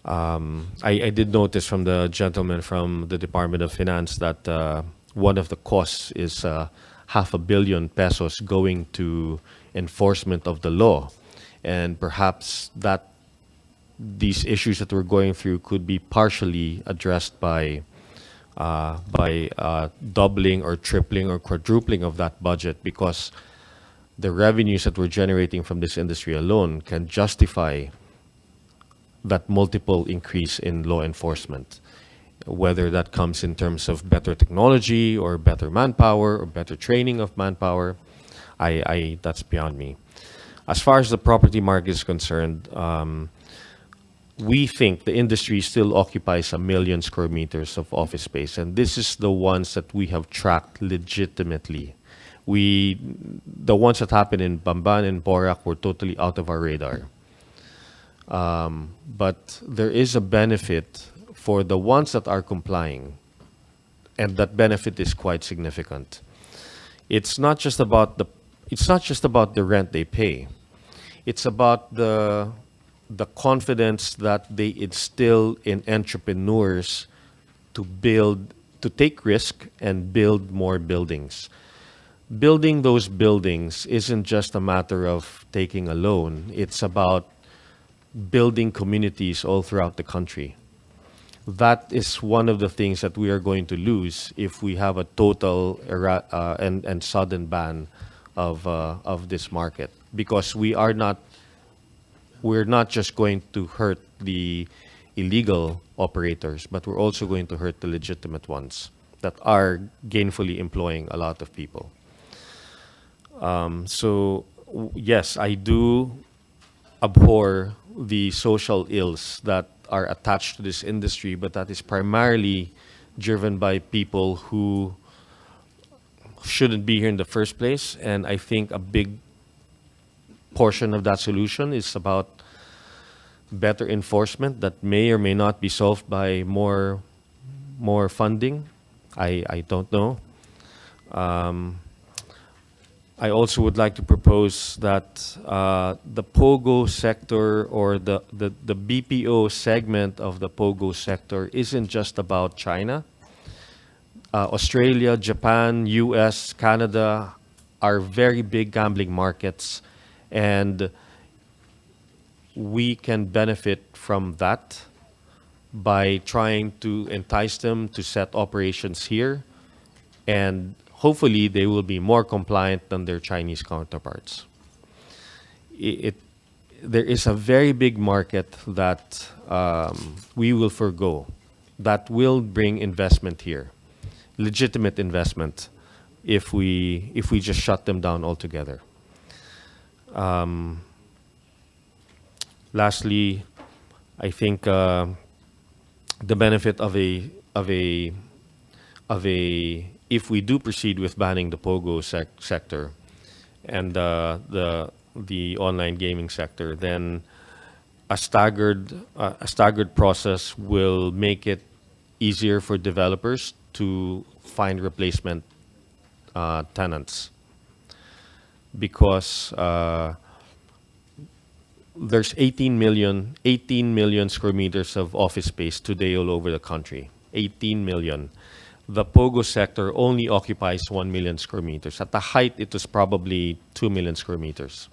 I did notice from the gentleman from the Department of Finance that one of the costs is 500 million pesos going to enforcement of the law, and perhaps that these issues that we're going through could be partially addressed by doubling or tripling or quadrupling of that budget, because the revenues that we're generating from this industry alone can justify that multiple increase in law enforcement, whether that comes in terms of better technology or better manpower or better training of manpower. That's beyond me. As far as the property market is concerned, we think the industry still occupies 1 million square meters of office space, and this is the ones that we have tracked legitimately. The ones that happened in Bamban and Porac were totally out of our radar. But there is a benefit for the ones that are complying, and that benefit is quite significant. It's not just about the rent they pay. It's about the confidence that they instill in entrepreneurs to build to take risk and build more buildings. Building those buildings isn't just a matter of taking a loan. It's about building communities all throughout the country. That is one of the things that we are going to lose if we have a total and sudden ban of this market, because we're not just going to hurt the illegal operators, but we're also going to hurt the legitimate ones that are gainfully employing a lot of people. Yes, I do abhor the social ills that are attached to this industry, but that is primarily driven by people who shouldn't be here in the first place. And I think a big portion of that solution is about better enforcement that may or may not be solved by more funding. I don't know. I also would like to propose that the POGO sector, or the BPO segment of the POGO sector, isn't just about China. Australia, Japan, US, Canada are very big gambling markets, and we can benefit from that by trying to entice them to set operations here, and hopefully they will be more compliant than their Chinese counterparts. There is a very big market that we will forgo that will bring investment here, legitimate investment, if we just shut them down altogether. Lastly, I think the benefit of if we do proceed with banning the POGO sector and the online gaming sector, then a staggered process will make it easier for developers to find replacement tenants, because there's 18 million square meters of office space today all over the country. 18 million. The POGO sector only occupies 1 million square meters. At the height, it was probably 2 million square meters.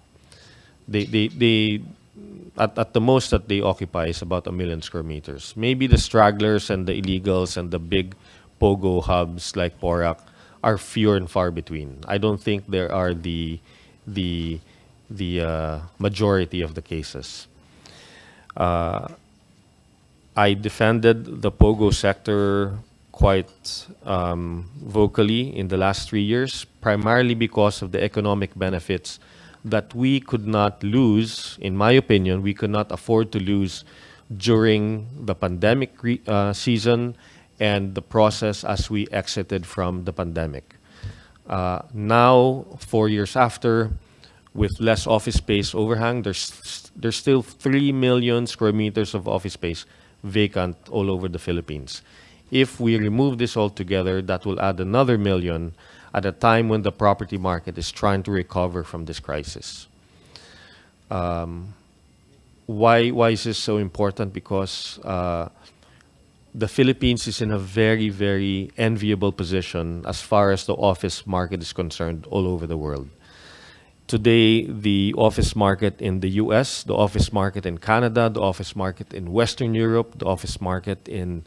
At the most that they occupy is about 1 million square meters. Maybe the stragglers and the illegals and the big POGO hubs like Porac are fewer and far between. I don't think there are the majority of the cases. I defended the POGO sector quite vocally in the last 3 years, primarily because of the economic benefits that we could not lose. In my opinion, we could not afford to lose during the pandemic season and the process as we exited from the pandemic. Now, 4 years after, with less office space overhang, there's still 3 million square meters of office space vacant all over the Philippines. If we remove this altogether, that will add another million at a time when the property market is trying to recover from this crisis. Why is this so important? Because the Philippines is in a very, very enviable position as far as the office market is concerned all over the world. Today, the office market in the US, the office market in Canada, the office market in Western Europe, the office market in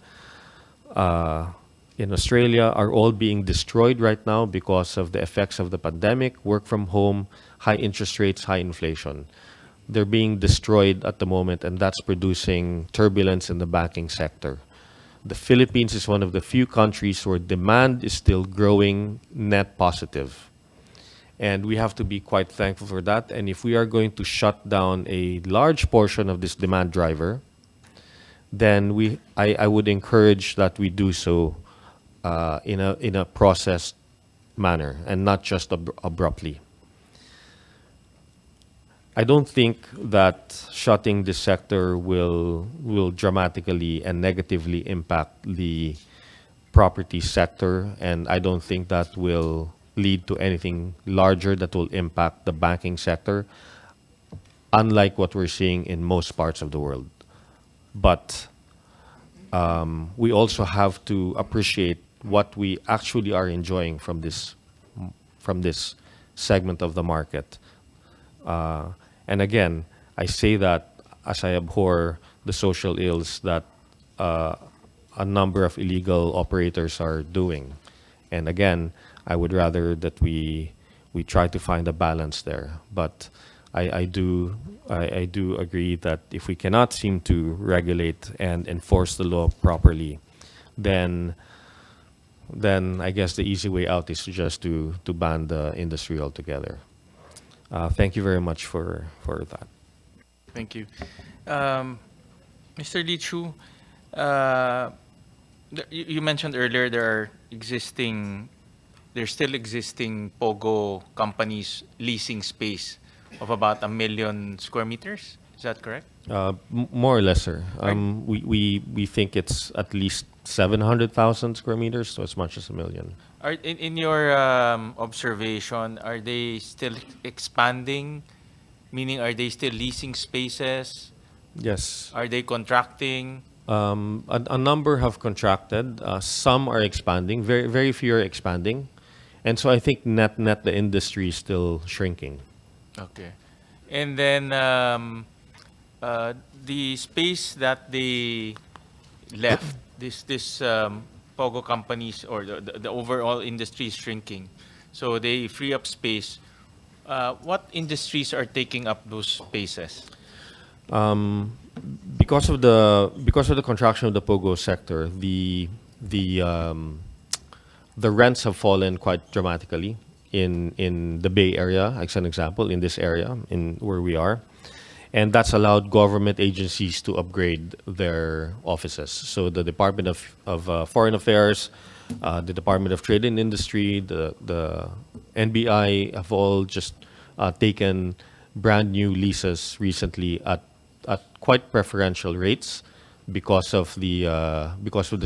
Australia are all being destroyed right now because of the effects of the pandemic, work from home, high interest rates, high inflation. They're being destroyed at the moment, and that's producing turbulence in the banking sector. The Philippines is one of the few countries where demand is still growing net positive. And we have to be quite thankful for that. And if we are going to shut down a large portion of this demand driver, then I would encourage that we do so in a processed manner and not just abruptly. I don't think that shutting this sector will dramatically and negatively impact the property sector, and I don't think that will lead to anything larger that will impact the banking sector, unlike what we're seeing in most parts of the world. But we also have to appreciate what we actually are enjoying from this segment of the market. And again, I say that as I abhor the social ills that a number of illegal operators are doing. And again, I would rather that we try to find a balance there. But I do agree that if we cannot seem to regulate and enforce the law properly, then I guess the easy way out is just to ban the industry altogether. Thank you very much for that. Thank you. Mr. Lichu, you mentioned earlier there's still existing POGO companies leasing space of about 1 million square meters. Is that correct? More or less, sir. We think it's at least 700,000 square meters, so as much as 1 million. In your observation, are they still expanding? Meaning, are they still leasing spaces? Yes. Are they contracting? A number have contracted. Some are expanding. Very few are expanding. And so I think net the industry is still shrinking. Okay. And then the space that they left, this POGO companies or the overall industry is shrinking. So they free up space. What industries are taking up those spaces? Because of the contraction of the POGO sector, the rents have fallen quite dramatically in the Bay Area, as an example, in this area, in where we are. And that's allowed government agencies to upgrade their offices. So the Department of Foreign Affairs, the Department of Trade and Industry, the NBI have all just taken brand new leases recently at quite preferential rates because of the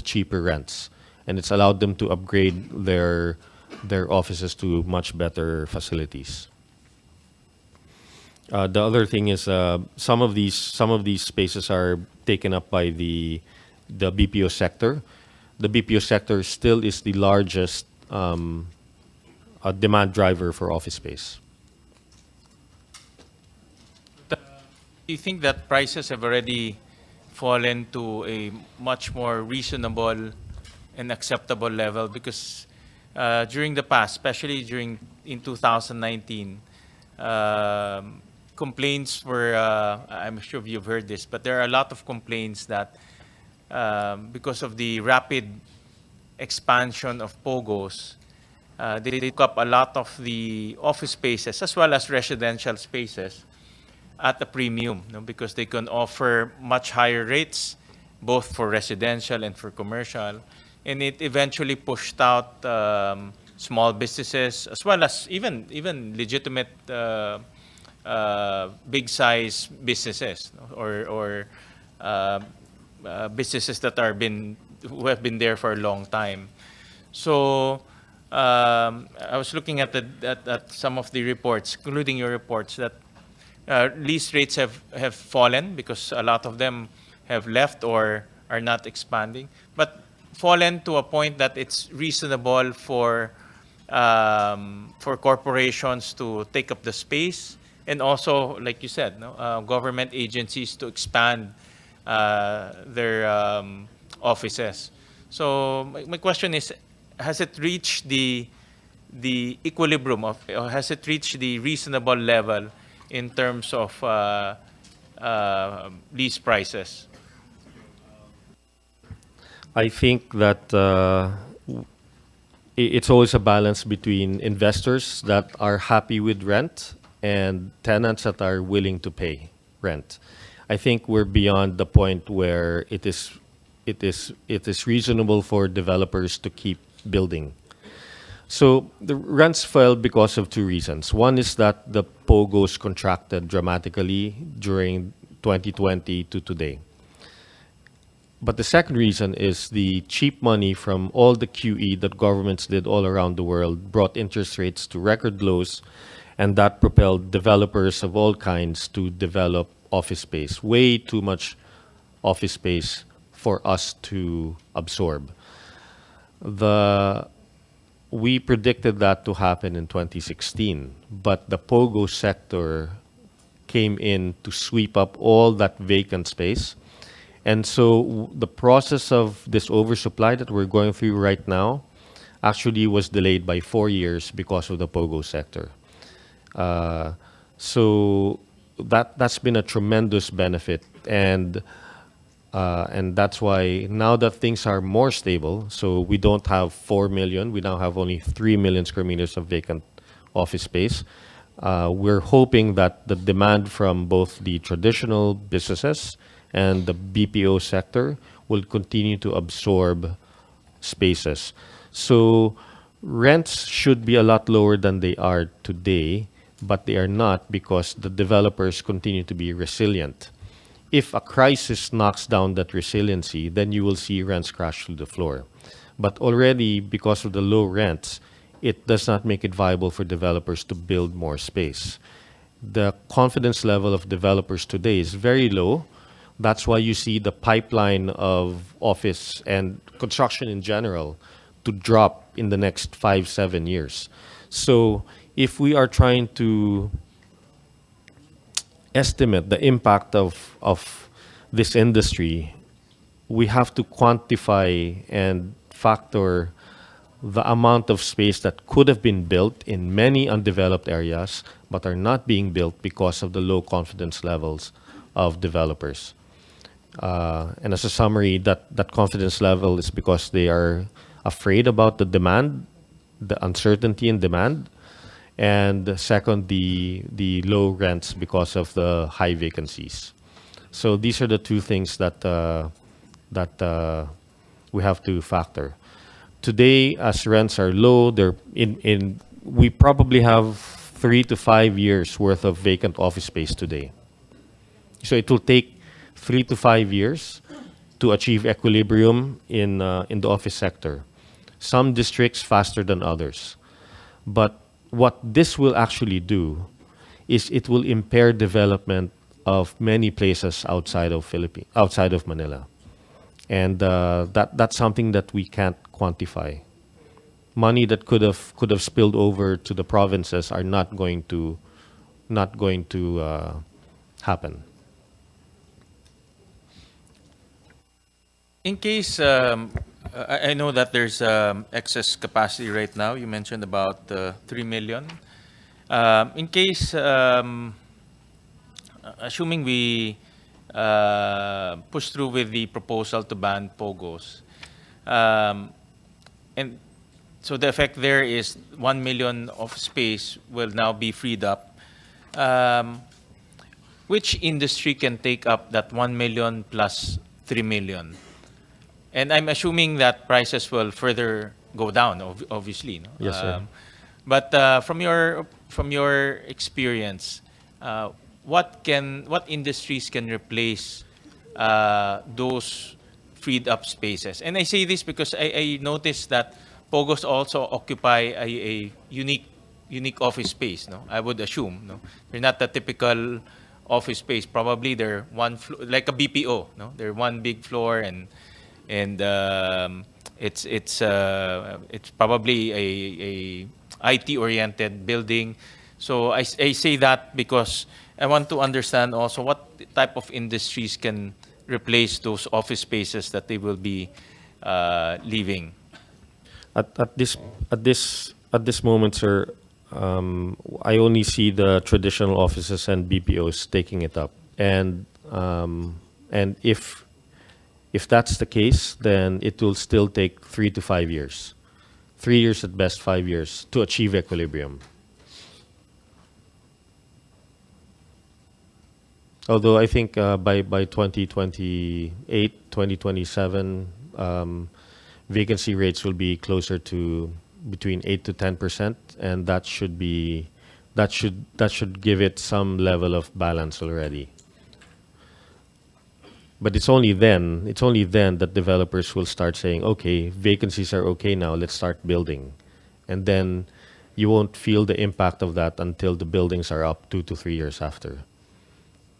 cheaper rents, and it's allowed them to upgrade their offices to much better facilities. The other thing is some of these spaces are taken up by the BPO sector. The BPO sector still is the largest demand driver for office space. Do you think that prices have already fallen to a much more reasonable and acceptable level? Because during the past, especially in 2019, complaints were, I'm sure you've heard this, but there are a lot of complaints that because of the rapid expansion of POGOs, they took up a lot of the office spaces as well as residential spaces at a premium, because they can offer much higher rates, both for residential and for commercial. And it eventually pushed out small businesses as well as even legitimate big size businesses or businesses that who have been there for a long time. So I was looking at some of the reports, including your reports, that lease rates have fallen because a lot of them have left or are not expanding, but fallen to a point that it's reasonable for corporations to take up the space, and also, like you said, government agencies to expand their offices. So my question is, has it reached the equilibrium or has it reached the reasonable level in terms of lease prices? I think that it's always a balance between investors that are happy with rent and tenants that are willing to pay rent. I think we're beyond the point where it is reasonable for developers to keep building. So the rents fell because of two reasons. One is that the POGOs contracted dramatically during 2020 to today. But the second reason is the cheap money from all the QE that governments did all around the world brought interest rates to record lows, and that propelled developers of all kinds to develop office space, way too much office space for us to absorb. we predicted that to happen in 2016, but the POGO sector came in to sweep up all that vacant space. And so the process of this oversupply that we're going through right now actually was delayed by 4 years because of the POGO sector. So that's been a tremendous benefit, and that's why now that things are more stable, so we don't have 4 million, we now have only 3 million square meters of vacant office space. We're hoping that the demand from both the traditional businesses and the BPO sector will continue to absorb spaces. So rents should be a lot lower than they are today, but they are not because the developers continue to be resilient. If a crisis knocks down that resiliency, then you will see rents crash through the floor. But already, because of the low rents, it does not make it viable for developers to build more space. The confidence level of developers today is very low. That's why you see the pipeline of office and construction in general to drop in the next 5-7 years. So if we are trying to estimate the impact of this industry, we have to quantify and factor the amount of space that could have been built in many undeveloped areas but are not being built because of the low confidence levels of developers. And as a summary, that confidence level is because they are afraid about the demand, the uncertainty in demand, and second, the low rents because of the high vacancies. So these are the two things that we have to factor. Today, as rents are low, we probably have 3 to 5 years worth of vacant office space today. So it will take 3 to 5 years to achieve equilibrium in the office sector. Some districts faster than others. But what this will actually do is it will impair development of many places outside of Manila. And that's something that we can't quantify. Money that could have spilled over to the provinces are not going to happen. In case, I know that there's excess capacity right now. You mentioned about 3 million. In case, assuming we push through with the proposal to ban POGOs, and so the effect there is 1 million of space will now be freed up. Which industry can take up that 1 million plus 3 million? And I'm assuming that prices will further go down, obviously. No? Yes, sir. But from your experience, what industries can replace those freed up spaces? And I say this because I noticed that POGOs also occupy a unique office space. No, I would assume. No, they're not the typical office space. Probably they're like a BPO. No, they're one big floor and it's probably a IT oriented building. So I say that because I want to understand also what type of industries can replace those office spaces that they will be leaving. At this moment, sir, I only see the traditional offices and BPOs taking it up, and if that's the case, then it will still take 3 to 5 years, 3 years at best, 5 years to achieve equilibrium. Although I think by 2028, 2027, vacancy rates will be closer to between 8 to 10%, and that should give it some level of balance already. But it's only then that developers will start saying, okay, vacancies are okay now, let's start building. And then you won't feel the impact of that until the buildings are up 2 to 3 years after.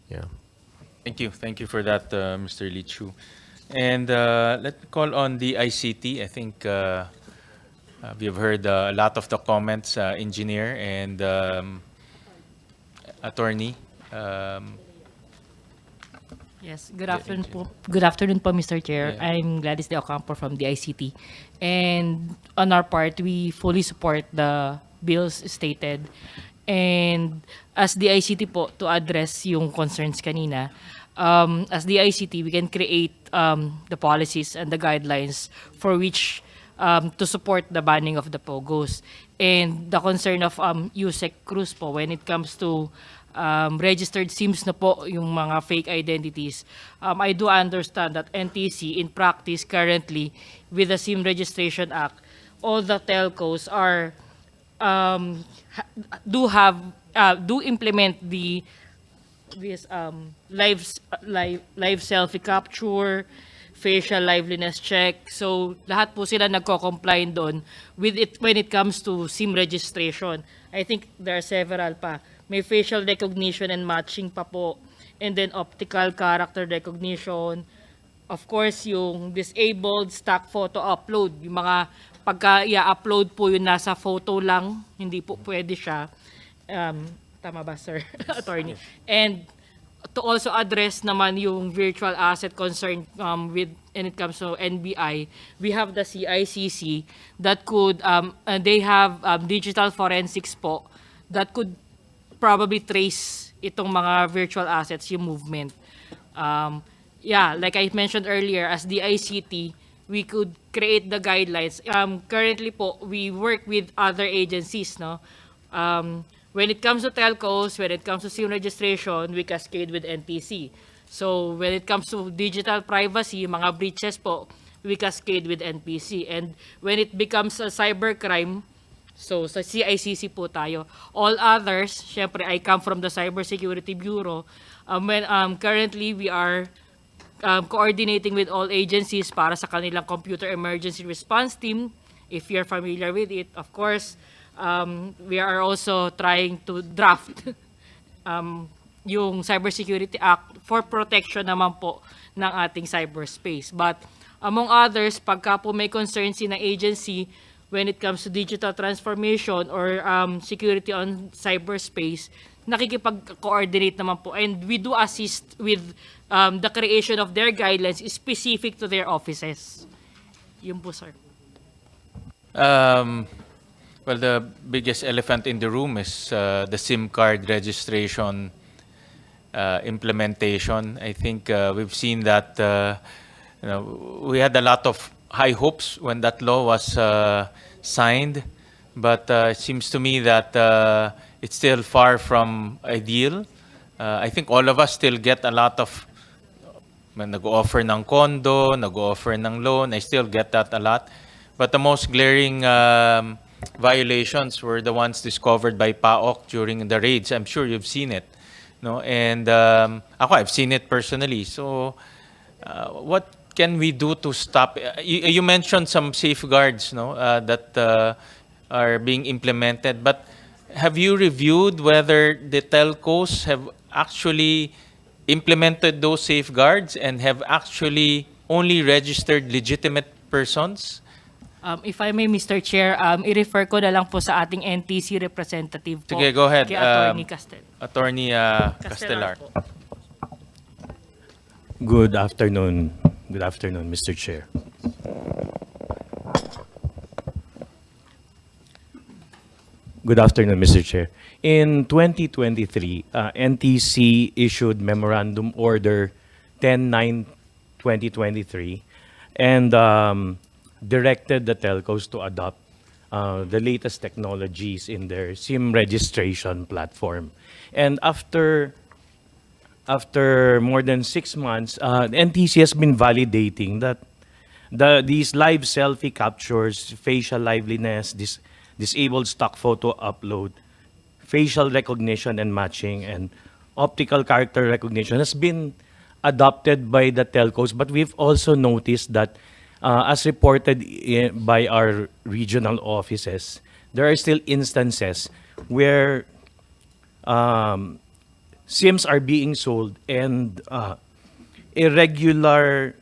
Yeah. Thank you for that, Mr. Lichu. And let me call on the ICT. I think we've heard a lot of the comments, engineer and attorney. Yes, good afternoon po. Good afternoon po, Mr. Chair. Yeah. I'm Gladys De Ocampo from the ICT. And on our part, we fully support the bills stated. And as the ICT po, to address yung concerns kanina, as the ICT, we can create the policies and the guidelines for which to support the banning of the POGOs. And the concern of USEC Cruz po, when it comes to registered SIMs na po yung mga fake identities. I do understand that NTC in practice currently with the SIM Registration Act, all the telcos are do implement this live selfie capture, facial liveliness check. So lahat po sila nagko-comply doon with it when it comes to SIM registration. I think there are several pa. May facial recognition and matching pa po. And then optical character recognition. Of course, yung disabled stock photo upload. Yung mga pagka i-upload po yung nasa photo lang, hindi po pwede siya. Tama ba, sir? Attorney. And to also address naman yung virtual asset concern with when it comes to NBI, we have the CICC that could, they have digital forensics po that could probably trace itong mga virtual assets, yung movement. Yeah, like I mentioned earlier, as the ICT, we could create the guidelines. Currently po, we work with other agencies, no? When it comes to telcos, when it comes to SIM registration, we cascade with NTC. So when it comes to digital privacy, mga breaches po, we cascade with NPC. And when it becomes a cybercrime, so sa CICC po tayo. All others, syempre, I come from the Cybersecurity Bureau. Currently, we are coordinating with all agencies para sa kanilang computer emergency response team. If you're familiar with it, of course, we are also trying to draft yung Cybersecurity Act for protection naman po ng ating cyberspace. But among others, pagka po may concern si na agency when it comes to digital transformation or security on cyberspace, nakikipag-coordinate naman po. And we do assist with the creation of their guidelines specific to their offices. Yun po, sir. Well, the biggest elephant in the room is the SIM card registration implementation. I think we've seen that we had a lot of high hopes when that law was signed, but it seems to me that it's still far from ideal. I think all of us still get a lot of nag-offer ng condo, nag-offer ng loan. I still get that a lot. But the most glaring violations were the ones discovered by PAOK during the raids. I'm sure you've seen it. No? And I've seen it personally. So what can we do to stop? You mentioned some safeguards, no, that are being implemented. But have you reviewed whether the telcos have actually implemented those safeguards and have actually only registered legitimate persons? If I may, Mr. Chair, i-refer ko na lang po sa ating NTC representative po. Sige, go ahead. Kay Attorney Castel. Attorney Castelar. po. Good afternoon. Good afternoon, Mr. Chair. Good afternoon, Mr. Chair. In 2023, NTC issued Memorandum Order 10-9-2023 and directed the telcos to adopt the latest technologies in their SIM registration platform. And after more than 6 months, NTC has been validating that these live selfie captures, facial liveliness, disabled stock photo upload, facial recognition and matching, and optical character recognition has been adopted by the telcos. But we've also noticed that, as reported by our regional offices, there are still instances where SIMs are being sold and irregular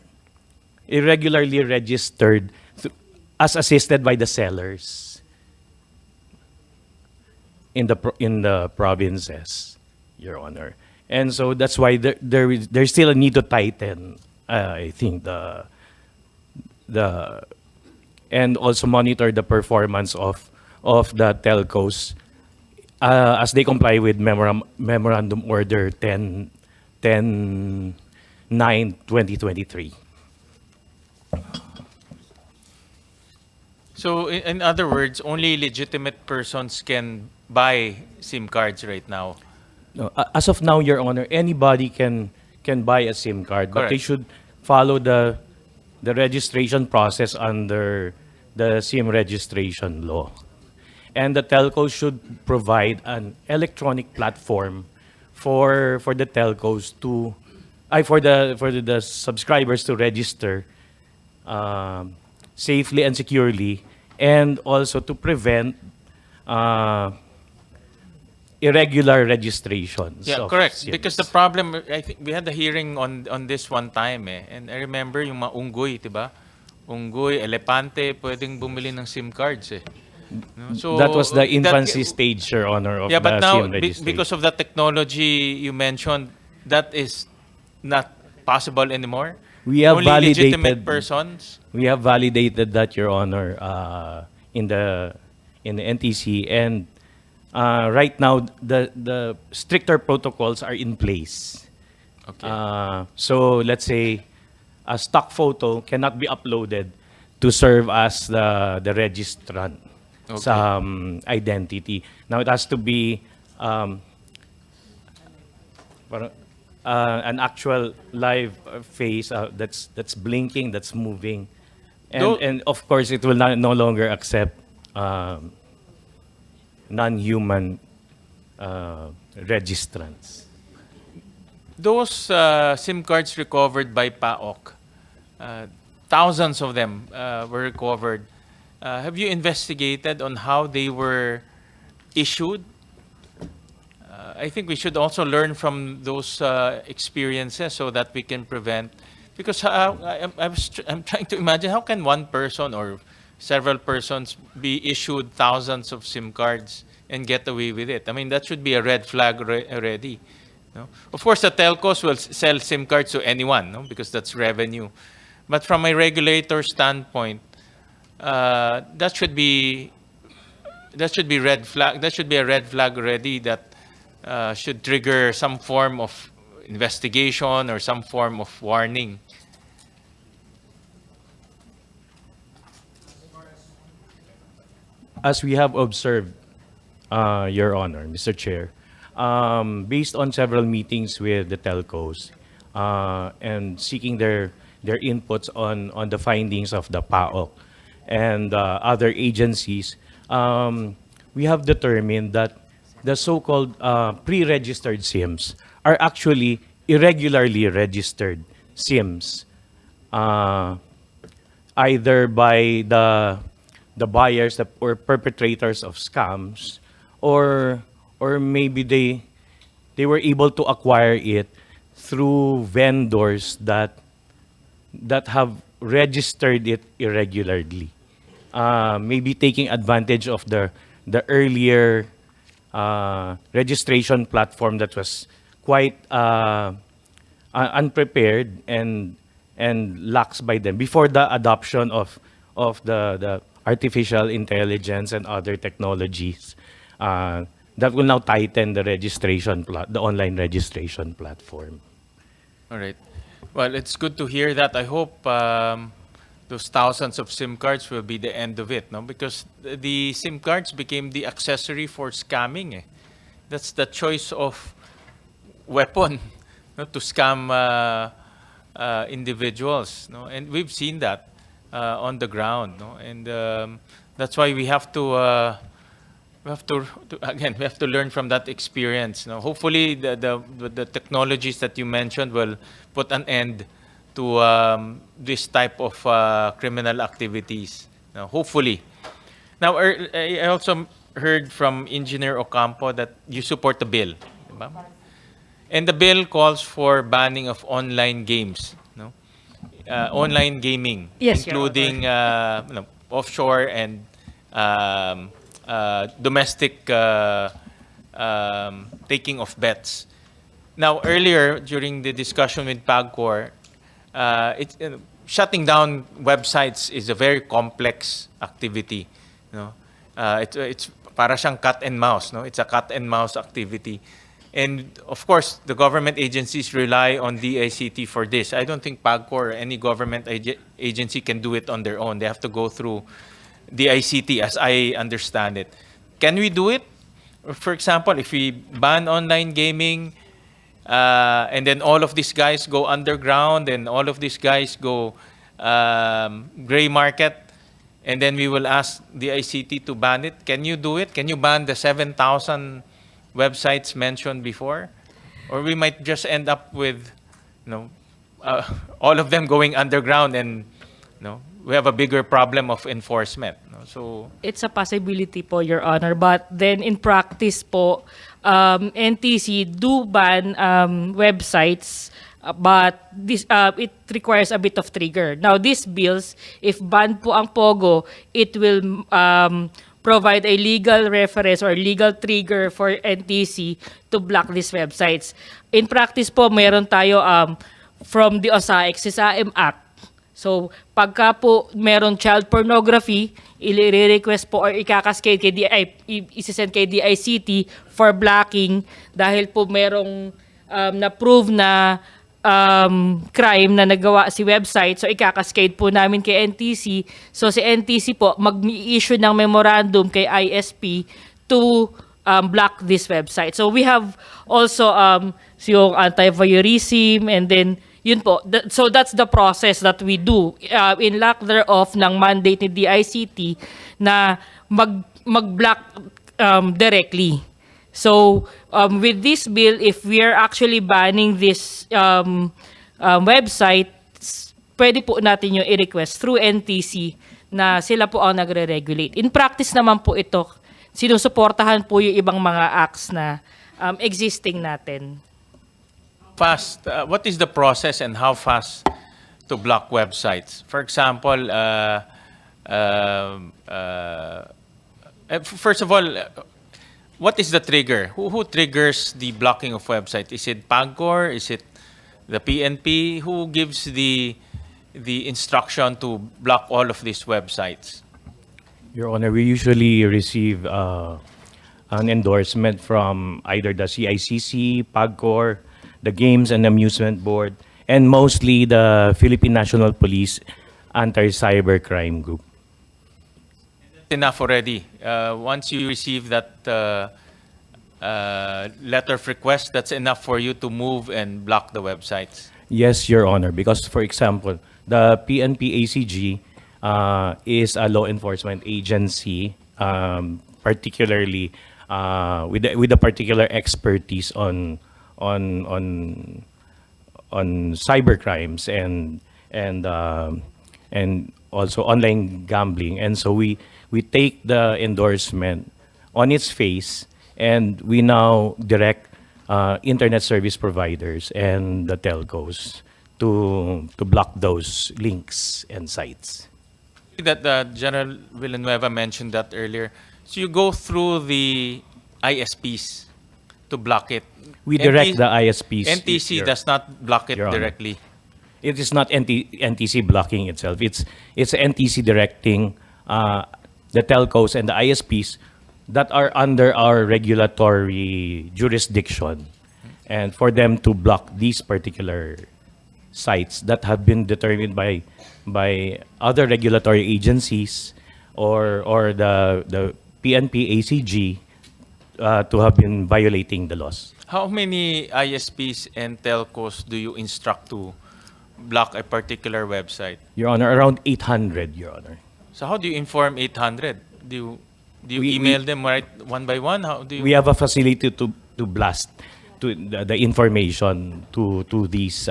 irregularly registered as assisted by the sellers in the provinces, Your Honor. And so that's why there's still a need to tighten, I think, and also monitor the performance of the telcos as they comply with Memorandum Order 10-9/2023. So in other words, only legitimate persons can buy SIM cards right now. No, as of now, Your Honor, anybody can buy a SIM card, but they Correct. should follow the registration process under the SIM registration law. And the telcos should provide an electronic platform for the telcos to, for the subscribers to register safely and securely, and also to prevent irregular registrations. Yeah, of correct. SIMs. Because the problem, I think we had a hearing on this one time and I remember yung mga unggoy, diba? Unggoy, elepante, pwedeng bumili ng SIM cards No? So that was the infancy stage, Your Honor, of yeah, the but now SIM registration. because of the technology you mentioned, that is not possible anymore. We have Only legitimate validated persons. We have validated that, Your Honor, in the NTC, and right now the stricter protocols are in place. Okay. So let's say a stock photo cannot be uploaded to serve as the registrant identity. Now it has to be an actual live face that's blinking, that's moving, and of course it will no longer accept non-human registrants. Those SIM cards recovered by PAOK, thousands of them were recovered. Have you investigated on how they were issued? I think we should also learn from those experiences so that we can prevent. Because I'm trying to imagine, how can one person or several persons be issued thousands of SIM cards and get away with it? I mean, that should be a red flag already. No? Of course, the telcos will sell SIM cards to anyone, no? Because that's revenue. But from a regulator standpoint, that should be red flag. That should be a red flag already that should trigger some form of investigation or some form of warning. As we have observed, Your Honor, Mr. Chair, based on several meetings with the telcos and seeking their inputs on the findings of the PAOK and other agencies, we have determined that the so-called pre-registered SIMs are actually irregularly registered SIMs, either by the buyers or perpetrators of scams, or maybe they were able to acquire it through vendors that have registered it irregularly, maybe taking advantage of the earlier registration platform that was quite unprepared and lax by them before the adoption of the artificial intelligence and other technologies that will now tighten the the online registration platform. All right. Well, it's good to hear that. I hope those thousands of SIM cards will be the end of it, no? Because the SIM cards became the accessory for scamming. That's the choice of weapon, no, to scam individuals, no? And we've seen that on the ground, no? And that's why we have to learn from that experience. No? Hopefully, the technologies that you mentioned will put an end to this type of criminal activities. No? Hopefully. Now, I also heard from Engineer Ocampo that you support the bill. Diba? And the bill calls for banning of online games. No? online gaming, Yes, Your including offshore and domestic taking of bets. Now, earlier during the discussion with PAGCOR, shutting down websites is a very complex activity. It's para siyang cat and mouse. It's a cat and mouse activity. And of course, the government agencies rely on DICT for this. I don't think PAGCOR or any government agency can do it on their own. They have to go through DICT, as I understand it. Can we do it? For example, if we ban online gaming, and then all of these guys go underground, and all of these guys go gray market, and then we will ask the ICT to ban it. Can you do it? Can you ban the 7,000 websites mentioned before? Or we might just end up with, all of them going underground, and we have a bigger problem of enforcement. So It's a possibility po, Your Honor. But then in practice po, NTC do ban websites, but this it requires a bit of trigger. Now, these bills, if banned po ang POGO, it will provide a legal reference or legal trigger for NTC to block these websites. In practice po, meron tayo from the OSAIC, SISAM Act. So, pagka po meron child pornography, i-request po or ikakascade kay isisend kay DICT for blocking dahil po merong na-prove na crime na nagawa si website. So, ikakascade po namin kay NTC. So, si NTC po mag-issue ng memorandum kay ISP to block this website. So, we have also yung anti-voyeurism, and then yun po. So that's the process that we do in lack thereof ng mandate ni DICT na mag-block directly. So with this bill, if we are actually banning this website, pwede po natin yung i-request through NTC na sila po ang nagre-regulate. In practice naman po ito, sinusuportahan po yung ibang mga acts na existing natin. fast, what is the process and how fast to block websites? For example, first of all, what is the trigger? Who triggers the blocking of website? Is it PAGCOR? Is it the PNP? Who gives the instruction to block all of these websites? Your Honor, we usually receive an endorsement from either the CICC, PAGCOR, the Games and Amusement Board, and mostly the Philippine National Police Anti-Cybercrime Group. Enough already. Once you receive that letter of request, that's enough for you to move and block the websites. Yes, Your Honor, because for example, the PNP ACG is a law enforcement agency, particularly with a particular expertise on cybercrimes and also online gambling, and so we take the endorsement on its face, and we now direct internet service providers and the telcos to block those links and sites. That General Villanueva mentioned that earlier. So you go through the ISPs to block it. We direct the ISPs. NTC does not block it Your Honor. directly. It is not NTC blocking itself. It's NTC directing the telcos and the ISPs that are under our regulatory jurisdiction, and for them to block these particular sites that have been determined by other regulatory agencies or the PNP ACG to have been violating the laws. How many ISPs and telcos do you instruct to block a particular website? Your Honor, around 800, Your Honor. So how do you inform 800? Do you email them right one by one? How do you? We have a facility to blast to the information to these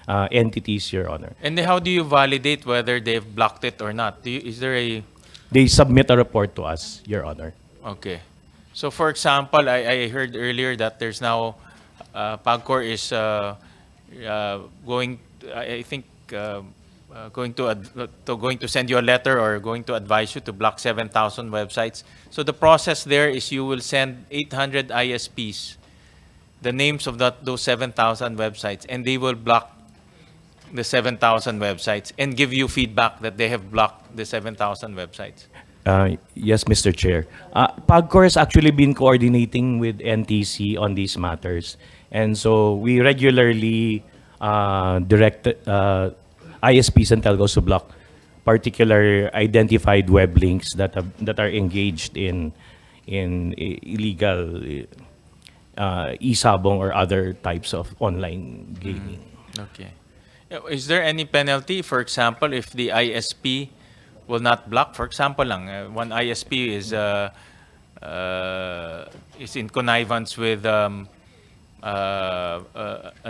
entities, Your Honor. And then how do you validate whether they've blocked it or not? Is there a? They submit a report to us, Your Honor. Okay. So for example, I heard earlier that there's now PAGCOR is going, I think, going to send you a letter or going to advise you to block 7,000 websites. So the process there is you will send 800 ISPs the names of those 7,000 websites, and they will block the 7,000 websites and give you feedback that they have blocked the 7,000 websites. Yes, Mr. Chair. PAGCOR has actually been coordinating with NTC on these matters. And so we regularly direct ISPs and telcos to block particular identified web links that are engaged in illegal E-Sabong or other types of online gaming. Okay. Is there any penalty, for example, if the ISP will not block? For example, one ISP is in connivance with an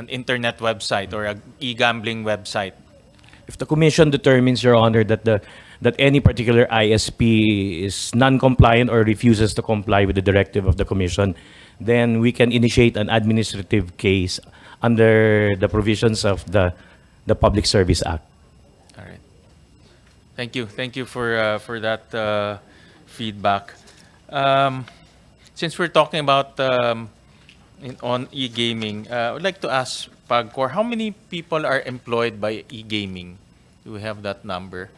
internet website or an e-gambling website. If the Commission determines, Your Honor, that any particular ISP is non-compliant or refuses to comply with the directive of the Commission, then we can initiate an administrative case under the provisions of the Public Service Act. All right. Thank you. Thank you for that feedback. Since we're talking about on e-gaming, I would like to ask PAGCOR, how many people are employed by e-gaming? Do we have that number?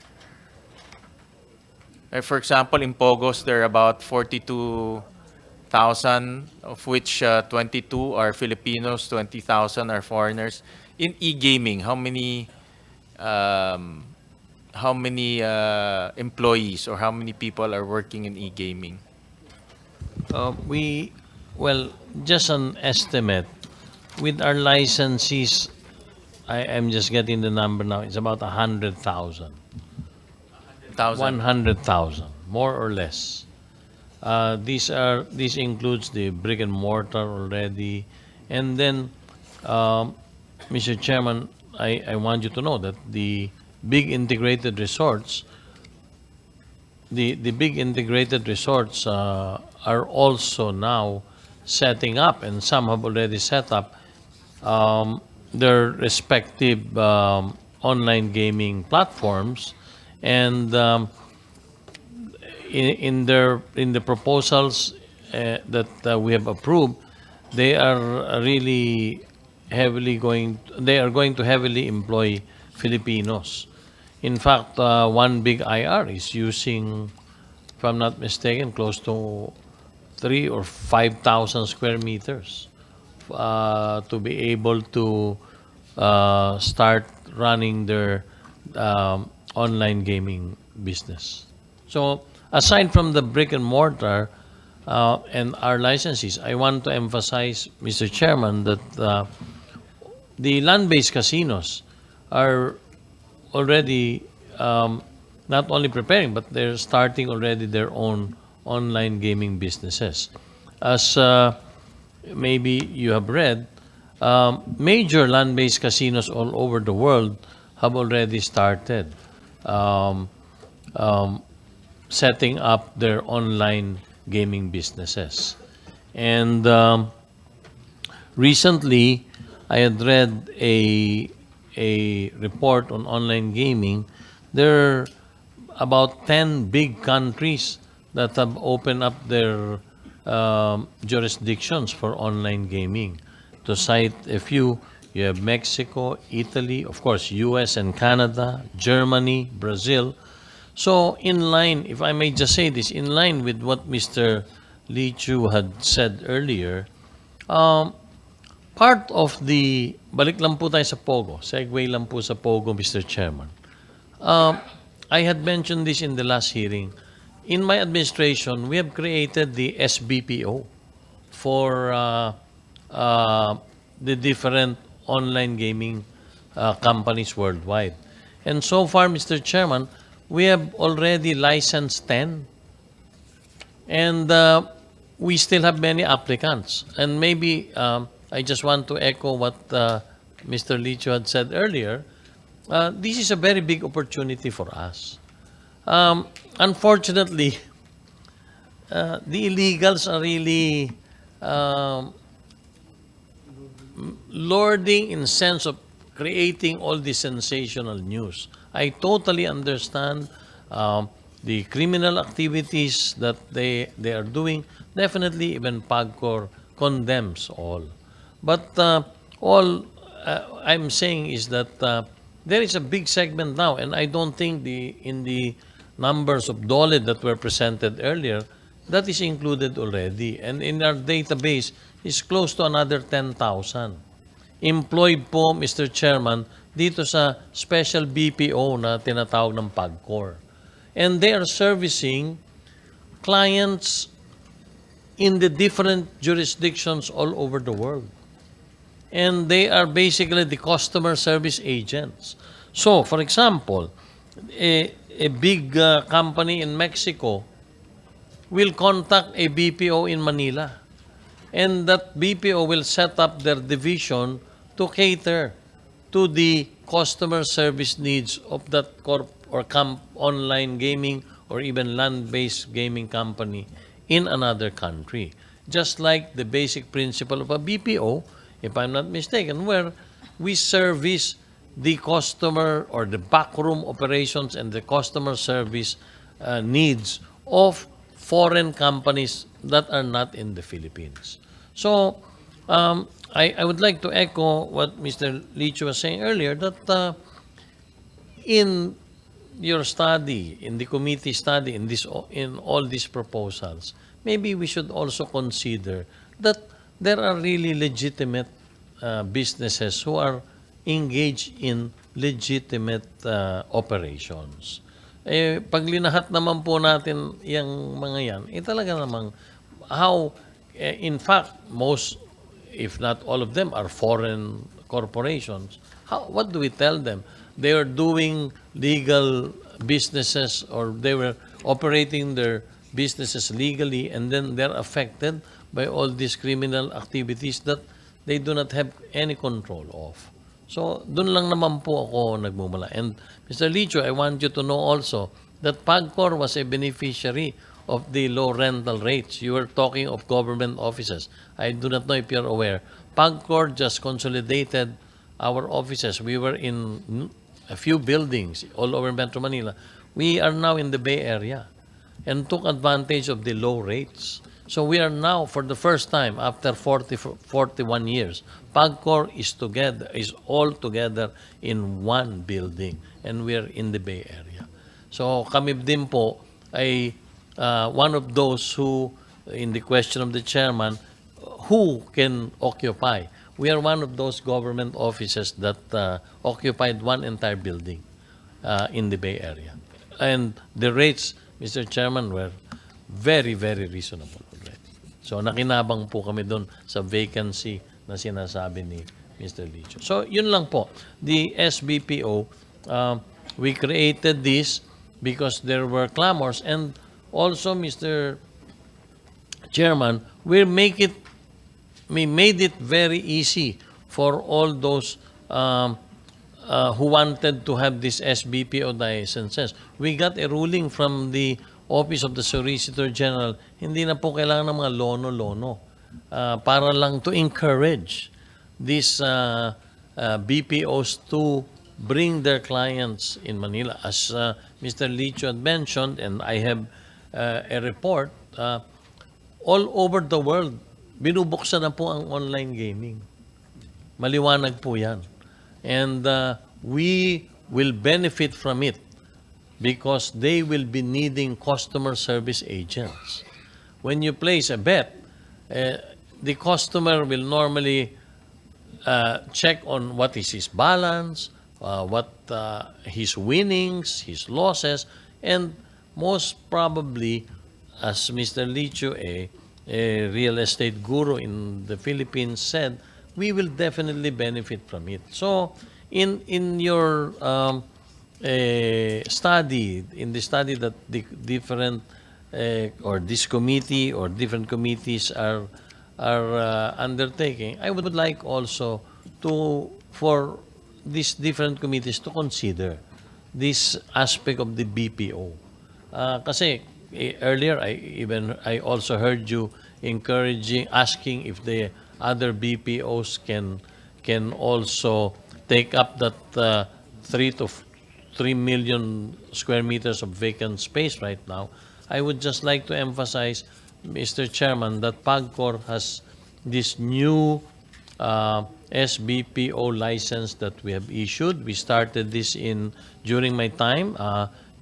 For example, in POGOs, there are about 42,000, of which 22 are Filipinos, 20,000 are foreigners. In e-gaming, how many employees or how many people are working in e-gaming? Well, just an estimate. With our licensees, I'm just getting the number now. It's about 100,000. 100,000, more or less. This includes the brick and mortar already, and then, Mr. Chairman, I want you to know that the big integrated resorts, are also now setting up, and some have already set up their respective online gaming platforms, and in the proposals that we have approved, they are really going to heavily employ Filipinos. In fact, one big IR is using, if I'm not mistaken, close to 3,000 or 5,000 square meters to be able to start running their online gaming business. So aside from the brick and mortar and our licensees, I want to emphasize, Mr. Chairman, that the land-based casinos are already not only preparing, but they're starting already their own online gaming businesses. As maybe you have read, major land-based casinos all over the world have already started setting up their online gaming businesses. And recently, I had read a report on online gaming. There are about 10 big countries that have opened up their jurisdictions for online gaming. To cite a few, you have Mexico, Italy, of course, US and Canada, Germany, Brazil. So in line, if I may just say this, in line with what Mr. Lee Chu had said earlier, part of the, balik lang po tayo sa POGO, segue lang po sa POGO, Mr. Chairman. I had mentioned this in the last hearing. In my administration, we have created the SBPO for the different online gaming companies worldwide. And so far, Mr. Chairman, we have already licensed 10. And we still have many applicants. And maybe I just want to echo what Mr. Licho had said earlier. This is a very big opportunity for us. Unfortunately, the illegals are really lording in sense of creating all this sensational news. I totally understand the criminal activities that they are doing. Definitely, even PAGCOR condemns all. But all I'm saying is that there is a big segment now, and I don't think in the numbers of DOLE that were presented earlier, that is included already. And in our database, is close to another 10,000. Employed po, Mr. Chairman, dito sa special BPO na tinatawag ng PAGCOR. And they are servicing clients in the different jurisdictions all over the world. And they are basically the customer service agents. So, for example, a big company in Mexico will contact a BPO in Manila. And that BPO will set up their division to cater to the customer service needs of that online gaming or even land-based gaming company in another country. Just like the basic principle of a BPO, if I'm not mistaken, where we service the customer or the backroom operations and the customer service needs of foreign companies that are not in the Philippines. So, I would like to echo what Mr. Licho was saying earlier, that in your study, in the committee study, in all these proposals, maybe we should also consider that there are really legitimate businesses who are engaged in legitimate operations. Pag linahat naman po natin yung mga yan, talaga namang how, in fact, most, if not all of them, are foreign corporations. What do we tell them? They are doing legal businesses, or they were operating their businesses legally, and then they're affected by all these criminal activities that they do not have any control of. So, dun lang naman po ako nagmumula. And Mr. Licho, I want you to know also that PAGCOR was a beneficiary of the low rental rates. You were talking of government offices. I do not know if you're aware. PAGCOR just consolidated our offices. We were in a few buildings all over Metro Manila. We are now in the Bay Area and took advantage of the low rates. So we are now, for the first time, after 41 years, PAGCOR is all together in one building, and we are in the Bay Area. So kami din po ay one of those who, in the question of the chairman, who can occupy. We are one of those government offices that occupied one entire building in the Bay Area. And the rates, Mr. Chairman, were very, very reasonable already. So nakinabang po kami doon sa vacancy na sinasabi ni Mr. Licho. So yun lang po. The SBPO, we created this because there were clamors, and also, Mr. Chairman, we made it very easy for all those who wanted to have this SBPO licenses. We got a ruling from the Office of the Solicitor General, hindi na po kailangan ng mga lono-lono para lang to encourage these BPOs to bring their clients in Manila. As Mr. Licho had mentioned, and I have a report, all over the world, binubuksan na po ang online gaming. Maliwanag po yan. And we will benefit from it because they will be needing customer service agents. When you place a bet, the customer will normally check on what is his balance, what his winnings, his losses, and most probably, as Mr. Licho, a real estate guru in the Philippines, said, we will definitely benefit from it. So, in your study, in the study that the different or this committee or different committees are undertaking, I would like also for these different committees to consider this aspect of the BPO. Kasi earlier, I also heard you asking if the other BPOs can also take up that 3 million square meters of vacant space right now, I would just like to emphasize, Mr. Chairman, that PAGCOR has this new SBPO license that we have issued. We started this during my time,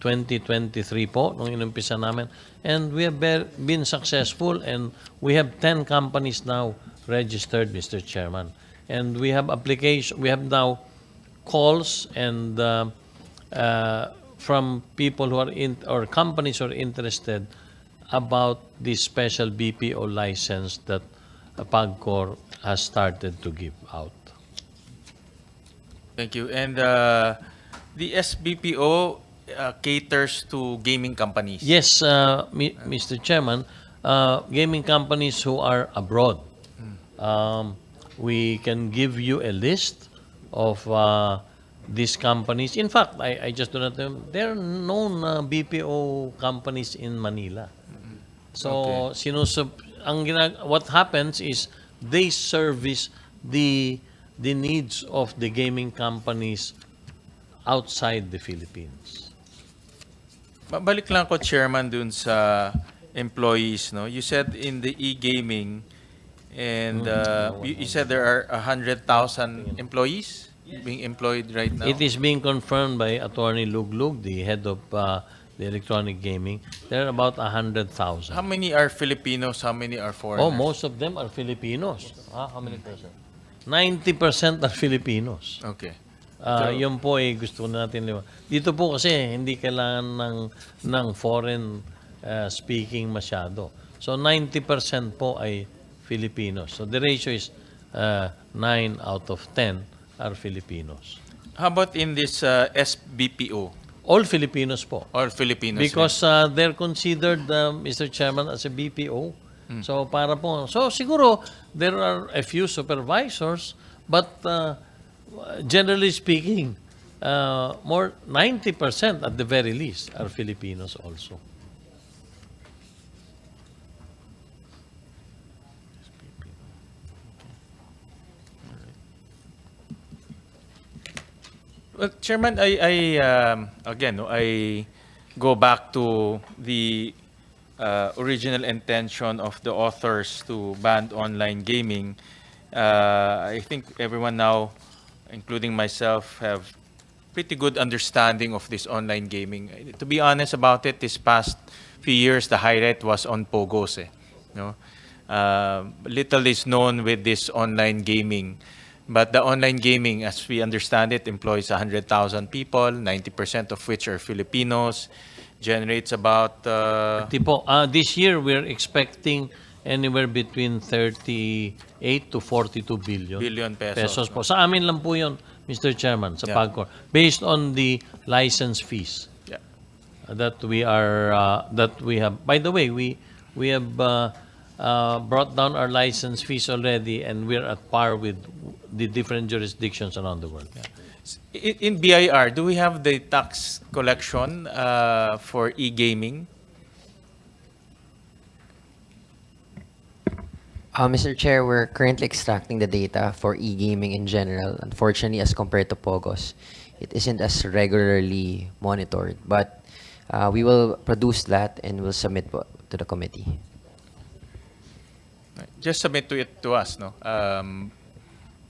2023 po, nung inumpisa namin. And we have been successful, and we have 10 companies now registered, Mr. Chairman. And we have now calls and from people who are or companies who are interested about this special BPO license that PAGCOR has started to give out. Thank you. And the SBPO caters to gaming companies. Yes, Mr. Chairman, gaming companies who are abroad. We can give you a list of these companies. In fact, I just do not know. There are known BPO companies in Manila. So, what happens is they service the needs of the gaming companies outside the Philippines. Balik lang ako, Chairman, dun sa employees. No? You said in the e-gaming, and you said there are 100,000 employees being employed right now? It is being confirmed by Attorney Luglug, the head of the electronic gaming. There are about 100,000. How many are Filipinos? How many are foreigners? Oh, most of them are Filipinos. How many percent? 90% are Filipinos. Okay. Yun po gusto natin liwan. Dito po kasi hindi kailangan ng foreign speaking masyado. So 90% po ay Filipinos. So the ratio is 9 out of 10 are Filipinos. How about in this SBPO? All Filipinos po. All Filipinos. Because they're considered, Mr. Chairman, as a BPO. So para po, so siguro there are a few supervisors, but generally speaking, more 90% at the very least are Filipinos also. Well, Chairman, I go back to the original intention of the authors to ban online gaming. I think everyone now, including myself, have pretty good understanding of this online gaming. To be honest about it, this past few years, the highlight was on POGOs. Little is known with this online gaming. But the online gaming, as we understand it, employs 100,000 people, 90% of which are Filipinos, generates about... This year, we're expecting anywhere between 38 to 42 billion pesos po. Sa amin lang po yun, Mr. Chairman, sa PAGCOR, based on the license fees that we have. By the way, we have brought down our license fees already, and we're at par with the different jurisdictions around the world. In BIR, do we have the tax collection for e-gaming? Mr. Chair, we're currently extracting the data for e-gaming in general. Unfortunately, as compared to POGOs, it isn't as regularly monitored. But we will produce that and we'll submit to the committee. Just submit it to us, no?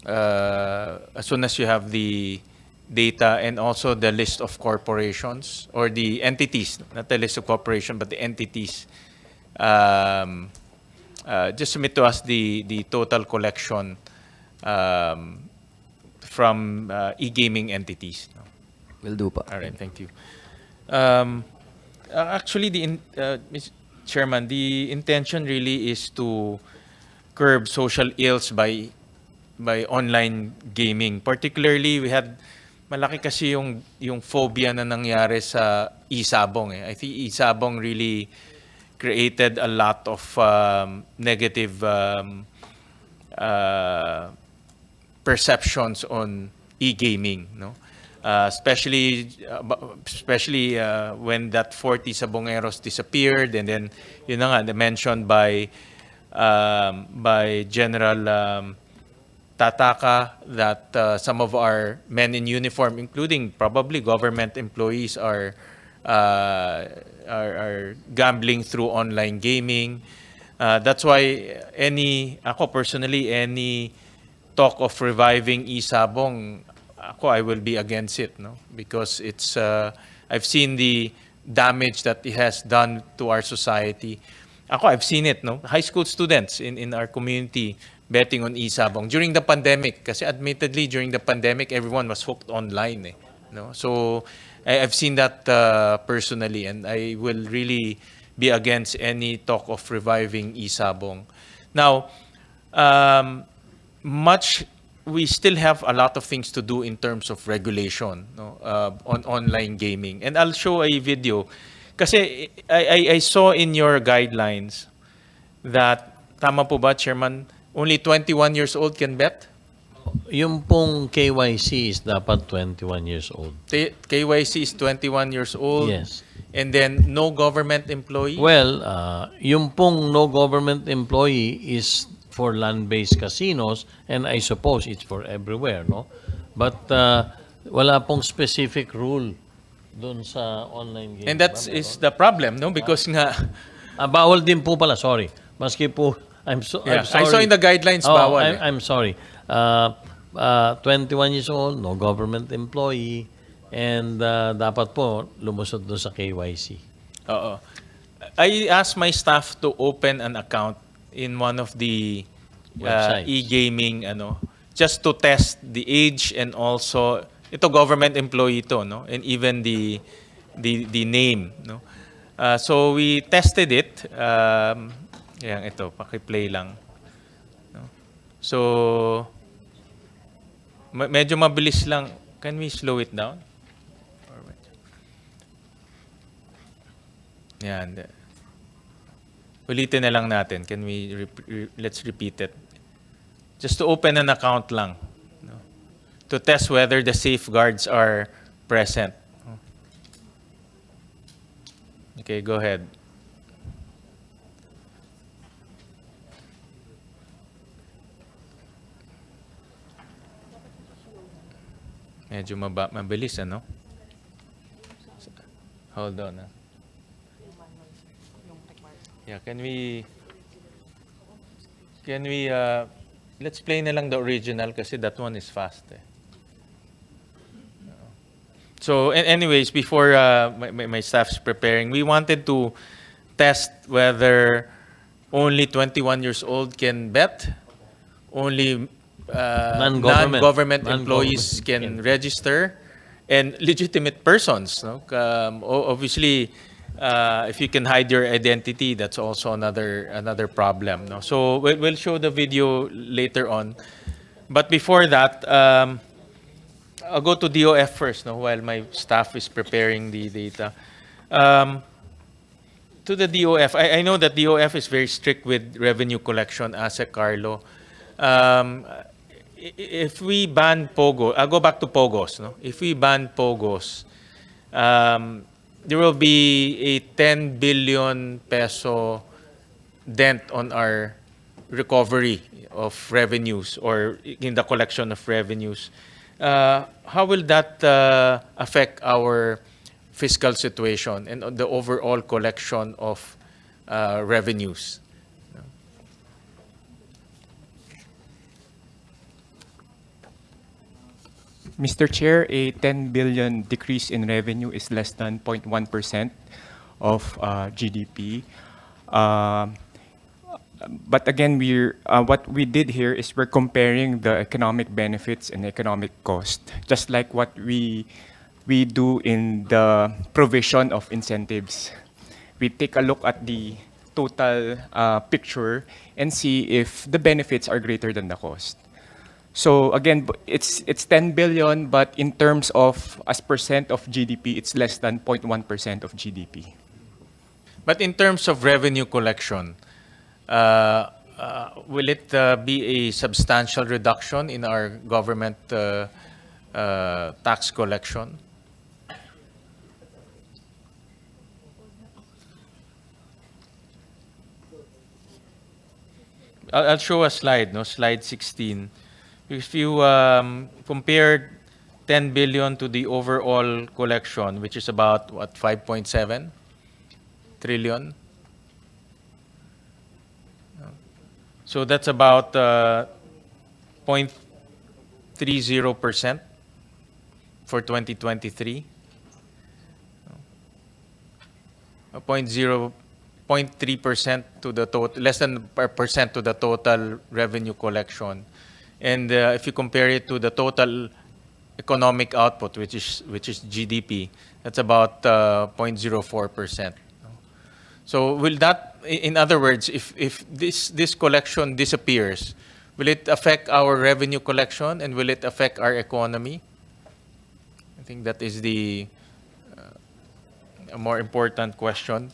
As soon as you have the data and also the list of corporations or the entities, not the list of corporations, but the entities. Just submit to us the total collection from e-gaming entities. No? Will do pa. All right, thank you. Actually, Mr. Chairman, the intention really is to curb social ills by online gaming. Particularly, we had malaki kasi yung phobia na nangyari sa E-Sabong. I think E-Sabong really created a lot of negative perceptions on e-gaming, no? Especially when that 40 Sabongeros disappeared, and then mentioned by General tataka that some of our men in uniform, including probably government employees, are gambling through online gaming. That's why ako personally, any talk of reviving E-Sabong, I will be against it, no? Because I've seen the damage that it has done to our society. I've seen it, no? High school students in our community betting on E-Sabong during the pandemic. Kasi admittedly, during the pandemic, everyone was hooked online, no? So I've seen that personally, and I will really be against any talk of reviving E-Sabong. Now, we still have a lot of things to do in terms of regulation, no, on online gaming. And I'll show a video. Kasi I saw in your guidelines that, tama po ba, Chairman, only 21 years old can bet? Yung pong KYC is dapat 21 years old. KYC is 21 years old? Yes. And then no government employee? Well, yung pong no government employee is for land-based casinos, and I suppose it's for everywhere, no? But wala pong specific rule doon sa online game. And that is the problem, no? Because nga... bawal din po pala, sorry. Maski po, I'm sorry. I saw in the guidelines, bawal. I'm sorry. 21 years old, no government employee, and dapat po lumusot doon sa KYC. Oo. I asked my staff to open an account in one of the e-gaming, just to test the age, and also ito government employee to, no, and even the name, no. So we tested it. Yan, ito, paki-play lang, no? So medyo mabilis lang. Can we slow it down? Yan. Ulitin na lang natin. Can we let's repeat it. Just to open an account lang, no? To test whether the safeguards are present. Okay, go ahead. Medyo mabilis, ano? Hold on, Yeah, can we let's play na lang the original kasi that one is fast, So anyways, before my staff's preparing, we wanted to test whether only 21 years old can bet, only non-government employees can register, and legitimate persons, no? Obviously, if you can hide your identity, that's also another problem, no? So we'll show the video later on, but before that, I'll go to DOF first, no, while my staff is preparing the data. To the DOF, I know that DOF is very strict with revenue collection, Asek Carlo. If we ban POGO, I'll go back to POGOs, no? If we ban POGOs, there will be a 10 billion peso dent on our recovery of revenues, or in the collection of revenues. How will that affect our fiscal situation and the overall collection of revenues? Mr. Chair, a 10 billion decrease in revenue is less than 0.1% of GDP. But again, what we did here is we're comparing the economic benefits and economic cost, just like what we do in the provision of incentives. We take a look at the total picture and see if the benefits are greater than the cost. So again, it's 10 billion, but in terms of as percent of GDP, it's less than 0.1% of GDP. But in terms of revenue collection, will it be a substantial reduction in our government tax collection? I'll show a slide, no? Slide 16. If you compare 10 billion to the overall collection, which is about what, 5.7 trillion. So that's about 0.30% for 2023. 0.3% to the total, less than a percent to the total revenue collection. And if you compare it to the total economic output, which is GDP, that's about 0.04%. So will that, in other words, if this collection disappears, will it affect our revenue collection and will it affect our economy? I think that is the a more important question.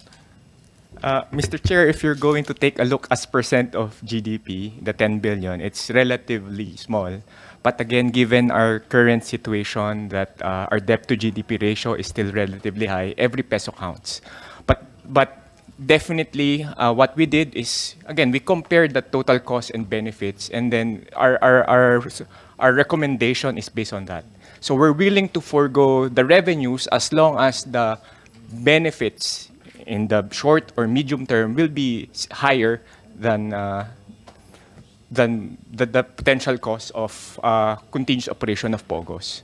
Mr. Chair, if you're going to take a look as percent of GDP, the 10 billion, it's relatively small. But again, given our current situation that our debt to GDP ratio is still relatively high, every peso counts. But definitely, what we did is, again, we compared the total costs and benefits, and then our recommendation is based on that. So we're willing to forego the revenues as long as the benefits in the short or medium term will be higher than the potential cost of continuous operation of POGOs.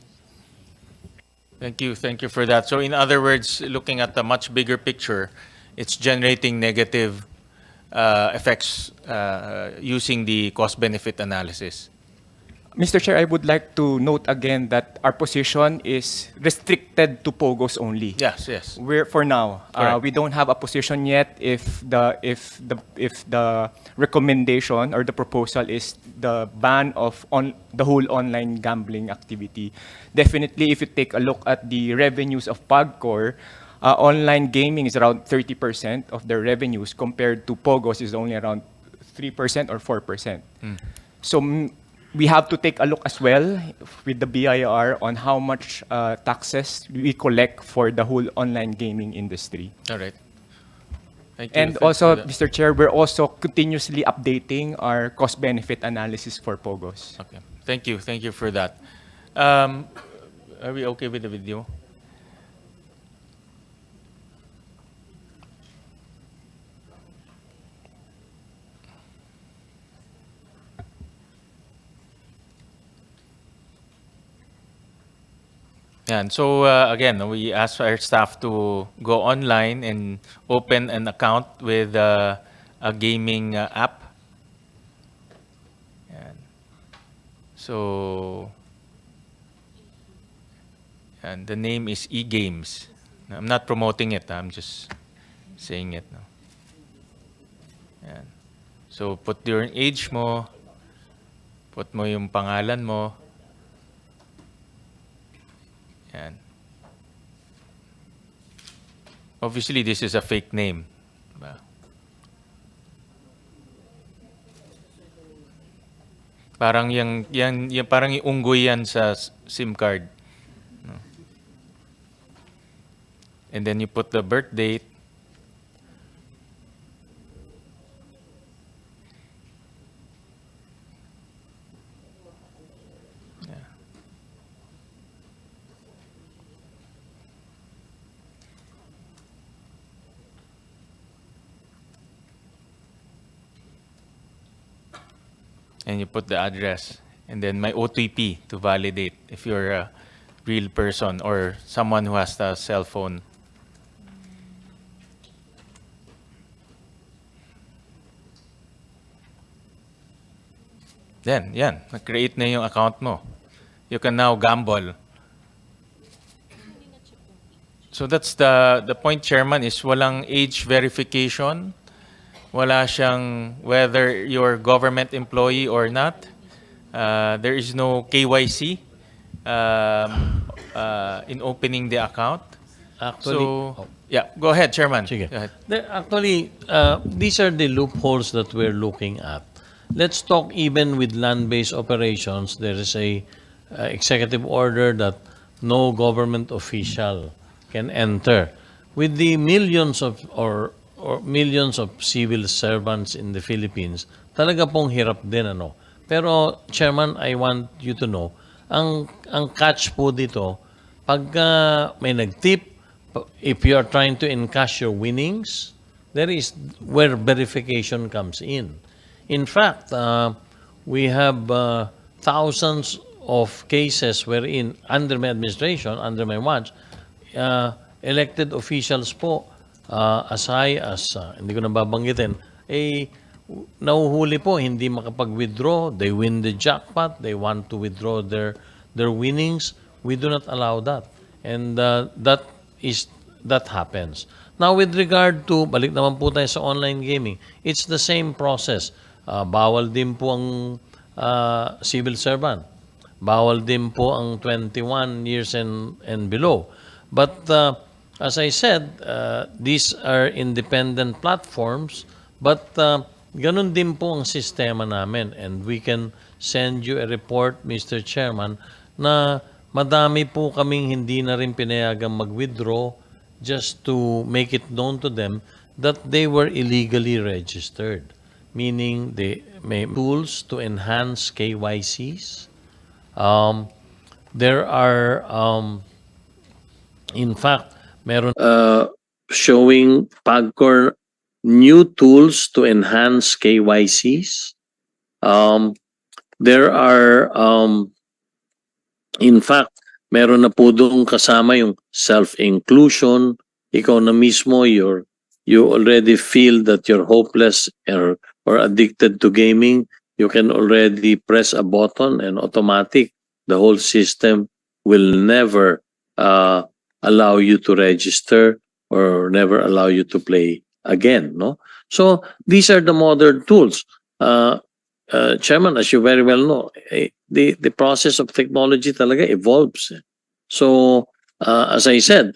Thank you for that. So in other words, looking at the much bigger picture, it's generating negative effects using the cost-benefit analysis. Mr. Chair, I would like to note again that our position is restricted to POGOs only. Yes. We're for now. Correct. We don't have a position yet if the recommendation or the proposal is the ban of the whole online gambling activity. Definitely, if you take a look at the revenues of PAGCOR, online gaming is around 30% of their revenues compared to POGOs is only around 3% or 4%. So we have to take a look as well with the BIR on how much taxes we collect for the whole online gaming industry. All right. Thank you. And Thanks also, for that. Mr. Chair, we're also continuously updating our cost-benefit analysis for POGOs. Okay. Thank you for that. Are we okay with the video? And so again, we asked our staff to go online and open an account with a gaming app. And so, and the name is E-Games. I'm not promoting it. I'm just saying it now. Yan. So put your age mo, put mo yung pangalan mo. Yan. Obviously, this is a fake name. Diba? Parang parang yung unggoy yan sa SIM card. No? And then you put the birth date. And you put the address, and then my OTP to validate if you're a real person or someone who has a cell phone. Then, yan, na-create na yung account mo. You can now gamble. So that's the point, Chairman, is walang age verification. Wala siyang whether you're government employee or not. There is no KYC in opening the account. Actually, yeah, go ahead, Chairman. Sige. Go ahead. Actually, these are the loopholes that we're looking at. Let's talk even with land-based operations. There is a executive order that no government official can enter. With the millions of or millions of civil servants in the Philippines, talaga pong hirap din ano. Pero, Chairman, I want you to know, ang catch po dito, pag may nag-tip, if you are trying to encash your winnings, there is where verification comes in. In fact, we have thousands of cases wherein under my administration, under my watch, elected officials po, as high as, hindi ko na babanggitin, nahuhuli po, hindi makapag-withdraw, they win the jackpot, they want to withdraw their winnings. We do not allow that. And that happens. Now, with regard to, balik naman po tayo sa online gaming, it's the same process. Bawal din po ang civil servant. Bawal din po ang 21 years and below. But as I said, these are independent platforms, but ganun din po ang sistema namin. And we can send you a report, Mr. Chairman, na madami po kaming hindi na rin pinayagang mag-withdraw just to make it known to them that they were illegally registered. Meaning, they may tools to enhance KYCs. There are, in fact, meron showing PAGCOR new tools to enhance KYCs. There are, in fact, meron na po doon kasama yung self-inclusion. Ikaw na mismo, you already feel that you're hopeless or addicted to gaming. You can already press a button and automatic, the whole system will never allow you to register or never allow you to play again. No? So these are the modern tools. Chairman, as you very well know, the process of technology talaga evolves. So, as I said,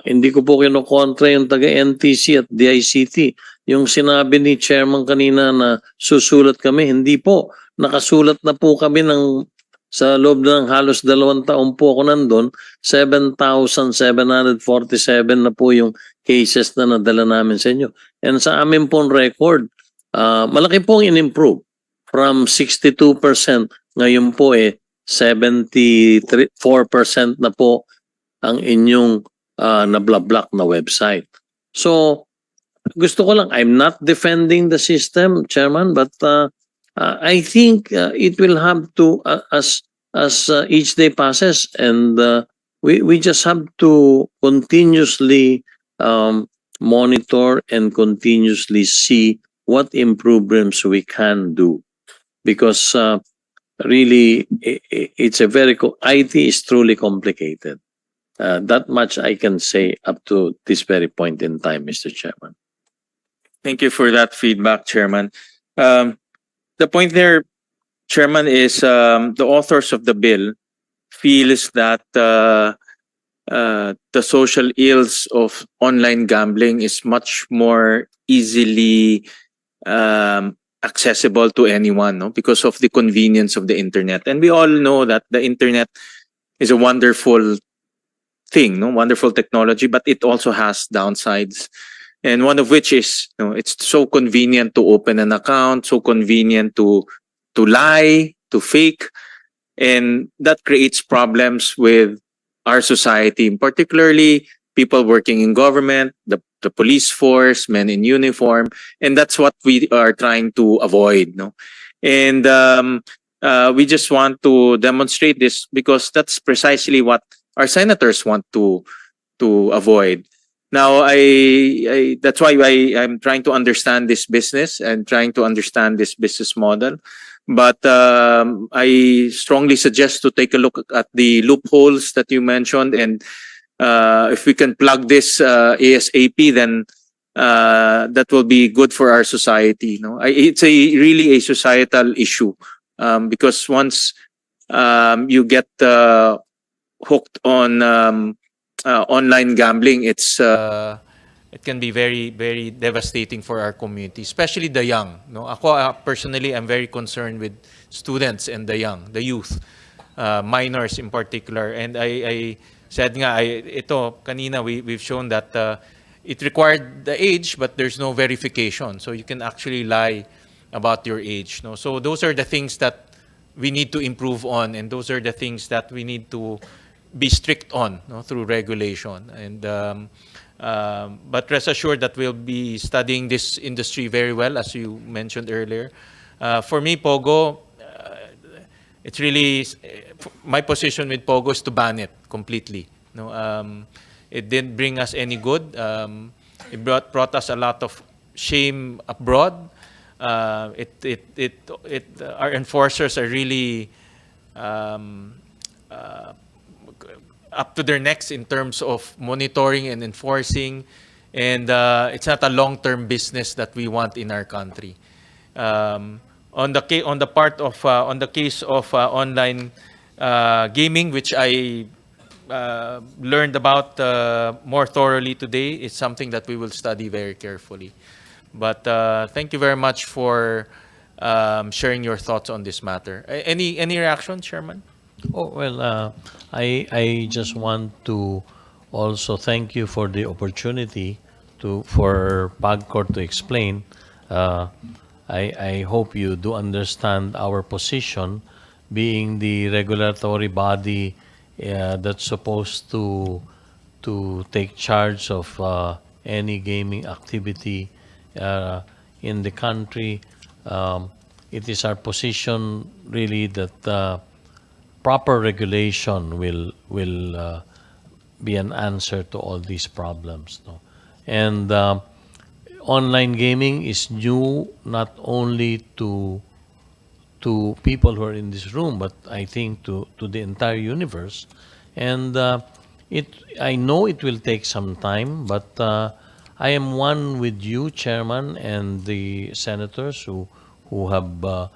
hindi ko po kinukontra yung taga-NTC at DICT. Yung sinabi ni Chairman kanina na susulat kami, hindi po. Nakasulat na po kami sa loob ng halos 2 taon po ako nandun, 7,747 na po yung cases na nadala namin sa inyo. And sa amin pong record, malaki pong in-improve. From 62%, ngayon po 74% na po ang inyong nabla-block na website. So, gusto ko lang, I'm not defending the system, Chairman, but I think it will have to, as each day passes, and we just have to continuously monitor and continuously see what improvements we can do. Because really, it's a IT is truly complicated. That much I can say up to this very point in time, Mr. Chairman. Thank you for that feedback, Chairman. The point there, Chairman, is the authors of the bill feels that the social ills of online gambling is much more easily accessible to anyone, no? Because of the convenience of the internet. And we all know that the internet is a wonderful thing, no? Wonderful technology, but it also has downsides. And one of which is, it's so convenient to open an account, so convenient to lie, to fake, and that creates problems with our society, particularly people working in government, the police force, men in uniform, and that's what we are trying to avoid, no? And we just want to demonstrate this because that's precisely what our senators want to avoid. Now, that's why I'm trying to understand this business and trying to understand this business model. But I strongly suggest to take a look at the loopholes that you mentioned, and if we can plug this ASAP, then that will be good for our society. It's really a societal issue because once you get hooked on online gambling, it can be very, very devastating for our community, especially the young. Ako personally, I'm very concerned with students and the young, the youth, minors in particular. And I said nga, ito kanina we've shown that it required the age, but there's no verification. So you can actually lie about your age. So those are the things that we need to improve on, and those are the things that we need to be strict on, no, through regulation. And but rest assured that we'll be studying this industry very well, as you mentioned earlier. For me, POGO, it's really my position with POGO is to ban it completely. No, it didn't bring us any good. It brought us a lot of shame abroad. Our enforcers are really up to their necks in terms of monitoring and enforcing, and it's not a long-term business that we want in our country. On the case of online gaming, which I learned about more thoroughly today, is something that we will study very carefully. But thank you very much for sharing your thoughts on this matter. Any reaction, Chairman? Oh, well, I just want to also thank you for the opportunity for PAGCOR to explain. I hope you do understand our position, being the regulatory body that's supposed to take charge of any gaming activity in the country. It is our position really that proper regulation will be an answer to all these problems. No? And online gaming is new not only to people who are in this room, but I think to the entire universe. And I know it will take some time, but I am one with you, Chairman, and the senators who have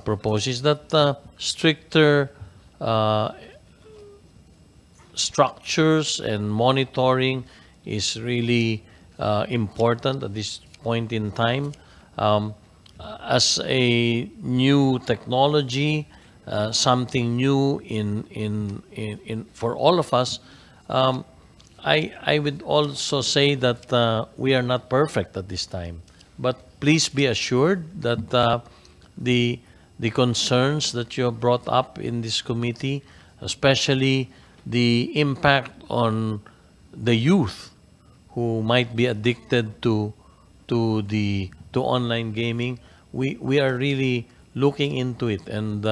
proposed is that stricter structures and monitoring is really important at this point in time. As a new technology, something new in for all of us, I would also say that we are not perfect at this time. But please be assured that the concerns that you have brought up in this committee, especially the impact on the youth who might be addicted to online gaming, we are really looking into it, and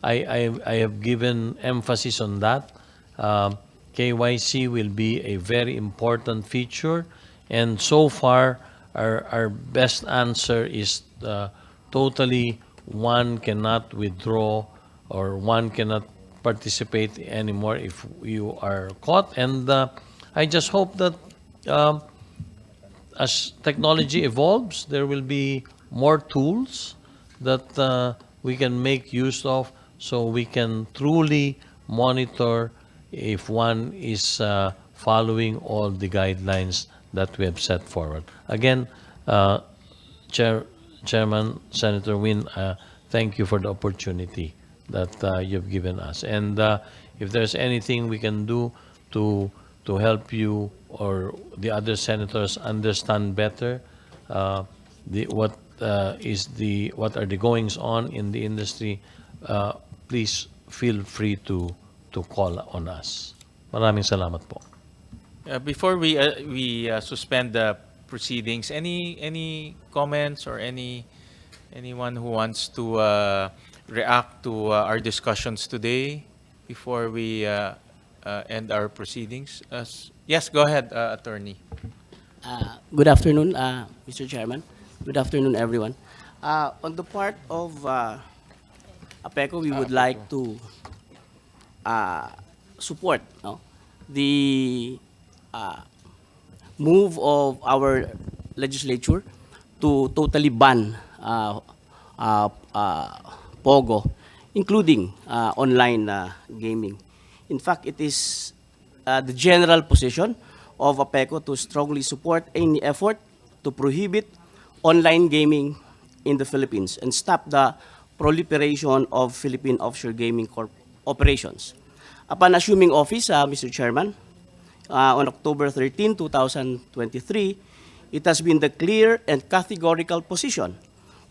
I have given emphasis on that. KYC will be a very important feature, and so far our best answer is totally one cannot withdraw or one cannot participate anymore if you are caught. And I just hope that as technology evolves, there will be more tools that we can make use of, so we can truly monitor if one is following all the guidelines that we have set forward. Again, Chairman, Senator Win, thank you for the opportunity that you've given us. And if there's anything we can do to help you or the other senators understand better what are the goings on in the industry, please feel free to call on us. Maraming salamat po. Before we suspend the proceedings, any comments or anyone who wants to react to our discussions today before we end our proceedings? Yes, go ahead, Attorney. Good afternoon, Mr. Chairman. Good afternoon, everyone. On the part of APECO, we would like to support the move of our legislature to totally ban POGO, including online gaming. In fact, it is the general position of APECO to strongly support any effort to prohibit online gaming in the Philippines and stop the proliferation of Philippine offshore gaming operations. Upon assuming office, Mr. Chairman, on October 13, 2023, it has been the clear and categorical position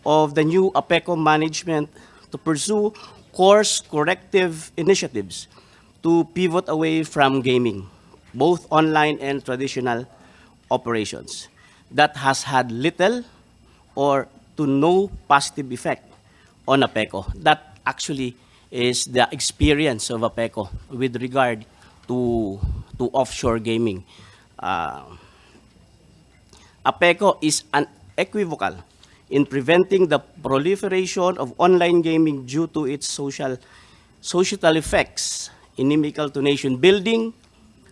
of the new APECO management to pursue course corrective initiatives to pivot away from gaming, both online and traditional operations. That has had little or to no positive effect on APECO. That actually is the experience of APECO with regard to offshore gaming. APECO is unequivocal in preventing the proliferation of online gaming due to its societal effects inimical to nation building,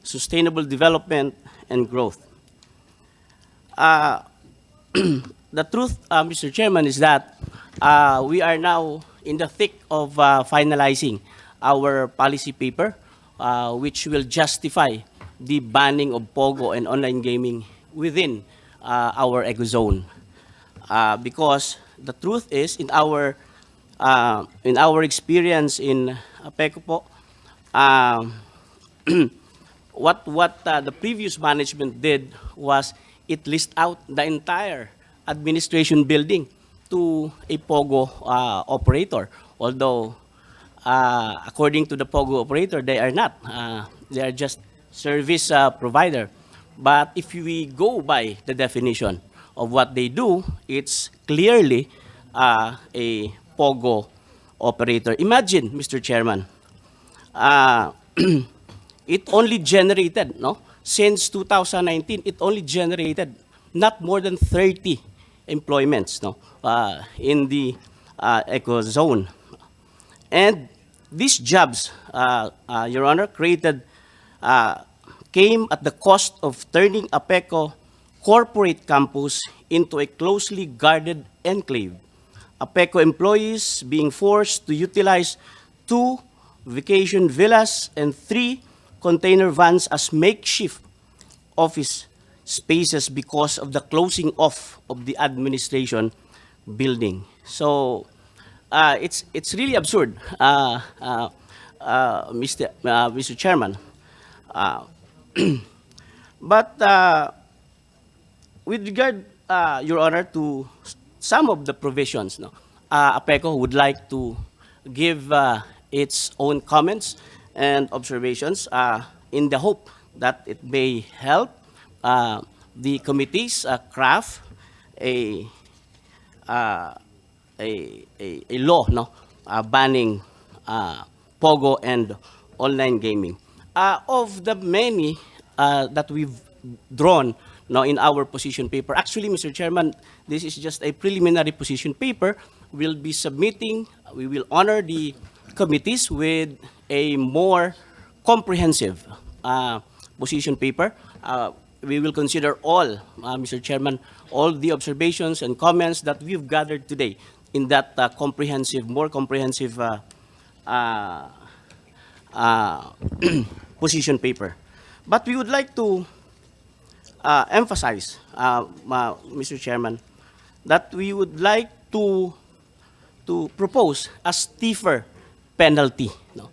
sustainable development, and growth. The truth, Mr. Chairman, is that we are now in the thick of finalizing our policy paper, which will justify the banning of POGO and online gaming within our ecozone. Because the truth is, in our experience in APECO po, what the previous management did was it list out the entire administration building to a POGO operator. Although, according to the POGO operator, they are not. They are just service provider. But if we go by the definition of what they do, it's clearly a POGO operator. Imagine, Mr. Chairman, it only generated, no? Since 2019, it only generated not more than 30 employments, no, in the ecozone. And these jobs, Your Honor, came at the cost of turning APECO corporate campus into a closely guarded enclave. APECO employees being forced to utilize 2 vacation villas and 3 container vans as makeshift office spaces because of the closing off of the administration building. So it's really absurd, Mr. Chairman. But with regard, Your Honor, to some of the provisions, no, APECO would like to give its own comments and observations in the hope that it may help the committees craft a law, no, banning POGO and online gaming. Of the many that we've drawn now in our position paper, actually, Mr. Chairman, this is just a preliminary position paper. We'll be submitting, we will honor the committees with a more comprehensive position paper. We will consider all, Mr. Chairman, all the observations and comments that we've gathered today in that more comprehensive position paper. But we would like to emphasize, Mr. Chairman, that we would like to propose a stiffer penalty. No?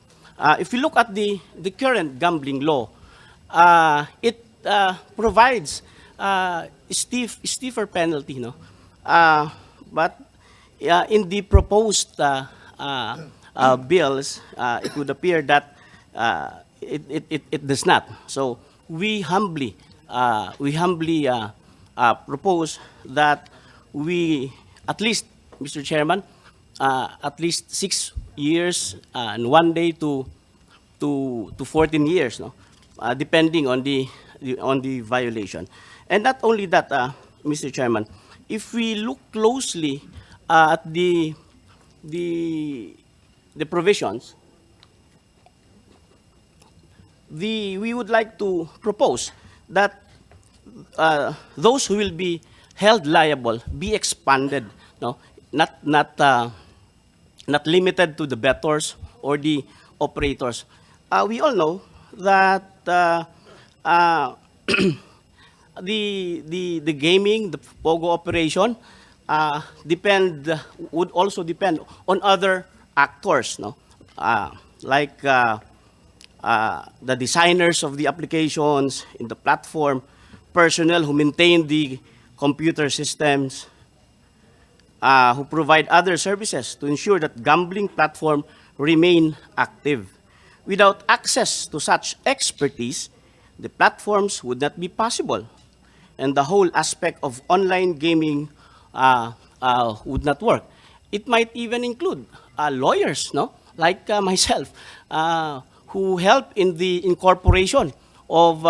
If you look at the current gambling law, it provides stiffer penalty. No? But in the proposed bills, it would appear that it does not. So we humbly propose that we at least, Mr. Chairman, at least 6 years and 1 day to 14 years, no, depending on the violation. And not only that, Mr. Chairman, if we look closely at the provisions, we would like to propose that those who will be held liable be expanded, no, not limited to the bettors or the operators. We all know that the gaming, the POGO operation, would also depend on other actors, no, like the designers of the applications in the platform, personnel who maintain the computer systems, who provide other services to ensure that gambling platform remain active. Without access to such expertise, the platforms would not be possible, and the whole aspect of online gaming would not work. It might even include lawyers, no, like myself, who help in the incorporation of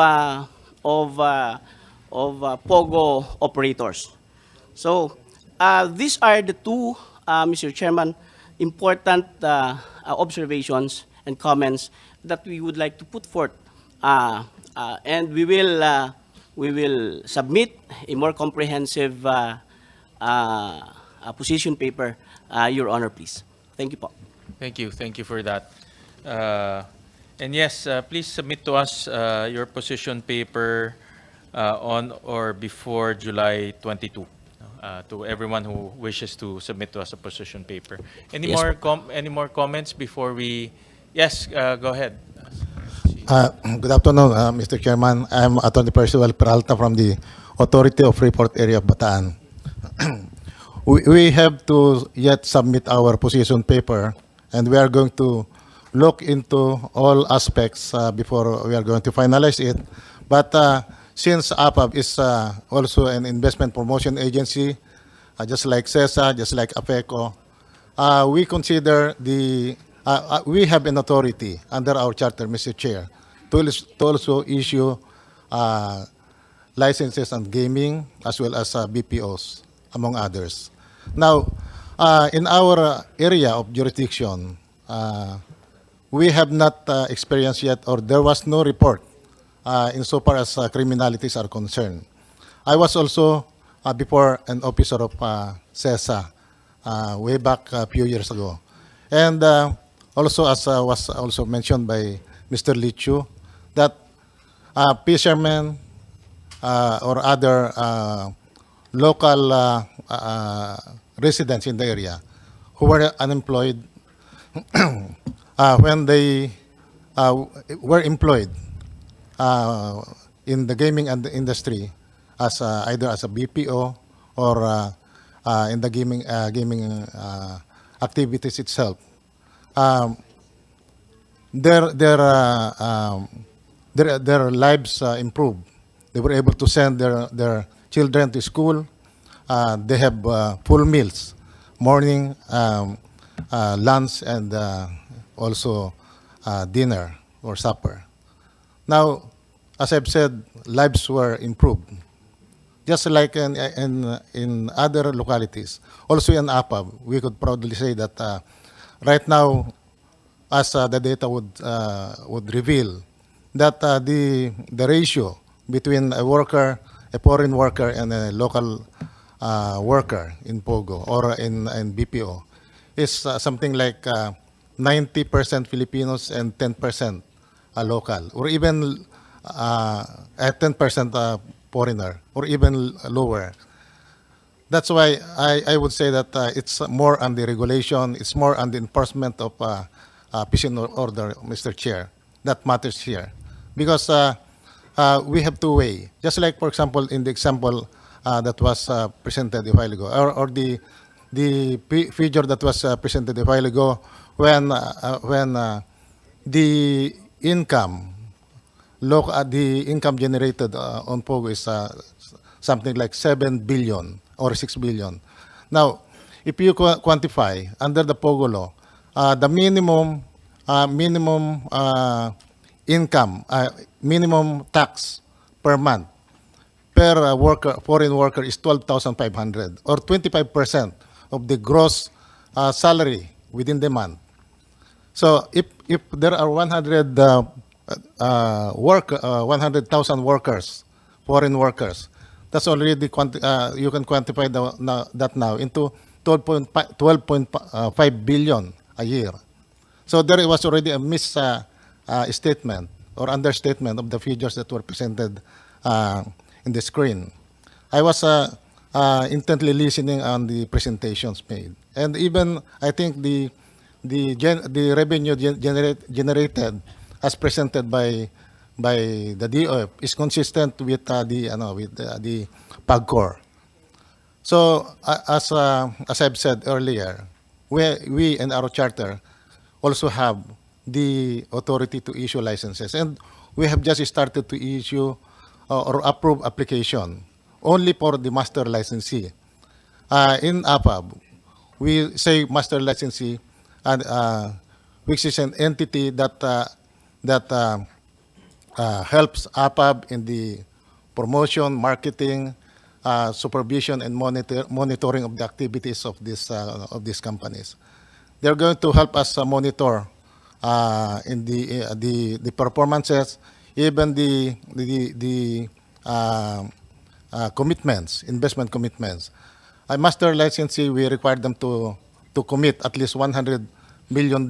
POGO operators. So these are the two, Mr. Chairman, important observations and comments that we would like to put forth, and we will submit a more comprehensive position paper, Your Honor, please. Thank you po. Thank you. Thank you for that. And yes, please submit to us your position paper on or before July 22 to everyone who wishes to submit to us a position paper. Any Yes, more comments before we? Yes, go ahead. Good afternoon, Mr. Chairman. I'm Attorney Percival Peralta from the Authority of Freeport Area of Bataan. We have to yet submit our position paper, and we are going to look into all aspects before we are going to finalize it. But since APAB is also an investment promotion agency, just like CESA, just like APECO, we consider we have an authority under our charter, Mr. Chair, to also issue licenses on gaming as well as BPOs, among others. Now, in our area of jurisdiction, we have not experienced yet, or there was no report insofar as criminalities are concerned. I was also before an officer of CESA way back a few years ago. And also, as was also mentioned by Mr. Lichu, that fishermen or other local residents in the area who were unemployed, when they were employed in the gaming industry as either as a BPO or in the gaming activities itself, their lives improved. They were able to send their children to school. They have full meals, morning, lunch, and also dinner or supper. Now, as I've said, lives were improved. Just like in other localities, also in APAB, we could proudly say that right now, as the data would reveal, that the ratio between a worker, a foreign worker, and a local worker in POGO or in BPO is something like 90% Filipinos and 10% local, or even at 10% foreigner, or even lower. That's why I would say that it's more on the regulation, it's more on the enforcement of peace and order, Mr. Chair, that matters here. Because we have to weigh, just like, for example, in the example that was presented a while ago, or the figure that was presented a while ago, when the income generated on POGO is something like 7 billion or 6 billion. Now, if you quantify under the POGO law, the minimum income, minimum tax per month per worker, foreign worker, is 12,500, or 25% of the gross salary within the month. So if there are 100,000 workers, foreign workers, that's already you can quantify that now into 12.5 billion a year. So there was already a misstatement or understatement of the figures that were presented in the screen. I was intently listening on the presentations made, and even I think the revenue generated as presented by the DOF is consistent with the PAGCOR. So as I've said earlier, we in our charter also have the authority to issue licenses, and we have just started to issue or approve application only for the master licensee. In APAB, we say master licensee, and which is an entity that helps APAB in the promotion, marketing, supervision, and monitoring of the activities of these companies. They're going to help us monitor in the performances, even the commitments, investment commitments. A master licensee, we require them to commit at least $100 million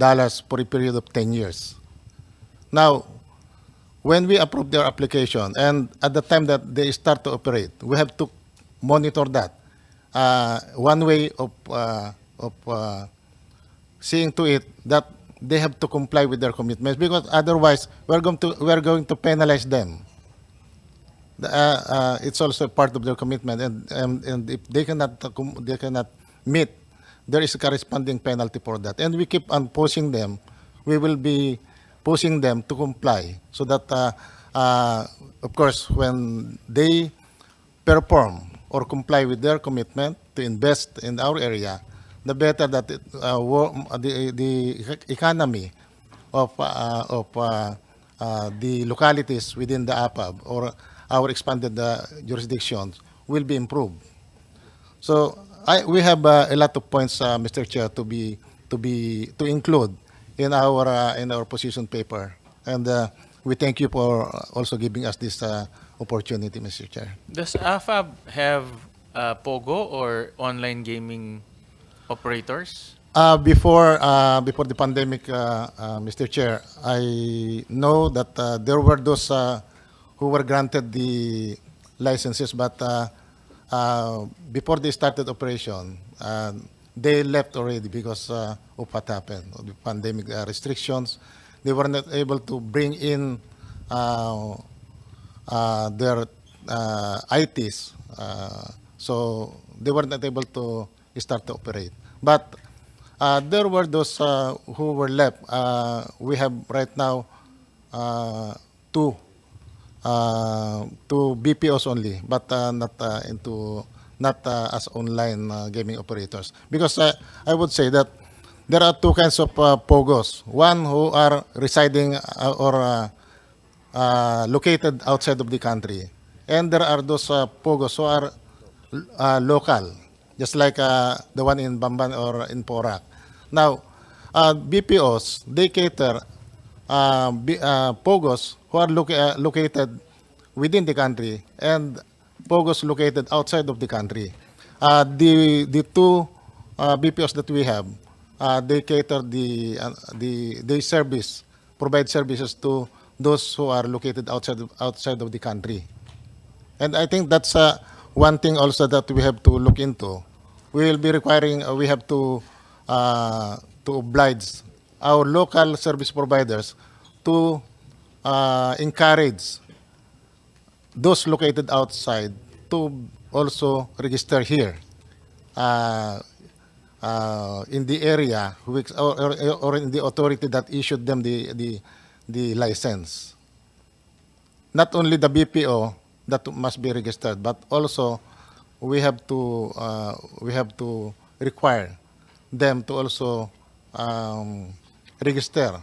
for a period of 10 years. Now, when we approve their application and at the time that they start to operate, we have to monitor that. One way of seeing to it that they have to comply with their commitments, because otherwise we're going to penalize them. It's also part of their commitment, and if they cannot meet, there is a corresponding penalty for that. And we keep on pushing them. We will be pushing them to comply, so that of course when they perform or comply with their commitment to invest in our area, the better that the economy of the localities within the APAB or our expanded jurisdictions will be improved. So we have a lot of points, Mr. Chair, to include in our position paper, and we thank you for also giving us this opportunity, Mr. Chair. Does AFAB have POGO or online gaming operators? Before the pandemic, Mr. Chair, I know that there were those who were granted the licenses, but before they started operation, they left already because of what happened, the pandemic restrictions. They were not able to bring in their ITs, so they were not able to start to operate. But there were those who were left. We have right now two BPOs only, but not as online gaming operators. Because I would say that there are two kinds of POGOs. One who are residing or located outside of the country, and there are those POGOs who are local, just like the one in Bamban or in Porac. Now, BPOs, they cater POGOs who are located within the country and POGOs located outside of the country. The two BPOs that we have, they cater they provide services to those who are located outside of the country. And I think that's one thing also that we have to look into. We will be requiring, we have to oblige our local service providers to encourage those located outside to also register here in the area or in the authority that issued them the license. Not only the BPO that must be registered, but also we have to require them to also register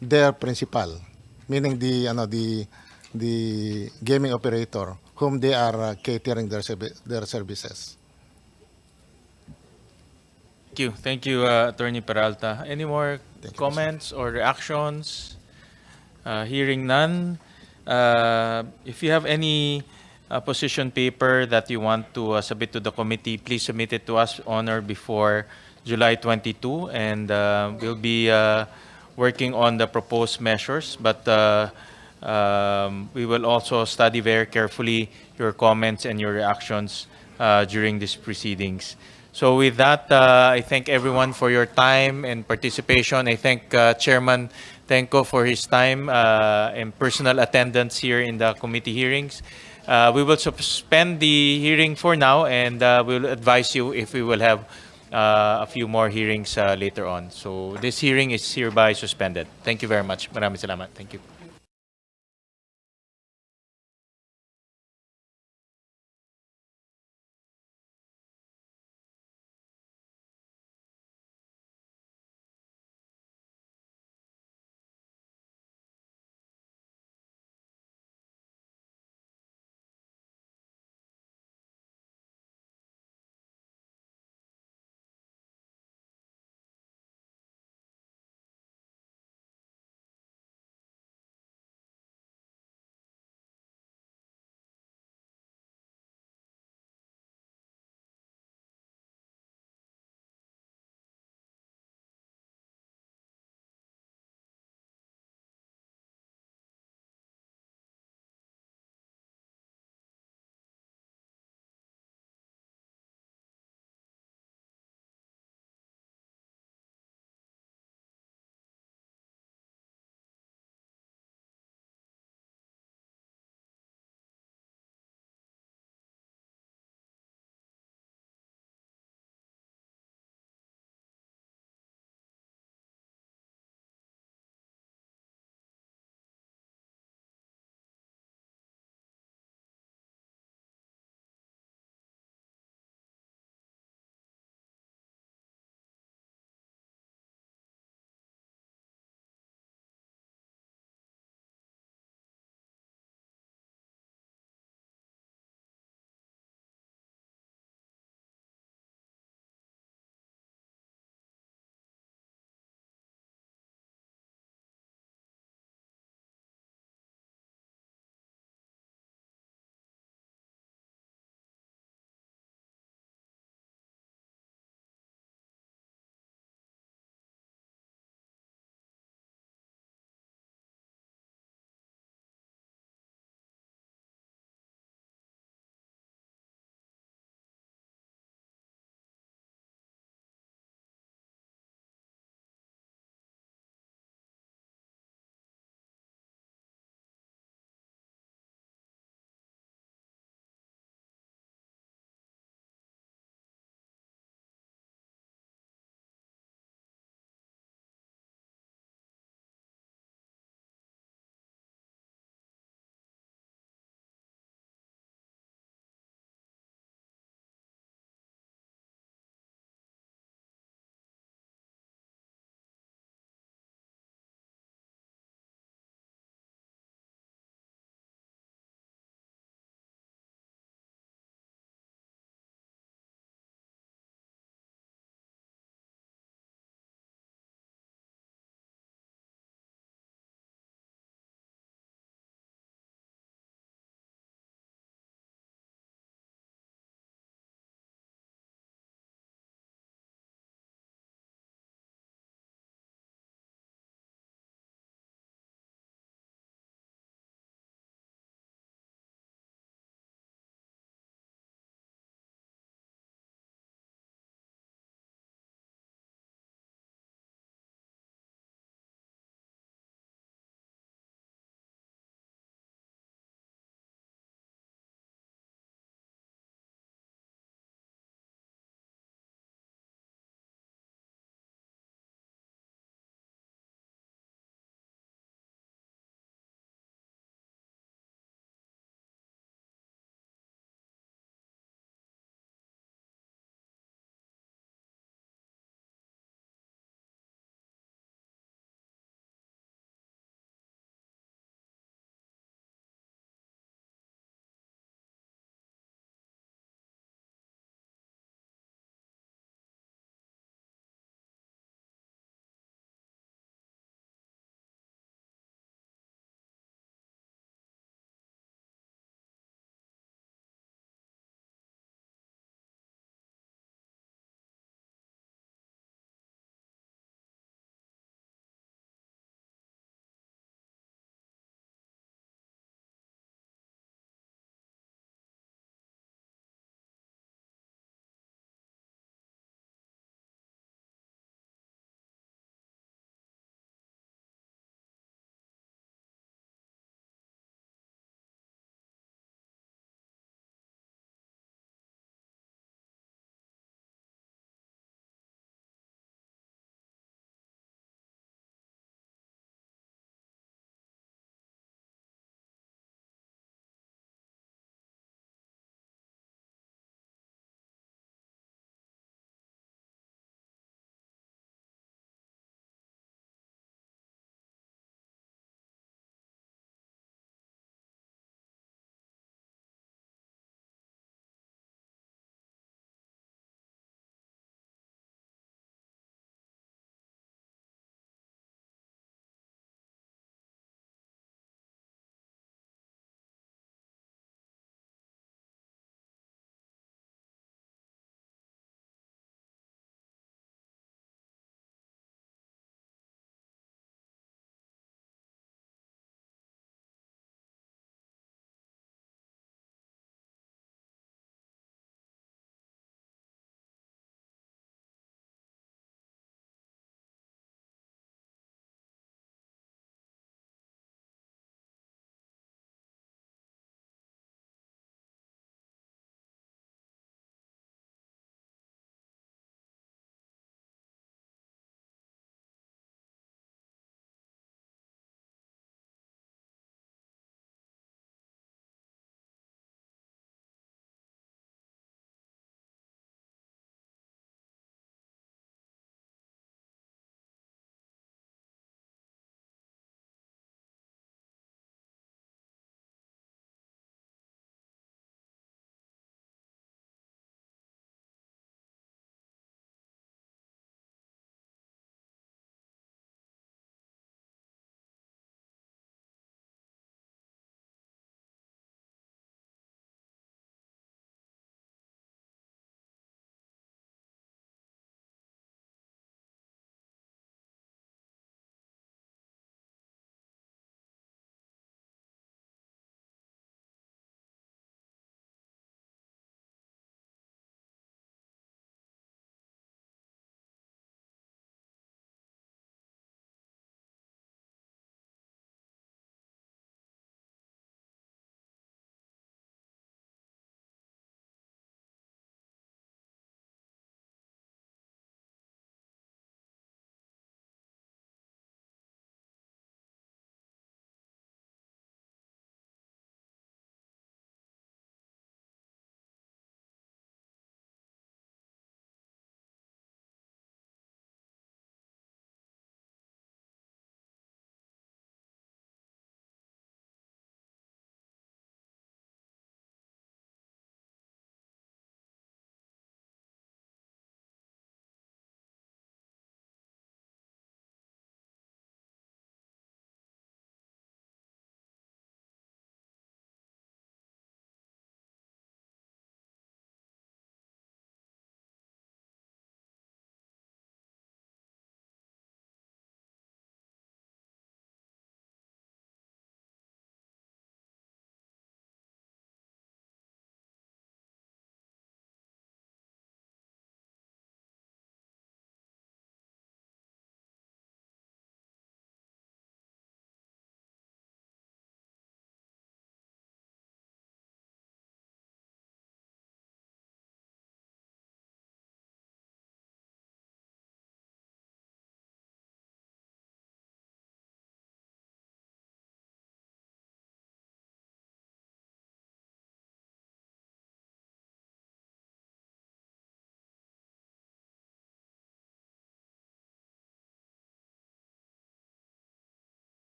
their principal, meaning the gaming operator whom they are catering their services. Thank you, Attorney Peralta. Any more comments or reactions? Hearing none. If you have any position paper that you want to submit to the committee, please submit it to us on or before July 22, and we'll be working on the proposed measures, but we will also study very carefully your comments and your reactions during these proceedings. So with that, I thank everyone for your time and participation. I thank Chairman Tenko for his time and personal attendance here in the committee hearings. We will suspend the hearing for now, and we'll advise you if we will have a few more hearings later on. So this hearing is hereby suspended. Thank you very much. Maraming salamat. Thank you.